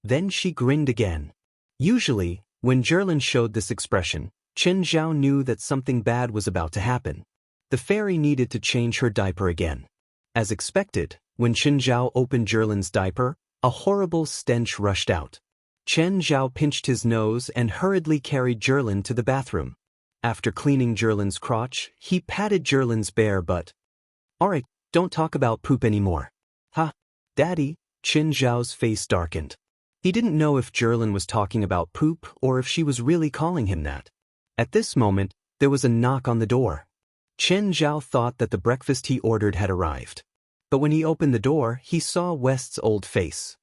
Then she grinned again. Usually, when Jerlin showed this expression, Chen Zhao knew that something bad was about to happen. The fairy needed to change her diaper again. As expected, when Chen Zhao opened Jerlin's diaper, a horrible stench rushed out. Chen Zhao pinched his nose and hurriedly carried Jerlin to the bathroom. After cleaning Jerlin's crotch, he patted Jerlin's bare butt. "Alright, don't talk about poop anymore." "Ha, Daddy," Chen Zhao's face darkened. He didn't know if Jerlin was talking about poop or if she was really calling him that. At this moment, there was a knock on the door. Chen Zhao thought that the breakfast he ordered had arrived. But when he opened the door, he saw West's old face.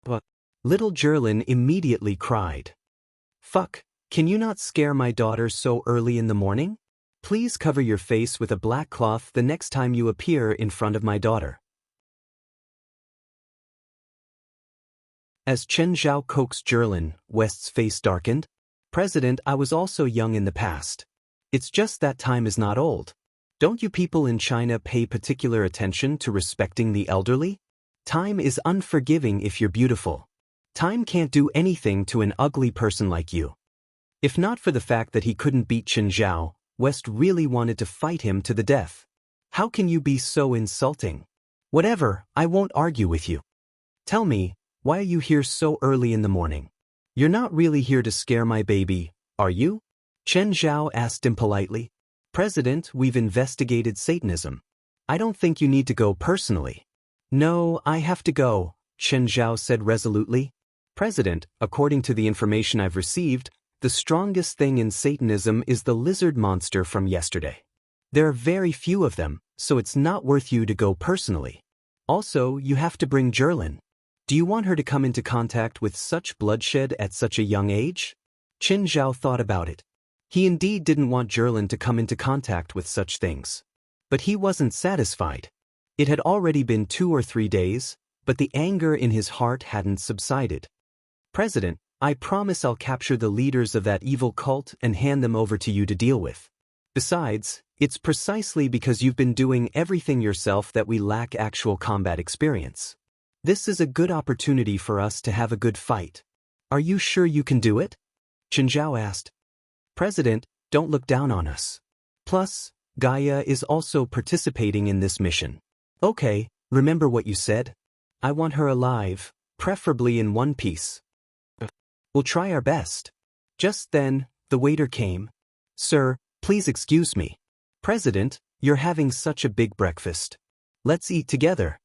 But little Jerlin immediately cried. "Fuck, can you not scare my daughter so early in the morning? Please cover your face with a black cloth the next time you appear in front of my daughter." As Chen Zhao coaxed Jerlin, West's face darkened. "President, I was also young in the past. It's just that time is not old. Don't you people in China pay particular attention to respecting the elderly? Time is unforgiving if you're beautiful. Time can't do anything to an ugly person like you." If not for the fact that he couldn't beat Chen Zhao, West really wanted to fight him to the death. "How can you be so insulting? Whatever, I won't argue with you. Tell me, why are you here so early in the morning? You're not really here to scare my baby, are you?" Chen Zhao asked him politely. "President, we've investigated Satanism. I don't think you need to go personally." "No, I have to go," Chen Zhao said resolutely. "President, according to the information I've received, the strongest thing in Satanism is the lizard monster from yesterday. There are very few of them, so it's not worth you to go personally. Also, you have to bring Jerlin. Do you want her to come into contact with such bloodshed at such a young age?" Chen Zhao thought about it. He indeed didn't want Jerlin to come into contact with such things. But he wasn't satisfied. It had already been 2 or 3 days, but the anger in his heart hadn't subsided. "President, I promise I'll capture the leaders of that evil cult and hand them over to you to deal with. Besides, it's precisely because you've been doing everything yourself that we lack actual combat experience. This is a good opportunity for us to have a good fight. Are you sure you can do it?" Chen Zhao asked. "President, don't look down on us. Plus, Gaia is also participating in this mission." "Okay, remember what you said? I want her alive, preferably in one piece." "We'll try our best." Just then, the waiter came. "Sir, please excuse me. President, you're having such a big breakfast. Let's eat together."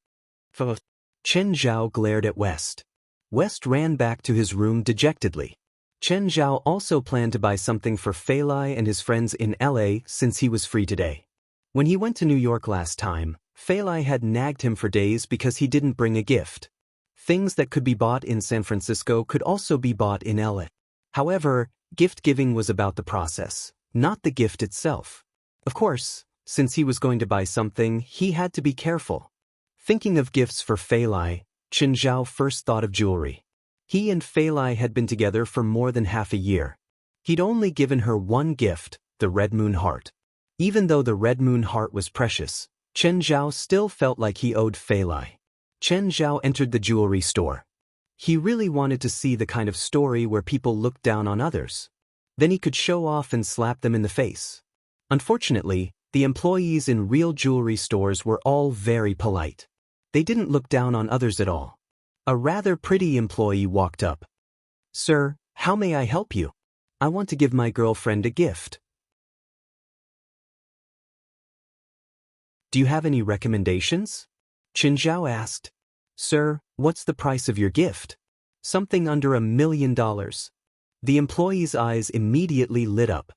Chen Zhao glared at West. West ran back to his room dejectedly. Chen Zhao also planned to buy something for Fei Lai and his friends in LA since he was free today. When he went to New York last time, Fei Lai had nagged him for days because he didn't bring a gift. Things that could be bought in San Francisco could also be bought in LA. However, gift giving was about the process, not the gift itself. Of course, Since he was going to buy something, he had to be careful. Thinking of gifts for Fei Lai, Chen Zhao first thought of jewelry. He and Fei Lai had been together for more than half a year. He'd only given her one gift, the Red Moon Heart. Even though the Red Moon Heart was precious, Chen Zhao still felt like he owed Fei Lai. Chen Zhao entered the jewelry store. He really wanted to see the kind of story where people looked down on others. Then he could show off and slap them in the face. Unfortunately, the employees in real jewelry stores were all very polite. They didn't look down on others at all. A rather pretty employee walked up. "Sir, how may I help you? I want to give my girlfriend a gift. Do you have any recommendations?" Chen Zhao asked. "Sir, what's the price of your gift?" "Something under $1 million. The employee's eyes immediately lit up.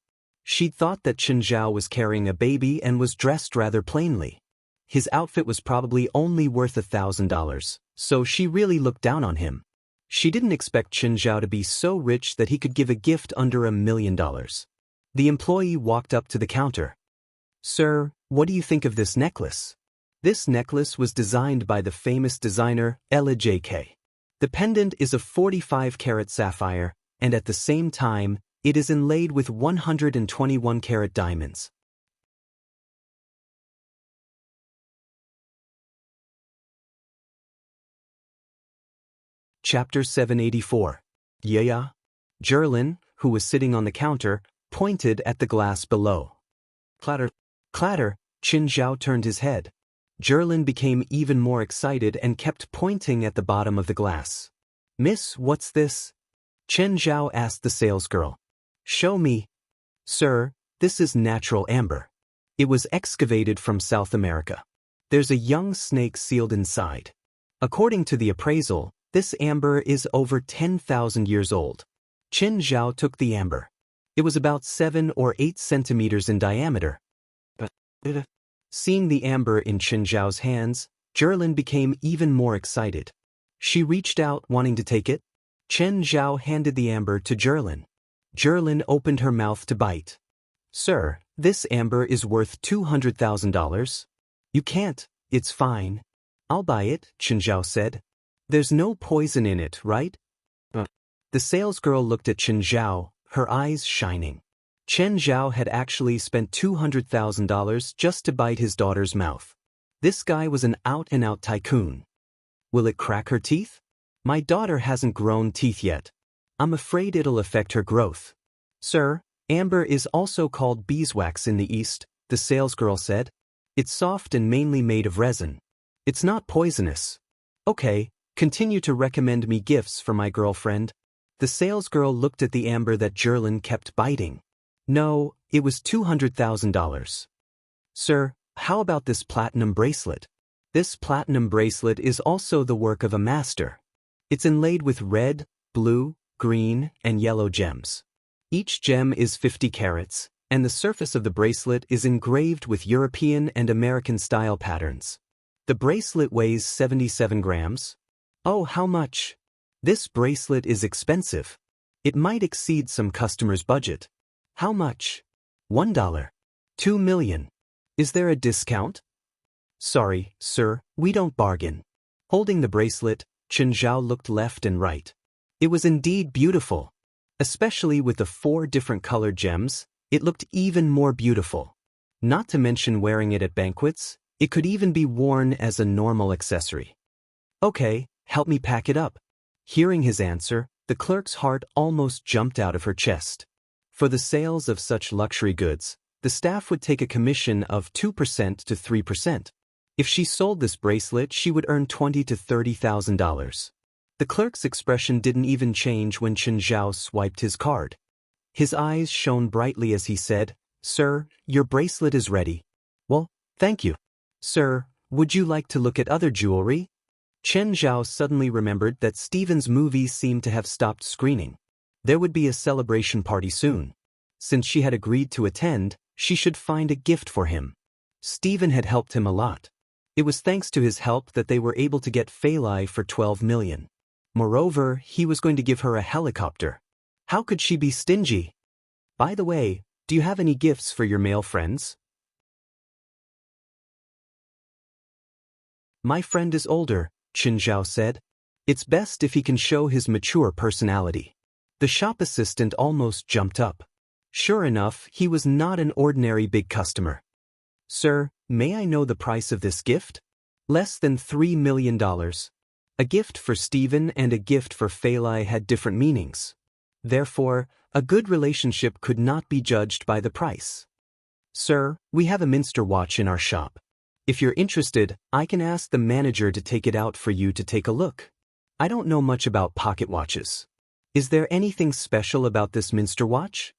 She'd thought that Chen Zhao was carrying a baby and was dressed rather plainly. His outfit was probably only worth $1,000, so she really looked down on him. She didn't expect Chen Zhao to be so rich that he could give a gift under $1 million. The employee walked up to the counter. "Sir, what do you think of this necklace?" This necklace was designed by the famous designer Ella J.K. The pendant is a 45-carat sapphire, and at the same time, it is inlaid with 121-carat diamonds. Chapter 784. Yeah. Jerlin, who was sitting on the counter, pointed at the glass below. Clatter, clatter, Chen Zhao turned his head. Jerlin became even more excited and kept pointing at the bottom of the glass. "Miss, what's this?" Chen Zhao asked the salesgirl. "Show me." "Sir, this is natural amber. It was excavated from South America. There's a young snake sealed inside. According to the appraisal, this amber is over 10,000 years old." Chen Zhao took the amber. It was about 7 or 8 centimeters in diameter. Seeing the amber in Chen Zhao's hands, Jerlin became even more excited. She reached out, wanting to take it. Chen Zhao handed the amber to Jerlin. Jerlin opened her mouth to bite. "Sir, this amber is worth $200,000. "You can't, it's fine." "I'll buy it," Chen Zhao said. "There's no poison in it, right?" The salesgirl looked at Chen Zhao, her eyes shining. Chen Zhao had actually spent $200,000 just to bite his daughter's mouth. This guy was an out-and-out tycoon. "Will it crack her teeth?" "My daughter hasn't grown teeth yet. I'm afraid it'll affect her growth." "Sir, amber is also called beeswax in the East," the salesgirl said. "It's soft and mainly made of resin. It's not poisonous." "Okay, continue to recommend me gifts for my girlfriend." The salesgirl looked at the amber that Jerlin kept biting. "No, it was $200,000. "Sir, how about this platinum bracelet?" "This platinum bracelet is also the work of a master. It's inlaid with red, blue, green, and yellow gems. Each gem is 50 carats, and the surface of the bracelet is engraved with European and American style patterns. The bracelet weighs 77 grams. "Oh, how much?" "This bracelet is expensive. It might exceed some customers' budget." "How much?" $1. $2 million. "Is there a discount?" "Sorry, sir, we don't bargain." Holding the bracelet, Chen Zhao looked left and right. It was indeed beautiful. Especially with the 4 different colored gems, it looked even more beautiful. Not to mention wearing it at banquets, it could even be worn as a normal accessory. "Okay, help me pack it up." Hearing his answer, the clerk's heart almost jumped out of her chest. For the sales of such luxury goods, the staff would take a commission of 2% to 3%. If she sold this bracelet, she would earn $20,000 to $30,000. The clerk's expression didn't even change when Chen Zhao swiped his card. His eyes shone brightly as he said, "Sir, your bracelet is ready." "Well, thank you." "Sir, would you like to look at other jewelry?" Chen Zhao suddenly remembered that Steven's movies seemed to have stopped screening. There would be a celebration party soon. Since she had agreed to attend, she should find a gift for him. Steven had helped him a lot. It was thanks to his help that they were able to get Fei Lai for $12 million. Moreover, he was going to give her a helicopter. How could she be stingy? "By the way, do you have any gifts for your male friends?" My friend is older, Chen Zhao said. It's best if he can show his mature personality. The shop assistant almost jumped up. Sure enough, he was not an ordinary big customer. Sir, may I know the price of this gift? Less than $3 million. A gift for Stephen and a gift for Feilai had different meanings. Therefore, a good relationship could not be judged by the price. Sir, we have a Minster watch in our shop. If you're interested, I can ask the manager to take it out for you to take a look. I don't know much about pocket watches. Is there anything special about this Minster watch?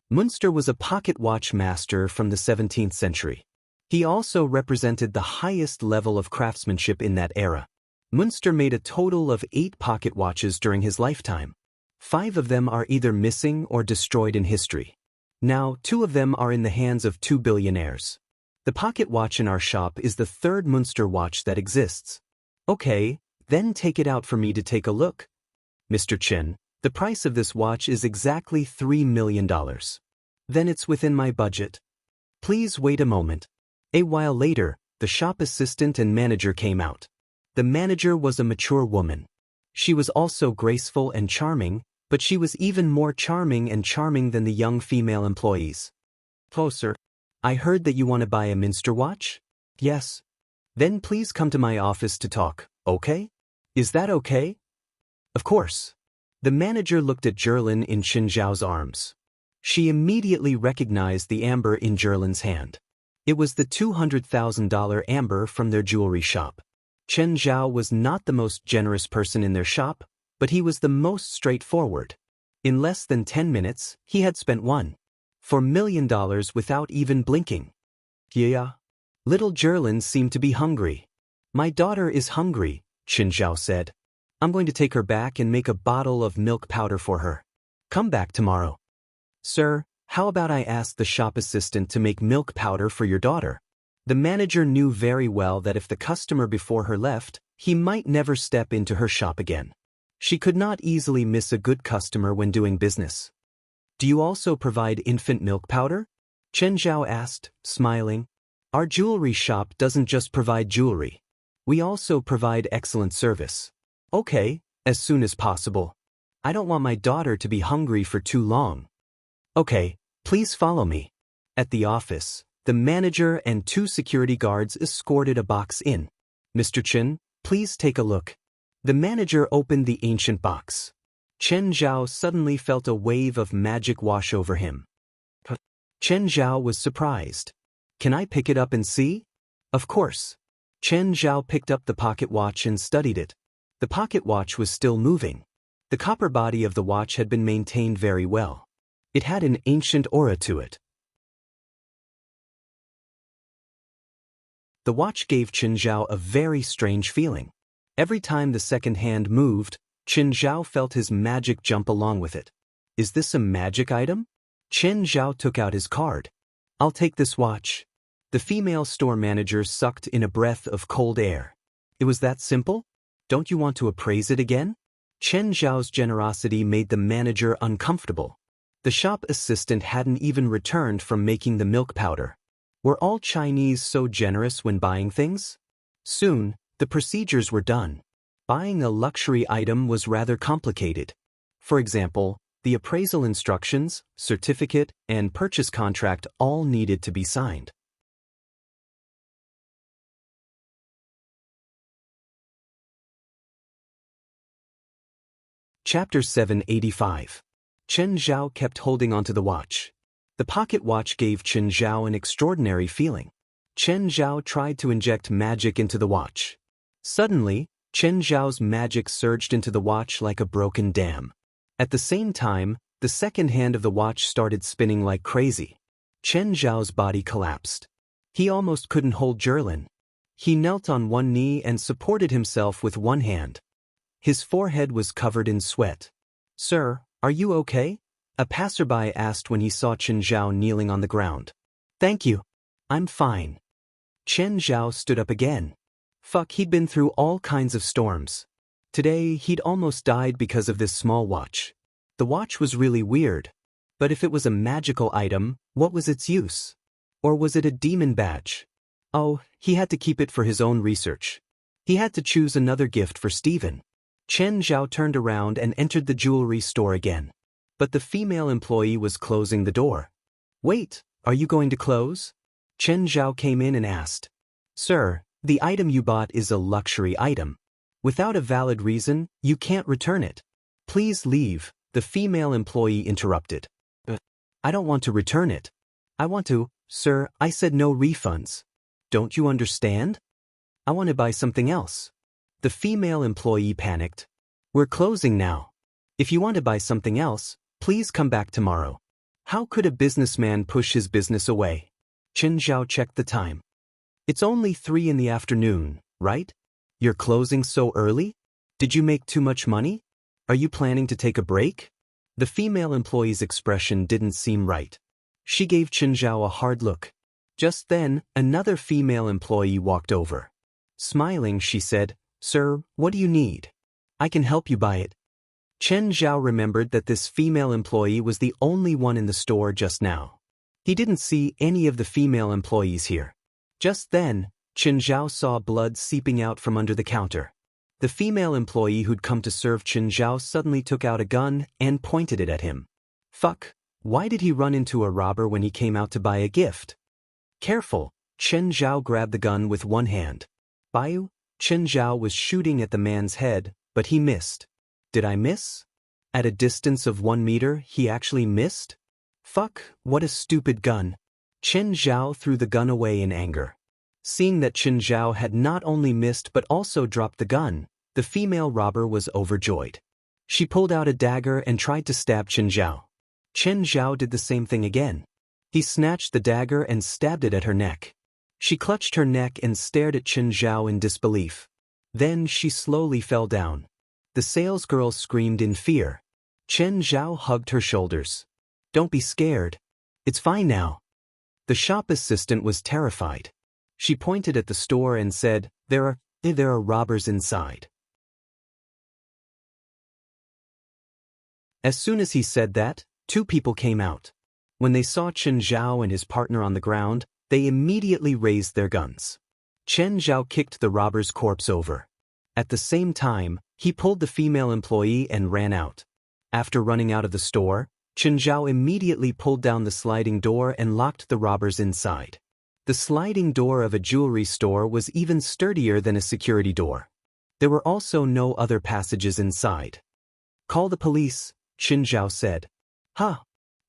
Munster was a pocket watch master from the 17th century. He also represented the highest level of craftsmanship in that era. Munster made a total of 8 pocket watches during his lifetime. 5 of them are either missing or destroyed in history. Now, 2 of them are in the hands of 2 billionaires. The pocket watch in our shop is the 3rd Munster watch that exists. Okay, then take it out for me to take a look. Mr. Chen, the price of this watch is exactly $3 million. Then it's within my budget. Please wait a moment. A while later, the shop assistant and manager came out. The manager was a mature woman. She was also graceful and charming, but she was even more charming than the young female employees. Oh, sir, I heard that you want to buy a Minster watch? Yes. Then please come to my office to talk, okay? Is that okay? Of course. The manager looked at Jerlin in Chen Zhao's arms. She immediately recognized the amber in Jerlin's hand. It was the $200,000 amber from their jewelry shop. Chen Zhao was not the most generous person in their shop, but he was the most straightforward. In less than 10 minutes, he had spent $1.4 million without even blinking. Yeah. Little Jerlin seemed to be hungry. My daughter is hungry, Chen Zhao said. I'm going to take her back and make a bottle of milk powder for her. Come back tomorrow. Sir, how about I ask the shop assistant to make milk powder for your daughter? The manager knew very well that if the customer before her left, he might never step into her shop again. She could not easily miss a good customer when doing business. Do you also provide infant milk powder? Chen Zhao asked, smiling. Our jewelry shop doesn't just provide jewelry. We also provide excellent service. Okay, as soon as possible. I don't want my daughter to be hungry for too long. Okay, please follow me. At the office, the manager and 2 security guards escorted a box in. Mr. Chen, please take a look. The manager opened the ancient box. Chen Zhao suddenly felt a wave of magic wash over him. Chen Zhao was surprised. Can I pick it up and see? Of course. Chen Zhao picked up the pocket watch and studied it. The pocket watch was still moving. The copper body of the watch had been maintained very well. It had an ancient aura to it. The watch gave Chen Zhao a very strange feeling. Every time the second hand moved, Chen Zhao felt his magic jump along with it. Is this a magic item? Chen Zhao took out his card. I'll take this watch. The female store manager sucked in a breath of cold air. It was that simple? Don't you want to appraise it again? Chen Zhao's generosity made the manager uncomfortable. The shop assistant hadn't even returned from making the milk powder. Were all Chinese so generous when buying things? Soon, the procedures were done. Buying a luxury item was rather complicated. For example, the appraisal instructions, certificate, and purchase contract all needed to be signed. Chapter 785. Chen Zhao kept holding onto the watch. The pocket watch gave Chen Zhao an extraordinary feeling. Chen Zhao tried to inject magic into the watch. Suddenly, Chen Zhao's magic surged into the watch like a broken dam. At the same time, the second hand of the watch started spinning like crazy. Chen Zhao's body collapsed. He almost couldn't hold Jerlin. He knelt on one knee and supported himself with one hand. His forehead was covered in sweat. Sir, are you okay? A passerby asked when he saw Chen Zhao kneeling on the ground. Thank you. I'm fine. Chen Zhao stood up again. He'd been through all kinds of storms. Today, he'd almost died because of this small watch. The watch was really weird. But if it was a magical item, what was its use? Or was it a demon badge? Oh, he had to keep it for his own research. He had to choose another gift for Stephen. Chen Zhao turned around and entered the jewelry store again. But the female employee was closing the door. Wait, are you going to close? Chen Zhao came in and asked. Sir, the item you bought is a luxury item. Without a valid reason, you can't return it. Please leave, the female employee interrupted. I don't want to return it. I want to, sir, I said no refunds. Don't you understand? I want to buy something else. The female employee panicked. We're closing now. If you want to buy something else, please come back tomorrow. How could a businessman push his business away? Chen Zhao checked the time. It's only 3 in the afternoon, right? You're closing so early? Did you make too much money? Are you planning to take a break? The female employee's expression didn't seem right. She gave Chen Zhao a hard look. Just then, another female employee walked over. Smiling, she said, Sir, what do you need? I can help you buy it. Chen Zhao remembered that this female employee was the only one in the store just now. He didn't see any of the female employees here. Just then, Chen Zhao saw blood seeping out from under the counter. The female employee who'd come to serve Chen Zhao suddenly took out a gun and pointed it at him. Fuck, why did he run into a robber when he came out to buy a gift? Careful, Chen Zhao grabbed the gun with one hand. Bayu, Chen Zhao was shooting at the man's head, but he missed. Did I miss? At a distance of 1 meter, he actually missed? Fuck, what a stupid gun. Chen Zhao threw the gun away in anger. Seeing that Chen Zhao had not only missed but also dropped the gun, the female robber was overjoyed. She pulled out a dagger and tried to stab Chen Zhao. Chen Zhao did the same thing again. He snatched the dagger and stabbed it at her neck. She clutched her neck and stared at Chen Zhao in disbelief. Then she slowly fell down. The salesgirl screamed in fear. Chen Zhao hugged her shoulders. Don't be scared. It's fine now. The shop assistant was terrified. She pointed at the store and said, There are robbers inside. As soon as he said that, 2 people came out. When they saw Chen Zhao and his partner on the ground, they immediately raised their guns. Chen Zhao kicked the robber's corpse over. At the same time, he pulled the female employee and ran out. After running out of the store, Chen Zhao immediately pulled down the sliding door and locked the robbers inside. The sliding door of a jewelry store was even sturdier than a security door. There were also no other passages inside. Call the police, Chen Zhao said. Huh?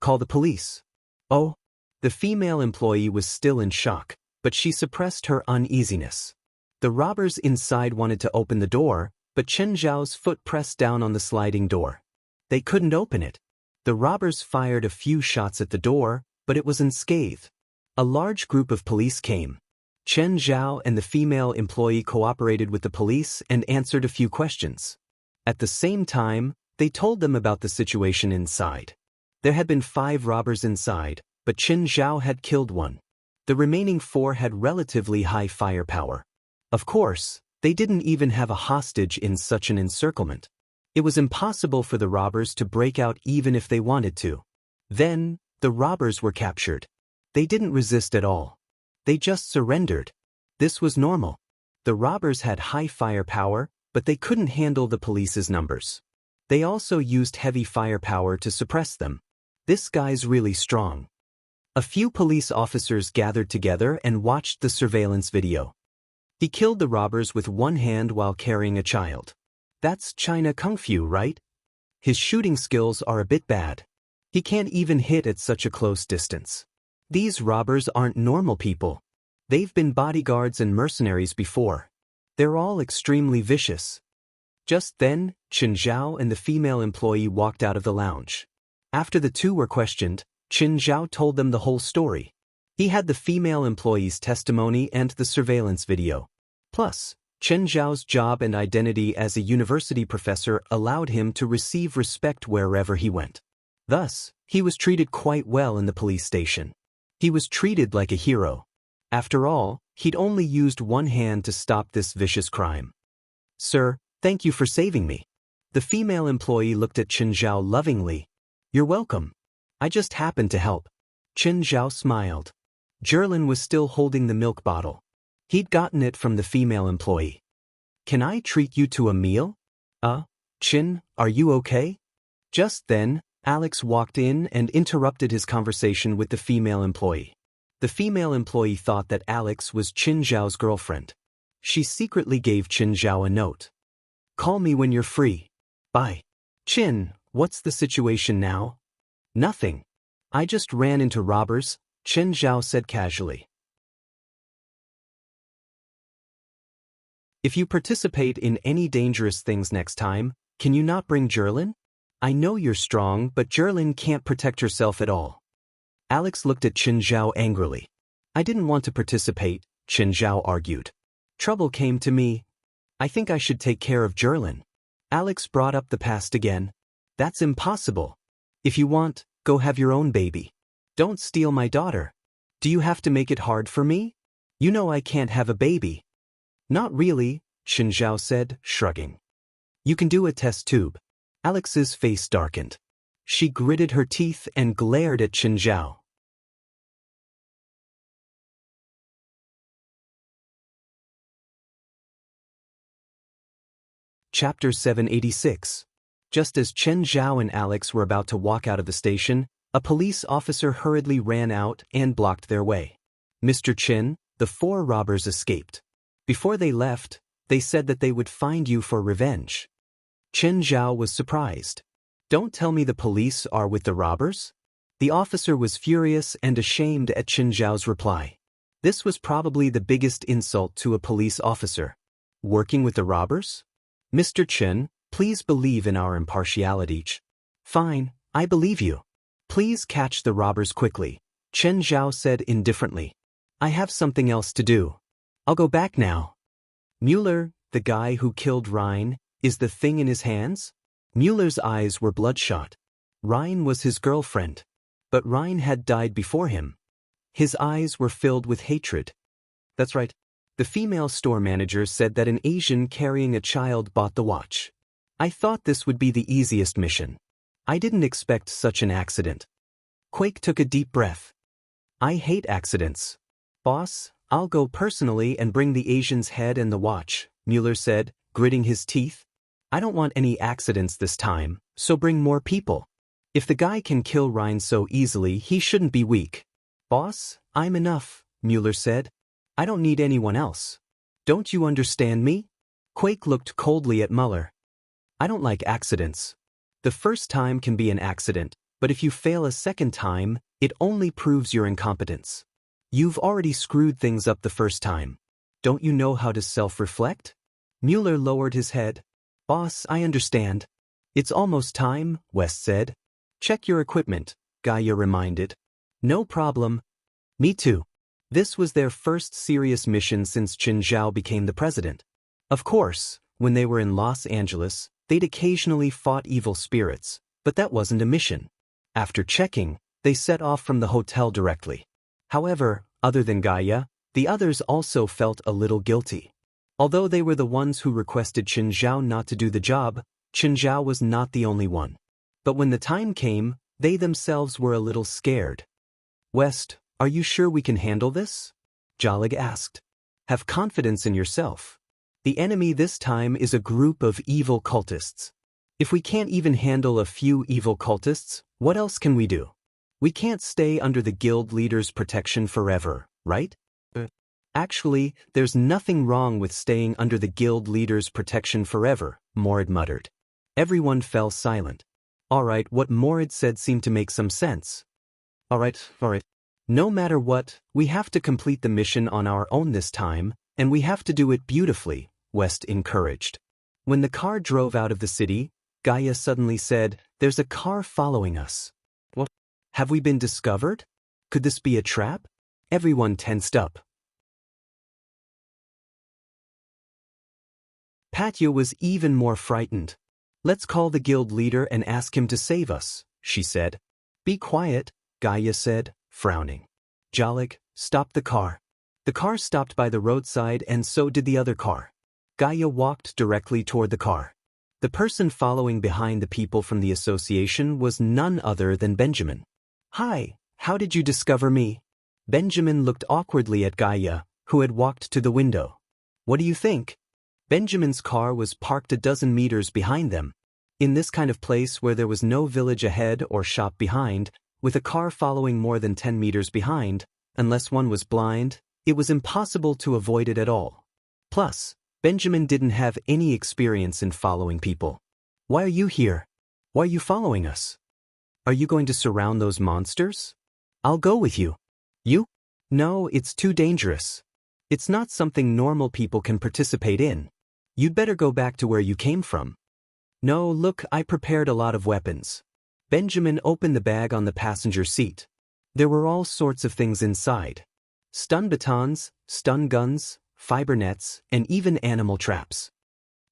Call the police. Oh? The female employee was still in shock, but she suppressed her uneasiness. The robbers inside wanted to open the door, but Chen Zhao's foot pressed down on the sliding door. They couldn't open it. The robbers fired a few shots at the door, but it was unscathed. A large group of police came. Chen Zhao and the female employee cooperated with the police and answered a few questions. At the same time, they told them about the situation inside. There had been 5 robbers inside, but Chen Zhao had killed 1. The remaining 4 had relatively high firepower. Of course, they didn't even have a hostage in such an encirclement. It was impossible for the robbers to break out even if they wanted to. Then, the robbers were captured. They didn't resist at all. They just surrendered. This was normal. The robbers had high firepower, but they couldn't handle the police's numbers. They also used heavy firepower to suppress them. This guy's really strong. A few police officers gathered together and watched the surveillance video. He killed the robbers with one hand while carrying a child. That's China Kung Fu, right? His shooting skills are a bit bad. He can't even hit at such a close distance. These robbers aren't normal people. They've been bodyguards and mercenaries before. They're all extremely vicious. Just then, Chen Zhao and the female employee walked out of the lounge. After the 2 were questioned, Chen Zhao told them the whole story. He had the female employee's testimony and the surveillance video. Plus, Chen Zhao's job and identity as a university professor allowed him to receive respect wherever he went. Thus, he was treated quite well in the police station. He was treated like a hero. After all, he'd only used one hand to stop this vicious crime. Sir, thank you for saving me. The female employee looked at Chen Zhao lovingly. You're welcome. I just happened to help. Chen Zhao smiled. Jerlin was still holding the milk bottle. He'd gotten it from the female employee. Can I treat you to a meal? Chin, are you okay? Just then, Alex walked in and interrupted his conversation with the female employee. The female employee thought that Alex was Qin Zhao's girlfriend. She secretly gave Qin Zhao a note. Call me when you're free. Bye. Qin, what's the situation now? Nothing. I just ran into robbers, Qin Zhao said casually. If you participate in any dangerous things next time, can you not bring Jerlin? I know you're strong, but Jerlin can't protect herself at all. Alex looked at Qin Zhao angrily. I didn't want to participate, Qin Zhao argued. Trouble came to me. I think I should take care of Jerlin. Alex brought up the past again. That's impossible. If you want, go have your own baby. Don't steal my daughter. Do you have to make it hard for me? You know I can't have a baby. Not really, Qin Zhao said, shrugging. You can do a test tube. Alex's face darkened. She gritted her teeth and glared at Qin Zhao. Chapter 786. Just as Chen Zhao and Alex were about to walk out of the station, a police officer hurriedly ran out and blocked their way. Mr. Chen, the 4 robbers escaped. Before they left, they said that they would find you for revenge. Chen Zhao was surprised. Don't tell me the police are with the robbers? The officer was furious and ashamed at Chen Zhao's reply. This was probably the biggest insult to a police officer. Working with the robbers? Mr. Chen, please believe in our impartiality. Fine, I believe you. Please catch the robbers quickly, Chen Zhao said indifferently. I have something else to do. I'll go back now. Mueller, the guy who killed Ryan, is the thing in his hands? Mueller's eyes were bloodshot. Ryan was his girlfriend. But Ryan had died before him. His eyes were filled with hatred. That's right. The female store manager said that an Asian carrying a child bought the watch. I thought this would be the easiest mission. I didn't expect such an accident. Quake took a deep breath. I hate accidents. Boss, I'll go personally and bring the Asian's head and the watch, Mueller said, gritting his teeth. I don't want any accidents this time, so bring more people. If the guy can kill Ryan so easily, he shouldn't be weak. Boss, I'm enough, Mueller said. I don't need anyone else. Don't you understand me? Quake looked coldly at Mueller. I don't like accidents. The first time can be an accident, but if you fail a second time, it only proves your incompetence. You've already screwed things up the first time. Don't you know how to self-reflect? Mueller lowered his head. Boss, I understand. It's almost time, West said. Check your equipment, Gaia reminded. No problem. Me too. This was their first serious mission since Qin Zhao became the president. Of course, when they were in Los Angeles, they'd occasionally fought evil spirits, but that wasn't a mission. After checking, they set off from the hotel directly. However, other than Gaia, the others also felt a little guilty. Although they were the ones who requested Qin Zhao not to do the job, Qin Zhao was not the only one. But when the time came, they themselves were a little scared. West, are you sure we can handle this? Jalig asked. Have confidence in yourself. The enemy this time is a group of evil cultists. If we can't even handle a few evil cultists, what else can we do? We can't stay under the guild leader's protection forever, right? Actually, there's nothing wrong with staying under the guild leader's protection forever, Morid muttered. Everyone fell silent. Alright, what Morid said seemed to make some sense. Alright. No matter what, we have to complete the mission on our own this time, and we have to do it beautifully, West encouraged. When the car drove out of the city, Gaia suddenly said, There's a car following us. What? Have we been discovered? Could this be a trap? Everyone tensed up. Patya was even more frightened. Let's call the guild leader and ask him to save us, she said. Be quiet, Gaia said, frowning. Jalig, stop the car. The car stopped by the roadside and so did the other car. Gaia walked directly toward the car. The person following behind the people from the association was none other than Benjamin. Hi, how did you discover me? Benjamin looked awkwardly at Gaia, who had walked to the window. What do you think? Benjamin's car was parked a dozen meters behind them. In this kind of place where there was no village ahead or shop behind, with a car following more than 10 meters behind, unless one was blind, it was impossible to avoid it at all. Plus, Benjamin didn't have any experience in following people. Why are you here? Why are you following us? Are you going to surround those monsters? I'll go with you. You? No, it's too dangerous. It's not something normal people can participate in. You'd better go back to where you came from. No, look, I prepared a lot of weapons. Benjamin opened the bag on the passenger seat. There were all sorts of things inside. Stun batons, stun guns, fiber nets, and even animal traps.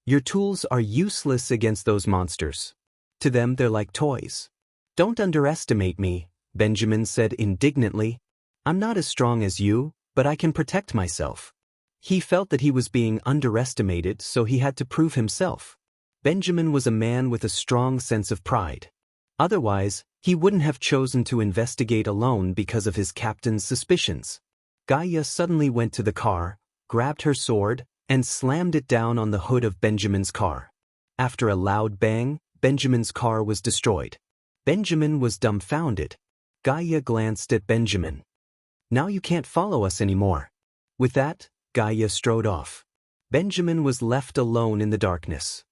Your tools are useless against those monsters. To them, they're like toys. Don't underestimate me, Benjamin said indignantly. I'm not as strong as you, but I can protect myself. He felt that he was being underestimated, so he had to prove himself. Benjamin was a man with a strong sense of pride. Otherwise, he wouldn't have chosen to investigate alone because of his captain's suspicions. Gaia suddenly went to the car, grabbed her sword, and slammed it down on the hood of Benjamin's car. After a loud bang, Benjamin's car was destroyed. Benjamin was dumbfounded. Gaia glanced at Benjamin. Now you can't follow us anymore. With that, Gaia strode off. Benjamin was left alone in the darkness.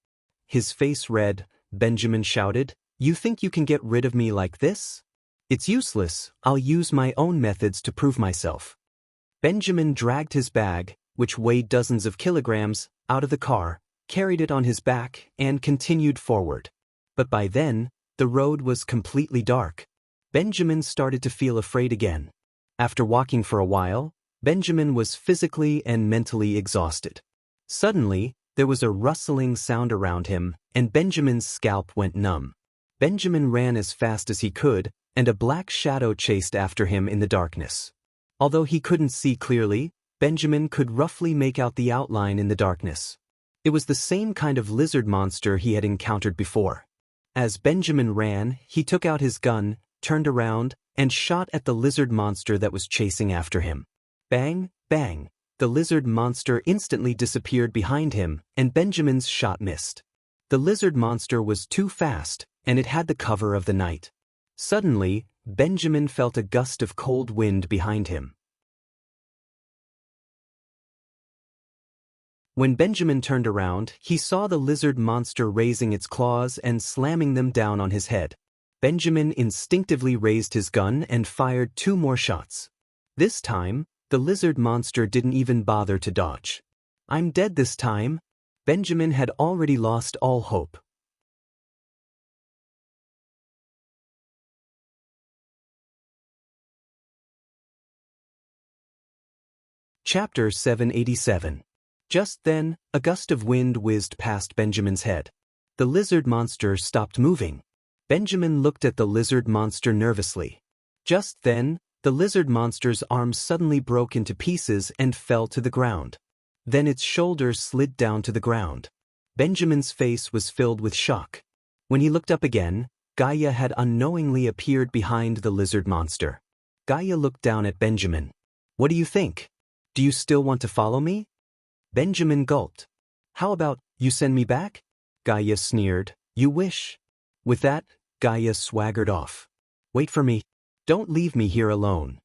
His face red, Benjamin shouted, "You think you can get rid of me like this? It's useless, I'll use my own methods to prove myself." Benjamin dragged his bag, which weighed dozens of kilograms, out of the car, carried it on his back, and continued forward. But by then, the road was completely dark. Benjamin started to feel afraid again. After walking for a while, Benjamin was physically and mentally exhausted. Suddenly, there was a rustling sound around him, and Benjamin's scalp went numb. Benjamin ran as fast as he could, and a black shadow chased after him in the darkness. Although he couldn't see clearly, Benjamin could roughly make out the outline in the darkness. It was the same kind of lizard monster he had encountered before. As Benjamin ran, he took out his gun, turned around, and shot at the lizard monster that was chasing after him. Bang, bang. The lizard monster instantly disappeared behind him, and Benjamin's shot missed. The lizard monster was too fast, and it had the cover of the night. Suddenly, Benjamin felt a gust of cold wind behind him. When Benjamin turned around, he saw the lizard monster raising its claws and slamming them down on his head. Benjamin instinctively raised his gun and fired 2 more shots. This time, the lizard monster didn't even bother to dodge. "I'm dead this time." Benjamin had already lost all hope. Chapter 787. Just then, a gust of wind whizzed past Benjamin's head. The lizard monster stopped moving. Benjamin looked at the lizard monster nervously. Just then, the lizard monster's arms suddenly broke into pieces and fell to the ground. Then its shoulders slid down to the ground. Benjamin's face was filled with shock. When he looked up again, Gaia had unknowingly appeared behind the lizard monster. Gaia looked down at Benjamin. "What do you think? Do you still want to follow me?" Benjamin gulped. "How about, you send me back?" Gaia sneered. "You wish." With that, Gaia swaggered off. "Wait for me. Don't leave me here alone."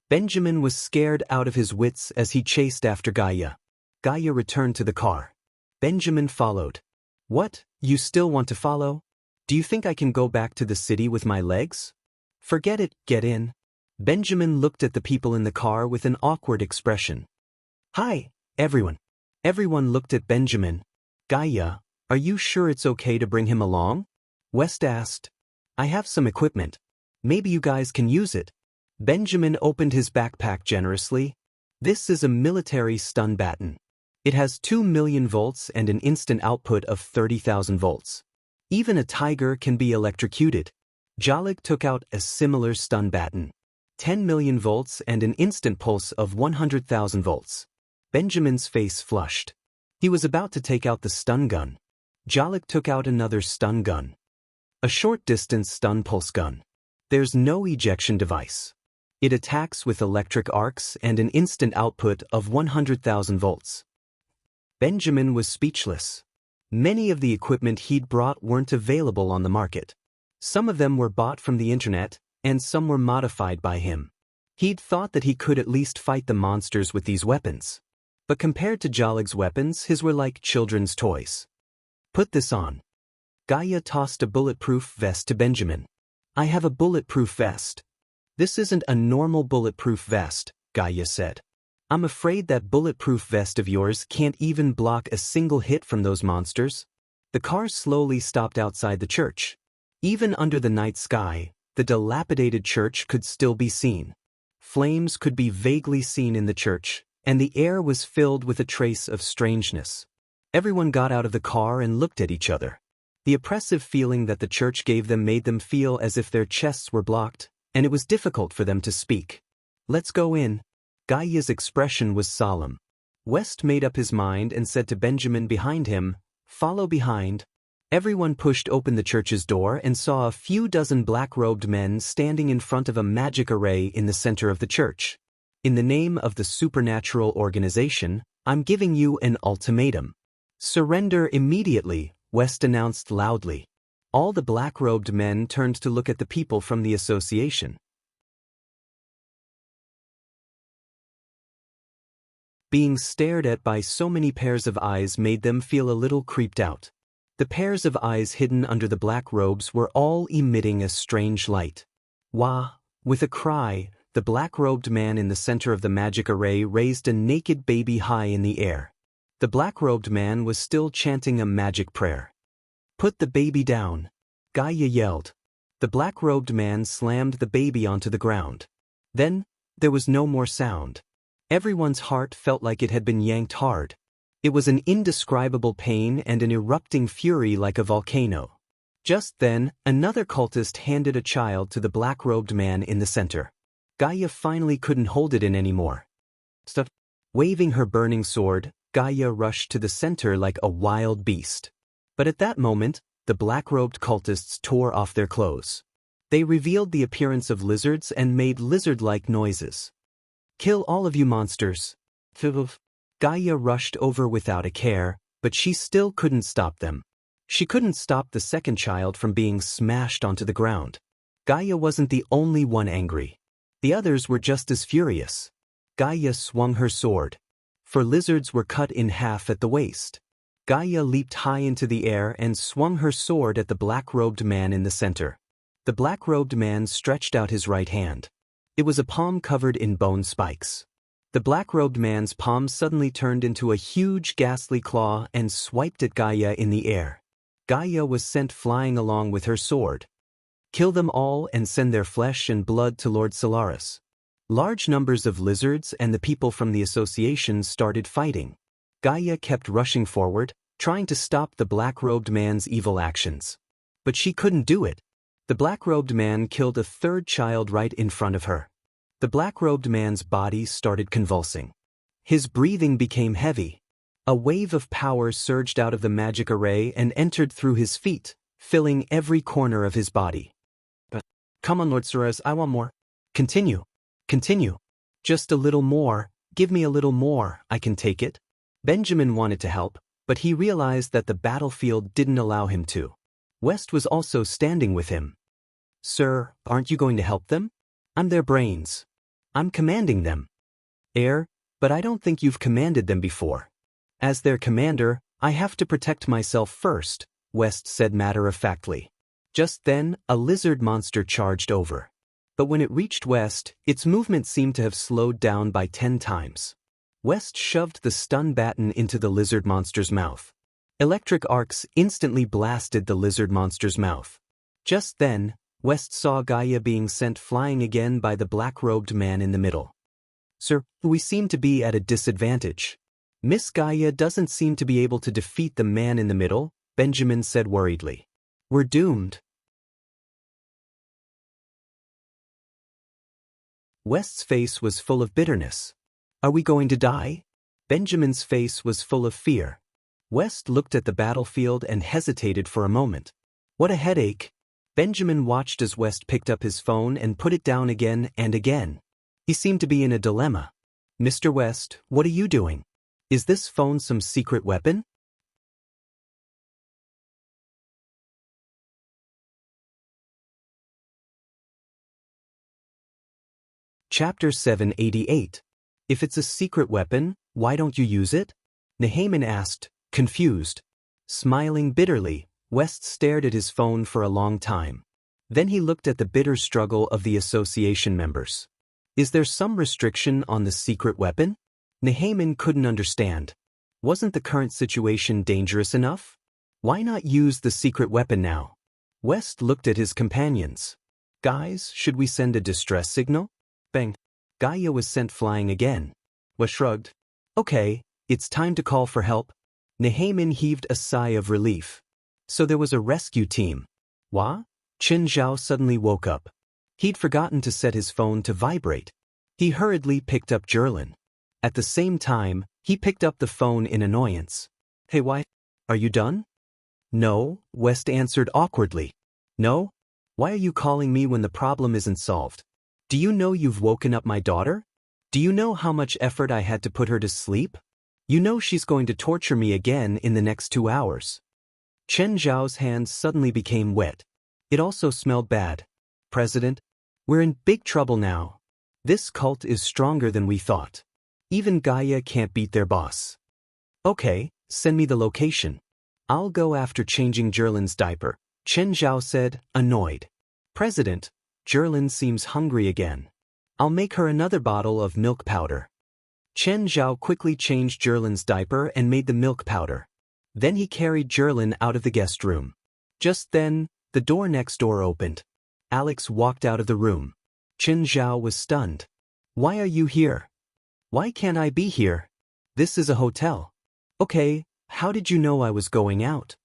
Benjamin was scared out of his wits as he chased after Gaia. Gaia returned to the car. Benjamin followed. "What, you still want to follow? Do you think I can go back to the city with my legs?" "Forget it, get in." Benjamin looked at the people in the car with an awkward expression. "Hi, everyone." Everyone looked at Benjamin. "Gaia, are you sure it's okay to bring him along?" West asked. "I have some equipment. Maybe you guys can use it." Benjamin opened his backpack generously. "This is a military stun baton. It has 2 million volts and an instant output of 30,000 volts. Even a tiger can be electrocuted." Jalik took out a similar stun baton. 10 million volts and an instant pulse of 100,000 volts. Benjamin's face flushed. He was about to take out the stun gun. Jalik took out another stun gun. A short-distance stun pulse gun. There's no ejection device. It attacks with electric arcs and an instant output of 100,000 volts. Benjamin was speechless. Many of the equipment he'd brought weren't available on the market. Some of them were bought from the internet, and some were modified by him. He'd thought that he could at least fight the monsters with these weapons. But compared to Jalig's weapons, his were like children's toys. Put this on. Gaia tossed a bulletproof vest to Benjamin. I have a bulletproof vest. This isn't a normal bulletproof vest, Gaia said. I'm afraid that bulletproof vest of yours can't even block a single hit from those monsters. The car slowly stopped outside the church. Even under the night sky, the dilapidated church could still be seen. Flames could be vaguely seen in the church, and the air was filled with a trace of strangeness. Everyone got out of the car and looked at each other. The oppressive feeling that the church gave them made them feel as if their chests were blocked, and it was difficult for them to speak. Let's go in. Gaia's expression was solemn. West made up his mind and said to Benjamin behind him, "Follow behind." Everyone pushed open the church's door and saw a few dozen black-robed men standing in front of a magic array in the center of the church. In the name of the supernatural organization, I'm giving you an ultimatum. Surrender immediately, West announced loudly. All the black-robed men turned to look at the people from the association. Being stared at by so many pairs of eyes made them feel a little creeped out. The pairs of eyes hidden under the black robes were all emitting a strange light. Wah! With a cry, the black-robed man in the center of the magic array raised a naked baby high in the air. The black-robed man was still chanting a magic prayer. Put the baby down, Gaia yelled. The black-robed man slammed the baby onto the ground. Then, there was no more sound. Everyone's heart felt like it had been yanked hard. It was an indescribable pain and an erupting fury like a volcano. Just then, another cultist handed a child to the black-robed man in the center. Gaia finally couldn't hold it in anymore. Waving her burning sword, Gaia rushed to the center like a wild beast. But at that moment, the black-robed cultists tore off their clothes. They revealed the appearance of lizards and made lizard-like noises. Kill all of you monsters. Gaia rushed over without a care, but she still couldn't stop them. She couldn't stop the second child from being smashed onto the ground. Gaia wasn't the only one angry. The others were just as furious. Gaia swung her sword. For lizards were cut in half at the waist. Gaia leaped high into the air and swung her sword at the black-robed man in the center. The black-robed man stretched out his right hand. It was a palm covered in bone spikes. The black-robed man's palm suddenly turned into a huge ghastly claw and swiped at Gaia in the air. Gaia was sent flying along with her sword. Kill them all and send their flesh and blood to Lord Solaris. Large numbers of lizards and the people from the association started fighting. Gaia kept rushing forward, trying to stop the black-robed man's evil actions. But she couldn't do it. The black-robed man killed a third child right in front of her. The black-robed man's body started convulsing. His breathing became heavy. A wave of power surged out of the magic array and entered through his feet, filling every corner of his body. Come on, Lord Solaris, I want more. Continue. Continue. Just a little more. Give me a little more, I can take it. Benjamin wanted to help, but he realized that the battlefield didn't allow him to. West was also standing with him. Sir, aren't you going to help them? I'm their brains. I'm commanding them. But I don't think you've commanded them before. As their commander, I have to protect myself first, West said matter-of-factly. Just then, a lizard monster charged over. But when it reached West, its movement seemed to have slowed down by 10 times. West shoved the stun baton into the lizard monster's mouth. Electric arcs instantly blasted the lizard monster's mouth. Just then, West saw Gaia being sent flying again by the black-robed man in the middle. Sir, we seem to be at a disadvantage. Miss Gaia doesn't seem to be able to defeat the man in the middle, Benjamin said worriedly. We're doomed. West's face was full of bitterness. Are we going to die? Benjamin's face was full of fear. West looked at the battlefield and hesitated for a moment. What a headache. Benjamin watched as West picked up his phone and put it down again and again. He seemed to be in a dilemma. Mr. West, what are you doing? Is this phone some secret weapon? Chapter 788. If it's a secret weapon, why don't you use it? Nehayman asked, confused. Smiling bitterly, West stared at his phone for a long time. Then he looked at the bitter struggle of the association members. Is there some restriction on the secret weapon? Nehayman couldn't understand. Wasn't the current situation dangerous enough? Why not use the secret weapon now? West looked at his companions. Guys, should we send a distress signal? Bang. Gaia was sent flying again. West shrugged. Okay, it's time to call for help. Nehayman heaved a sigh of relief. So there was a rescue team. What? Chen Zhao suddenly woke up. He'd forgotten to set his phone to vibrate. He hurriedly picked up Jerlin. At the same time, he picked up the phone in annoyance. Hey, why? Are you done? No, West answered awkwardly. No? Why are you calling me when the problem isn't solved? Do you know you've woken up my daughter? Do you know how much effort I had to put her to sleep? You know she's going to torture me again in the next 2 hours. Chen Zhao's hands suddenly became wet. It also smelled bad. President, we're in big trouble now. This cult is stronger than we thought. Even Gaia can't beat their boss. Okay, send me the location. I'll go after changing Jerlin's diaper, Chen Zhao said, annoyed. President, Jerlin seems hungry again. I'll make her another bottle of milk powder. Chen Zhao quickly changed Jerlin's diaper and made the milk powder. Then he carried Jerlin out of the guest room. Just then, the door next door opened. Alex walked out of the room. Chen Zhao was stunned. Why are you here? Why can't I be here? This is a hotel. Okay, how did you know I was going out?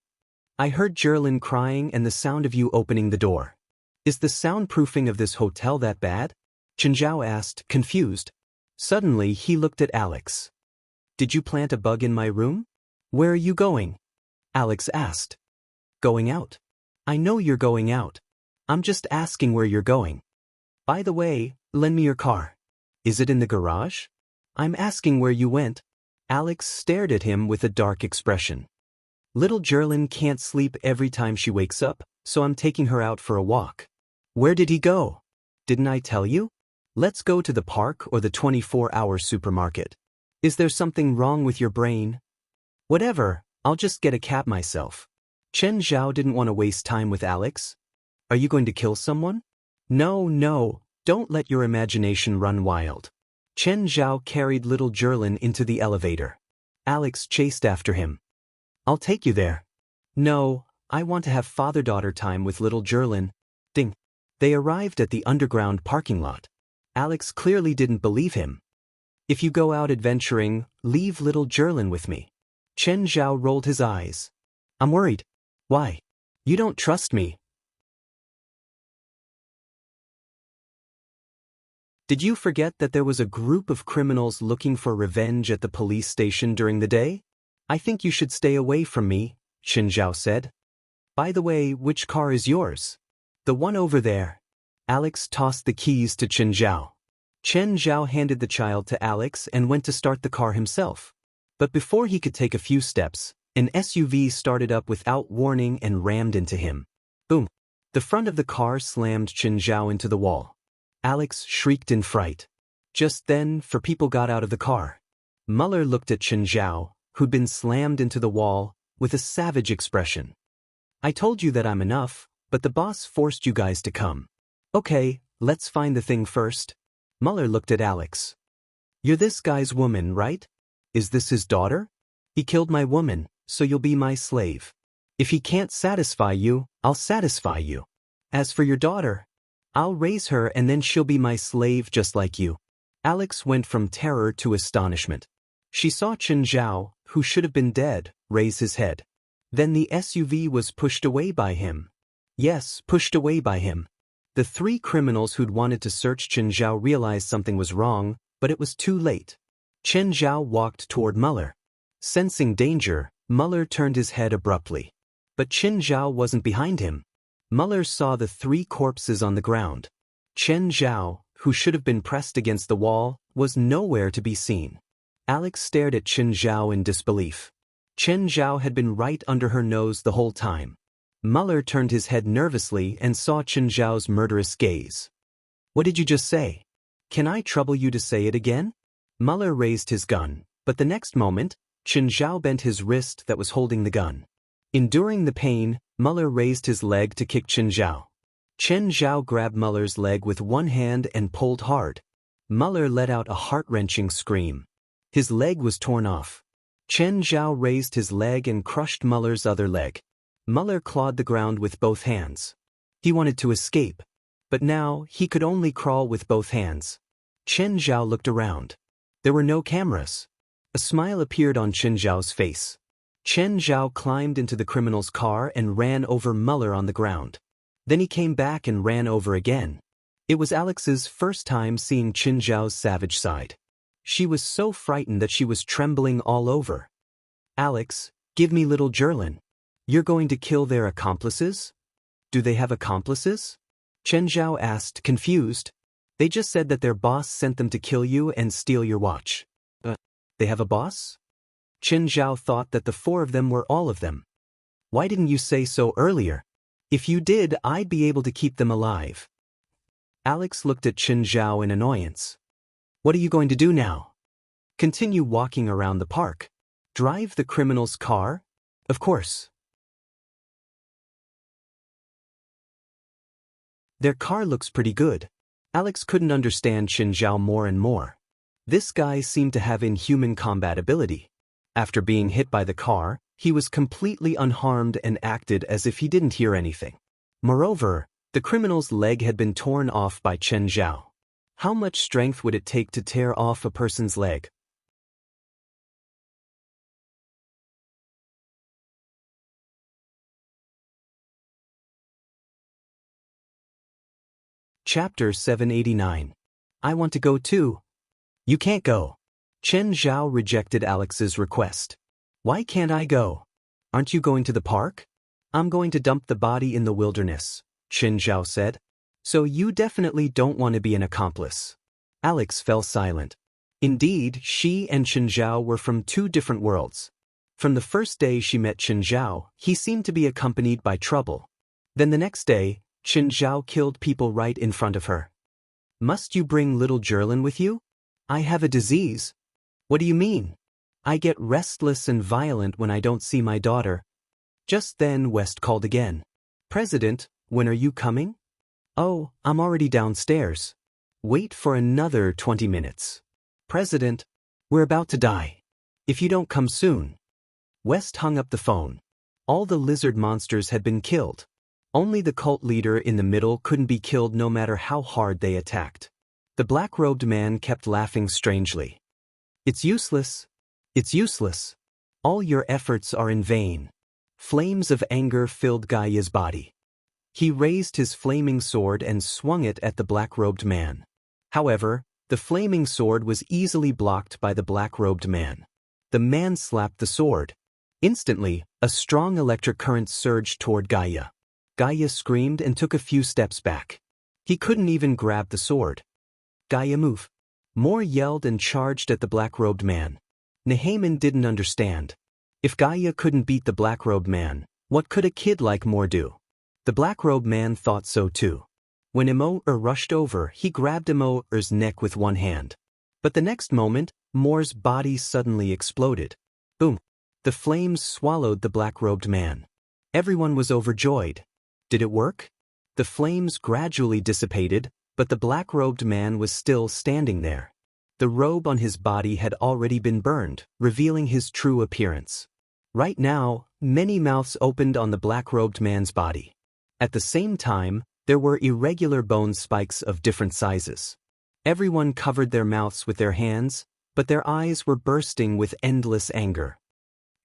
I heard Jerlin crying and the sound of you opening the door. Is the soundproofing of this hotel that bad? Chen Zhao asked, confused. Suddenly he looked at Alex. Did you plant a bug in my room? Where are you going? Alex asked. Going out. I know you're going out. I'm just asking where you're going. By the way, lend me your car. Is it in the garage? I'm asking where you went. Alex stared at him with a dark expression. Little Jerlin can't sleep every time she wakes up, so I'm taking her out for a walk. Where did he go? Didn't I tell you? Let's go to the park or the 24-hour supermarket. Is there something wrong with your brain? Whatever, I'll just get a cab myself. Chen Zhao didn't want to waste time with Alex. Are you going to kill someone? No, don't let your imagination run wild. Chen Zhao carried little Jerlin into the elevator. Alex chased after him. I'll take you there. No, I want to have father-daughter time with little Jerlin. Ding. They arrived at the underground parking lot. Alex clearly didn't believe him. If you go out adventuring, leave little Jerlin with me. Chen Zhao rolled his eyes. I'm worried. Why? You don't trust me. Did you forget that there was a group of criminals looking for revenge at the police station during the day? I think you should stay away from me, Chen Zhao said. By the way, which car is yours? The one over there. Alex tossed the keys to Chen Zhao. Chen Zhao handed the child to Alex and went to start the car himself. But before he could take a few steps, an SUV started up without warning and rammed into him. Boom! The front of the car slammed Chen Zhao into the wall. Alex shrieked in fright. Just then, four people got out of the car. Muller looked at Chen Zhao, who'd been slammed into the wall, with a savage expression. I told you that I'm enough, but the boss forced you guys to come. Okay, let's find the thing first. Muller looked at Alex. You're this guy's woman, right? Is this his daughter? He killed my woman, so you'll be my slave. If he can't satisfy you, I'll satisfy you. As for your daughter, I'll raise her and then she'll be my slave just like you. Alex went from terror to astonishment. She saw Chen Zhao, who should have been dead, raise his head. Then the SUV was pushed away by him. Yes, pushed away by him. The three criminals who'd wanted to search Chen Zhao realized something was wrong, but it was too late. Chen Zhao walked toward Muller. Sensing danger, Muller turned his head abruptly. But Chen Zhao wasn't behind him. Muller saw the three corpses on the ground. Chen Zhao, who should have been pressed against the wall, was nowhere to be seen. Alex stared at Chen Zhao in disbelief. Chen Zhao had been right under her nose the whole time. Muller turned his head nervously and saw Chen Zhao's murderous gaze. "What did you just say? Can I trouble you to say it again?" Muller raised his gun, but the next moment, Chen Zhao bent his wrist that was holding the gun. Enduring the pain, Muller raised his leg to kick Chen Zhao. Chen Zhao grabbed Muller's leg with one hand and pulled hard. Muller let out a heart-wrenching scream. His leg was torn off. Chen Zhao raised his leg and crushed Muller's other leg. Muller clawed the ground with both hands. He wanted to escape, but now he could only crawl with both hands. Chen Zhao looked around. There were no cameras. A smile appeared on Chen Zhao's face. Chen Zhao climbed into the criminal's car and ran over Muller on the ground. Then he came back and ran over again. It was Alex's first time seeing Chen Zhao's savage side. She was so frightened that she was trembling all over. "Alex, give me little Jerlin. You're going to kill their accomplices?" "Do they have accomplices?" Chen Zhao asked, confused. "They just said that their boss sent them to kill you and steal your watch." They have a boss?" Chen Zhao thought that the four of them were all of them. "Why didn't you say so earlier? If you did, I'd be able to keep them alive." Alex looked at Chen Zhao in annoyance. "What are you going to do now? Continue walking around the park? Drive the criminal's car? Of course." "Their car looks pretty good." Alex couldn't understand Chen Zhao more and more. This guy seemed to have inhuman combat ability. After being hit by the car, he was completely unharmed and acted as if he didn't hear anything. Moreover, the criminal's leg had been torn off by Chen Zhao. How much strength would it take to tear off a person's leg? Chapter 789. I want to go too. "You can't go." Chen Zhao rejected Alex's request. "Why can't I go? Aren't you going to the park?" "I'm going to dump the body in the wilderness," Chen Zhao said. "So you definitely don't want to be an accomplice." Alex fell silent. Indeed, she and Chen Zhao were from two different worlds. From the first day she met Chen Zhao, he seemed to be accompanied by trouble. Then the next day, Chen Zhao killed people right in front of her. "Must you bring little Jerlin with you?" "I have a disease." "What do you mean?" "I get restless and violent when I don't see my daughter." Just then West called again. "President, when are you coming?" "Oh, I'm already downstairs." "Wait for another 20 minutes. "President, we're about to die. If you don't come soon." West hung up the phone. All the lizard monsters had been killed. Only the cult leader in the middle couldn't be killed no matter how hard they attacked. The black-robed man kept laughing strangely. "It's useless. It's useless. All your efforts are in vain." Flames of anger filled Gaia's body. He raised his flaming sword and swung it at the black-robed man. However, the flaming sword was easily blocked by the black-robed man. The man slapped the sword. Instantly, a strong electric current surged toward Gaia. Gaia screamed and took a few steps back. He couldn't even grab the sword. "Gaia, move." Moore yelled and charged at the black-robed man. Nehaman didn't understand. If Gaia couldn't beat the black-robed man, what could a kid like Moore do? The black-robed man thought so too. When Immerse rushed over, he grabbed Immerse's neck with one hand. But the next moment, Moore's body suddenly exploded. Boom! The flames swallowed the black-robed man. Everyone was overjoyed. Did it work? The flames gradually dissipated, but the black-robed man was still standing there. The robe on his body had already been burned, revealing his true appearance. Right now, many mouths opened on the black-robed man's body. At the same time, there were irregular bone spikes of different sizes. Everyone covered their mouths with their hands, but their eyes were bursting with endless anger.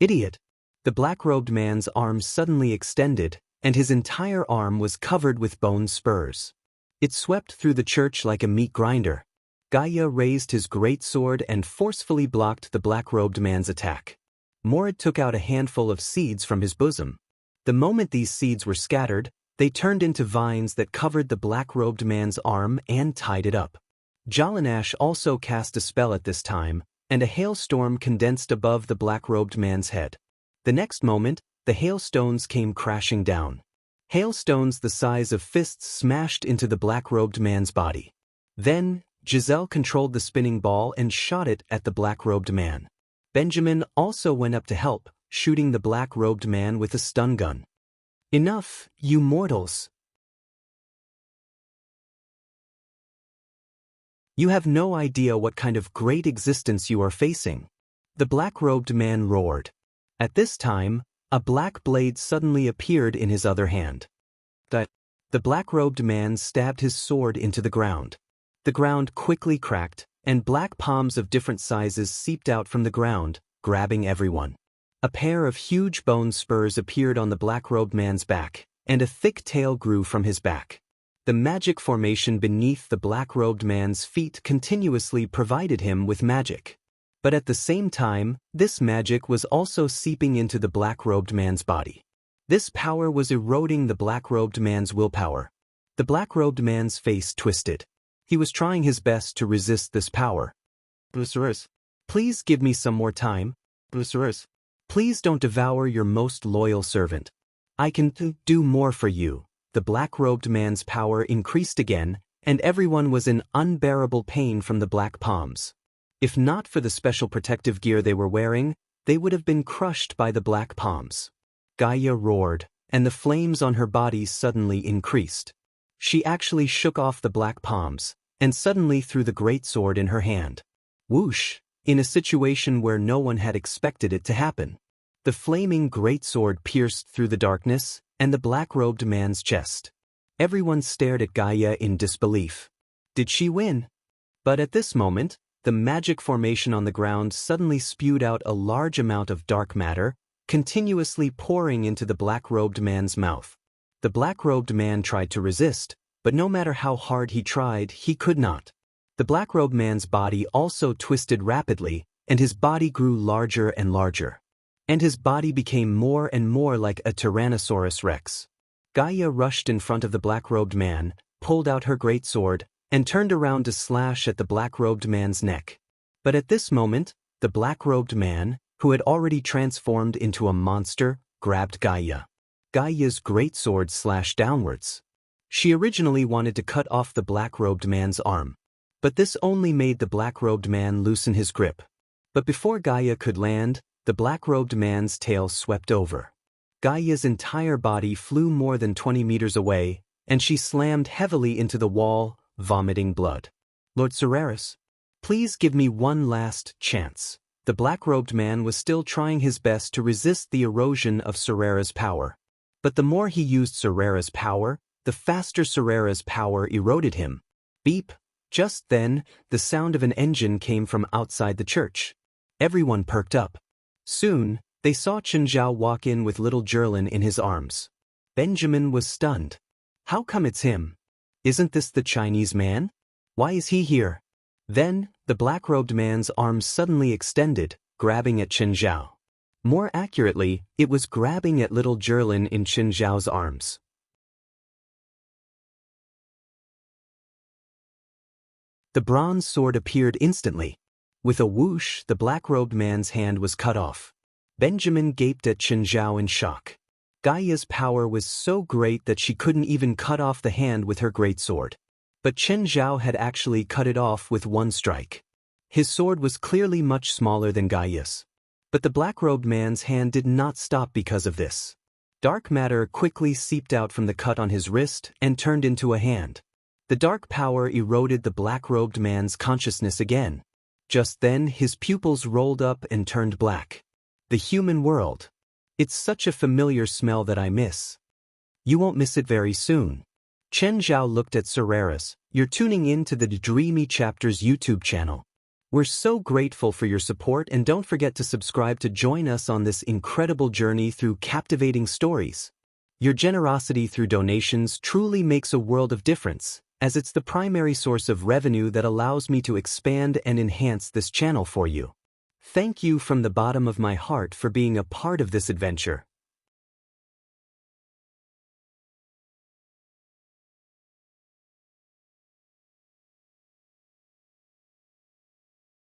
"Idiot!" The black-robed man's arm suddenly extended, and his entire arm was covered with bone spurs. It swept through the church like a meat grinder. Gaia raised his great sword and forcefully blocked the black-robed man's attack. Morad took out a handful of seeds from his bosom. The moment these seeds were scattered, they turned into vines that covered the black-robed man's arm and tied it up. Jalanash also cast a spell at this time, and a hailstorm condensed above the black-robed man's head. The next moment, the hailstones came crashing down. Hailstones the size of fists smashed into the black-robed man's body. Then, Giselle controlled the spinning ball and shot it at the black-robed man. Benjamin also went up to help, shooting the black-robed man with a stun gun. "Enough, you mortals! You have no idea what kind of great existence you are facing," the black-robed man roared. At this time, a black blade suddenly appeared in his other hand. The black-robed man stabbed his sword into the ground. The ground quickly cracked, and black palms of different sizes seeped out from the ground, grabbing everyone. A pair of huge bone spurs appeared on the black-robed man's back, and a thick tail grew from his back. The magic formation beneath the black-robed man's feet continuously provided him with magic. But at the same time, this magic was also seeping into the black-robed man's body. This power was eroding the black-robed man's willpower. The black-robed man's face twisted. He was trying his best to resist this power. "Brucerus, please give me some more time. Brucerus, please don't devour your most loyal servant. I can do more for you." The black-robed man's power increased again, and everyone was in unbearable pain from the black palms. If not for the special protective gear they were wearing, they would have been crushed by the black palms. Gaia roared, and the flames on her body suddenly increased. She actually shook off the black palms, and suddenly threw the greatsword in her hand. Whoosh! In a situation where no one had expected it to happen. The flaming greatsword pierced through the darkness, and the black-robed man's chest. Everyone stared at Gaia in disbelief. Did she win? But at this moment, the magic formation on the ground suddenly spewed out a large amount of dark matter, continuously pouring into the black-robed man's mouth. The black-robed man tried to resist, but no matter how hard he tried, he could not. The black-robed man's body also twisted rapidly, and his body grew larger and larger. And his body became more and more like a Tyrannosaurus Rex. Gaia rushed in front of the black-robed man, pulled out her greatsword, and turned around to slash at the black-robed man's neck. But at this moment, the black-robed man, who had already transformed into a monster, grabbed Gaia. Gaia's greatsword slashed downwards. She originally wanted to cut off the black-robed man's arm. But this only made the black-robed man loosen his grip. But before Gaia could land, the black-robed man's tail swept over. Gaia's entire body flew more than 20 meters away, and she slammed heavily into the wall, vomiting blood. "Lord Cereris, please give me one last chance." The black-robed man was still trying his best to resist the erosion of Cerera's power. But the more he used Cerera's power, the faster Cerera's power eroded him. Beep! Just then, the sound of an engine came from outside the church. Everyone perked up. Soon, they saw Chen Zhao walk in with little Jerlin in his arms. Benjamin was stunned. How come it's him? Isn't this the Chinese man? Why is he here? Then, the black-robed man's arms suddenly extended, grabbing at Chen Zhao. More accurately, it was grabbing at little Jerlin in Chen Zhao's arms. The bronze sword appeared instantly. With a whoosh, the black-robed man's hand was cut off. Benjamin gaped at Chen Zhao in shock. Gaia's power was so great that she couldn't even cut off the hand with her greatsword. But Chen Zhao had actually cut it off with one strike. His sword was clearly much smaller than Gaia's. But the black-robed man's hand did not stop because of this. Dark matter quickly seeped out from the cut on his wrist and turned into a hand. The dark power eroded the black-robed man's consciousness again. Just then, his pupils rolled up and turned black. The human world. It's such a familiar smell that I miss. You won't miss it very soon. Chen Zhao looked at Cereris. You're tuning in to the Dreamy Chapters YouTube channel. We're so grateful for your support, and don't forget to subscribe to join us on this incredible journey through captivating stories. Your generosity through donations truly makes a world of difference, as it's the primary source of revenue that allows me to expand and enhance this channel for you. Thank you from the bottom of my heart for being a part of this adventure.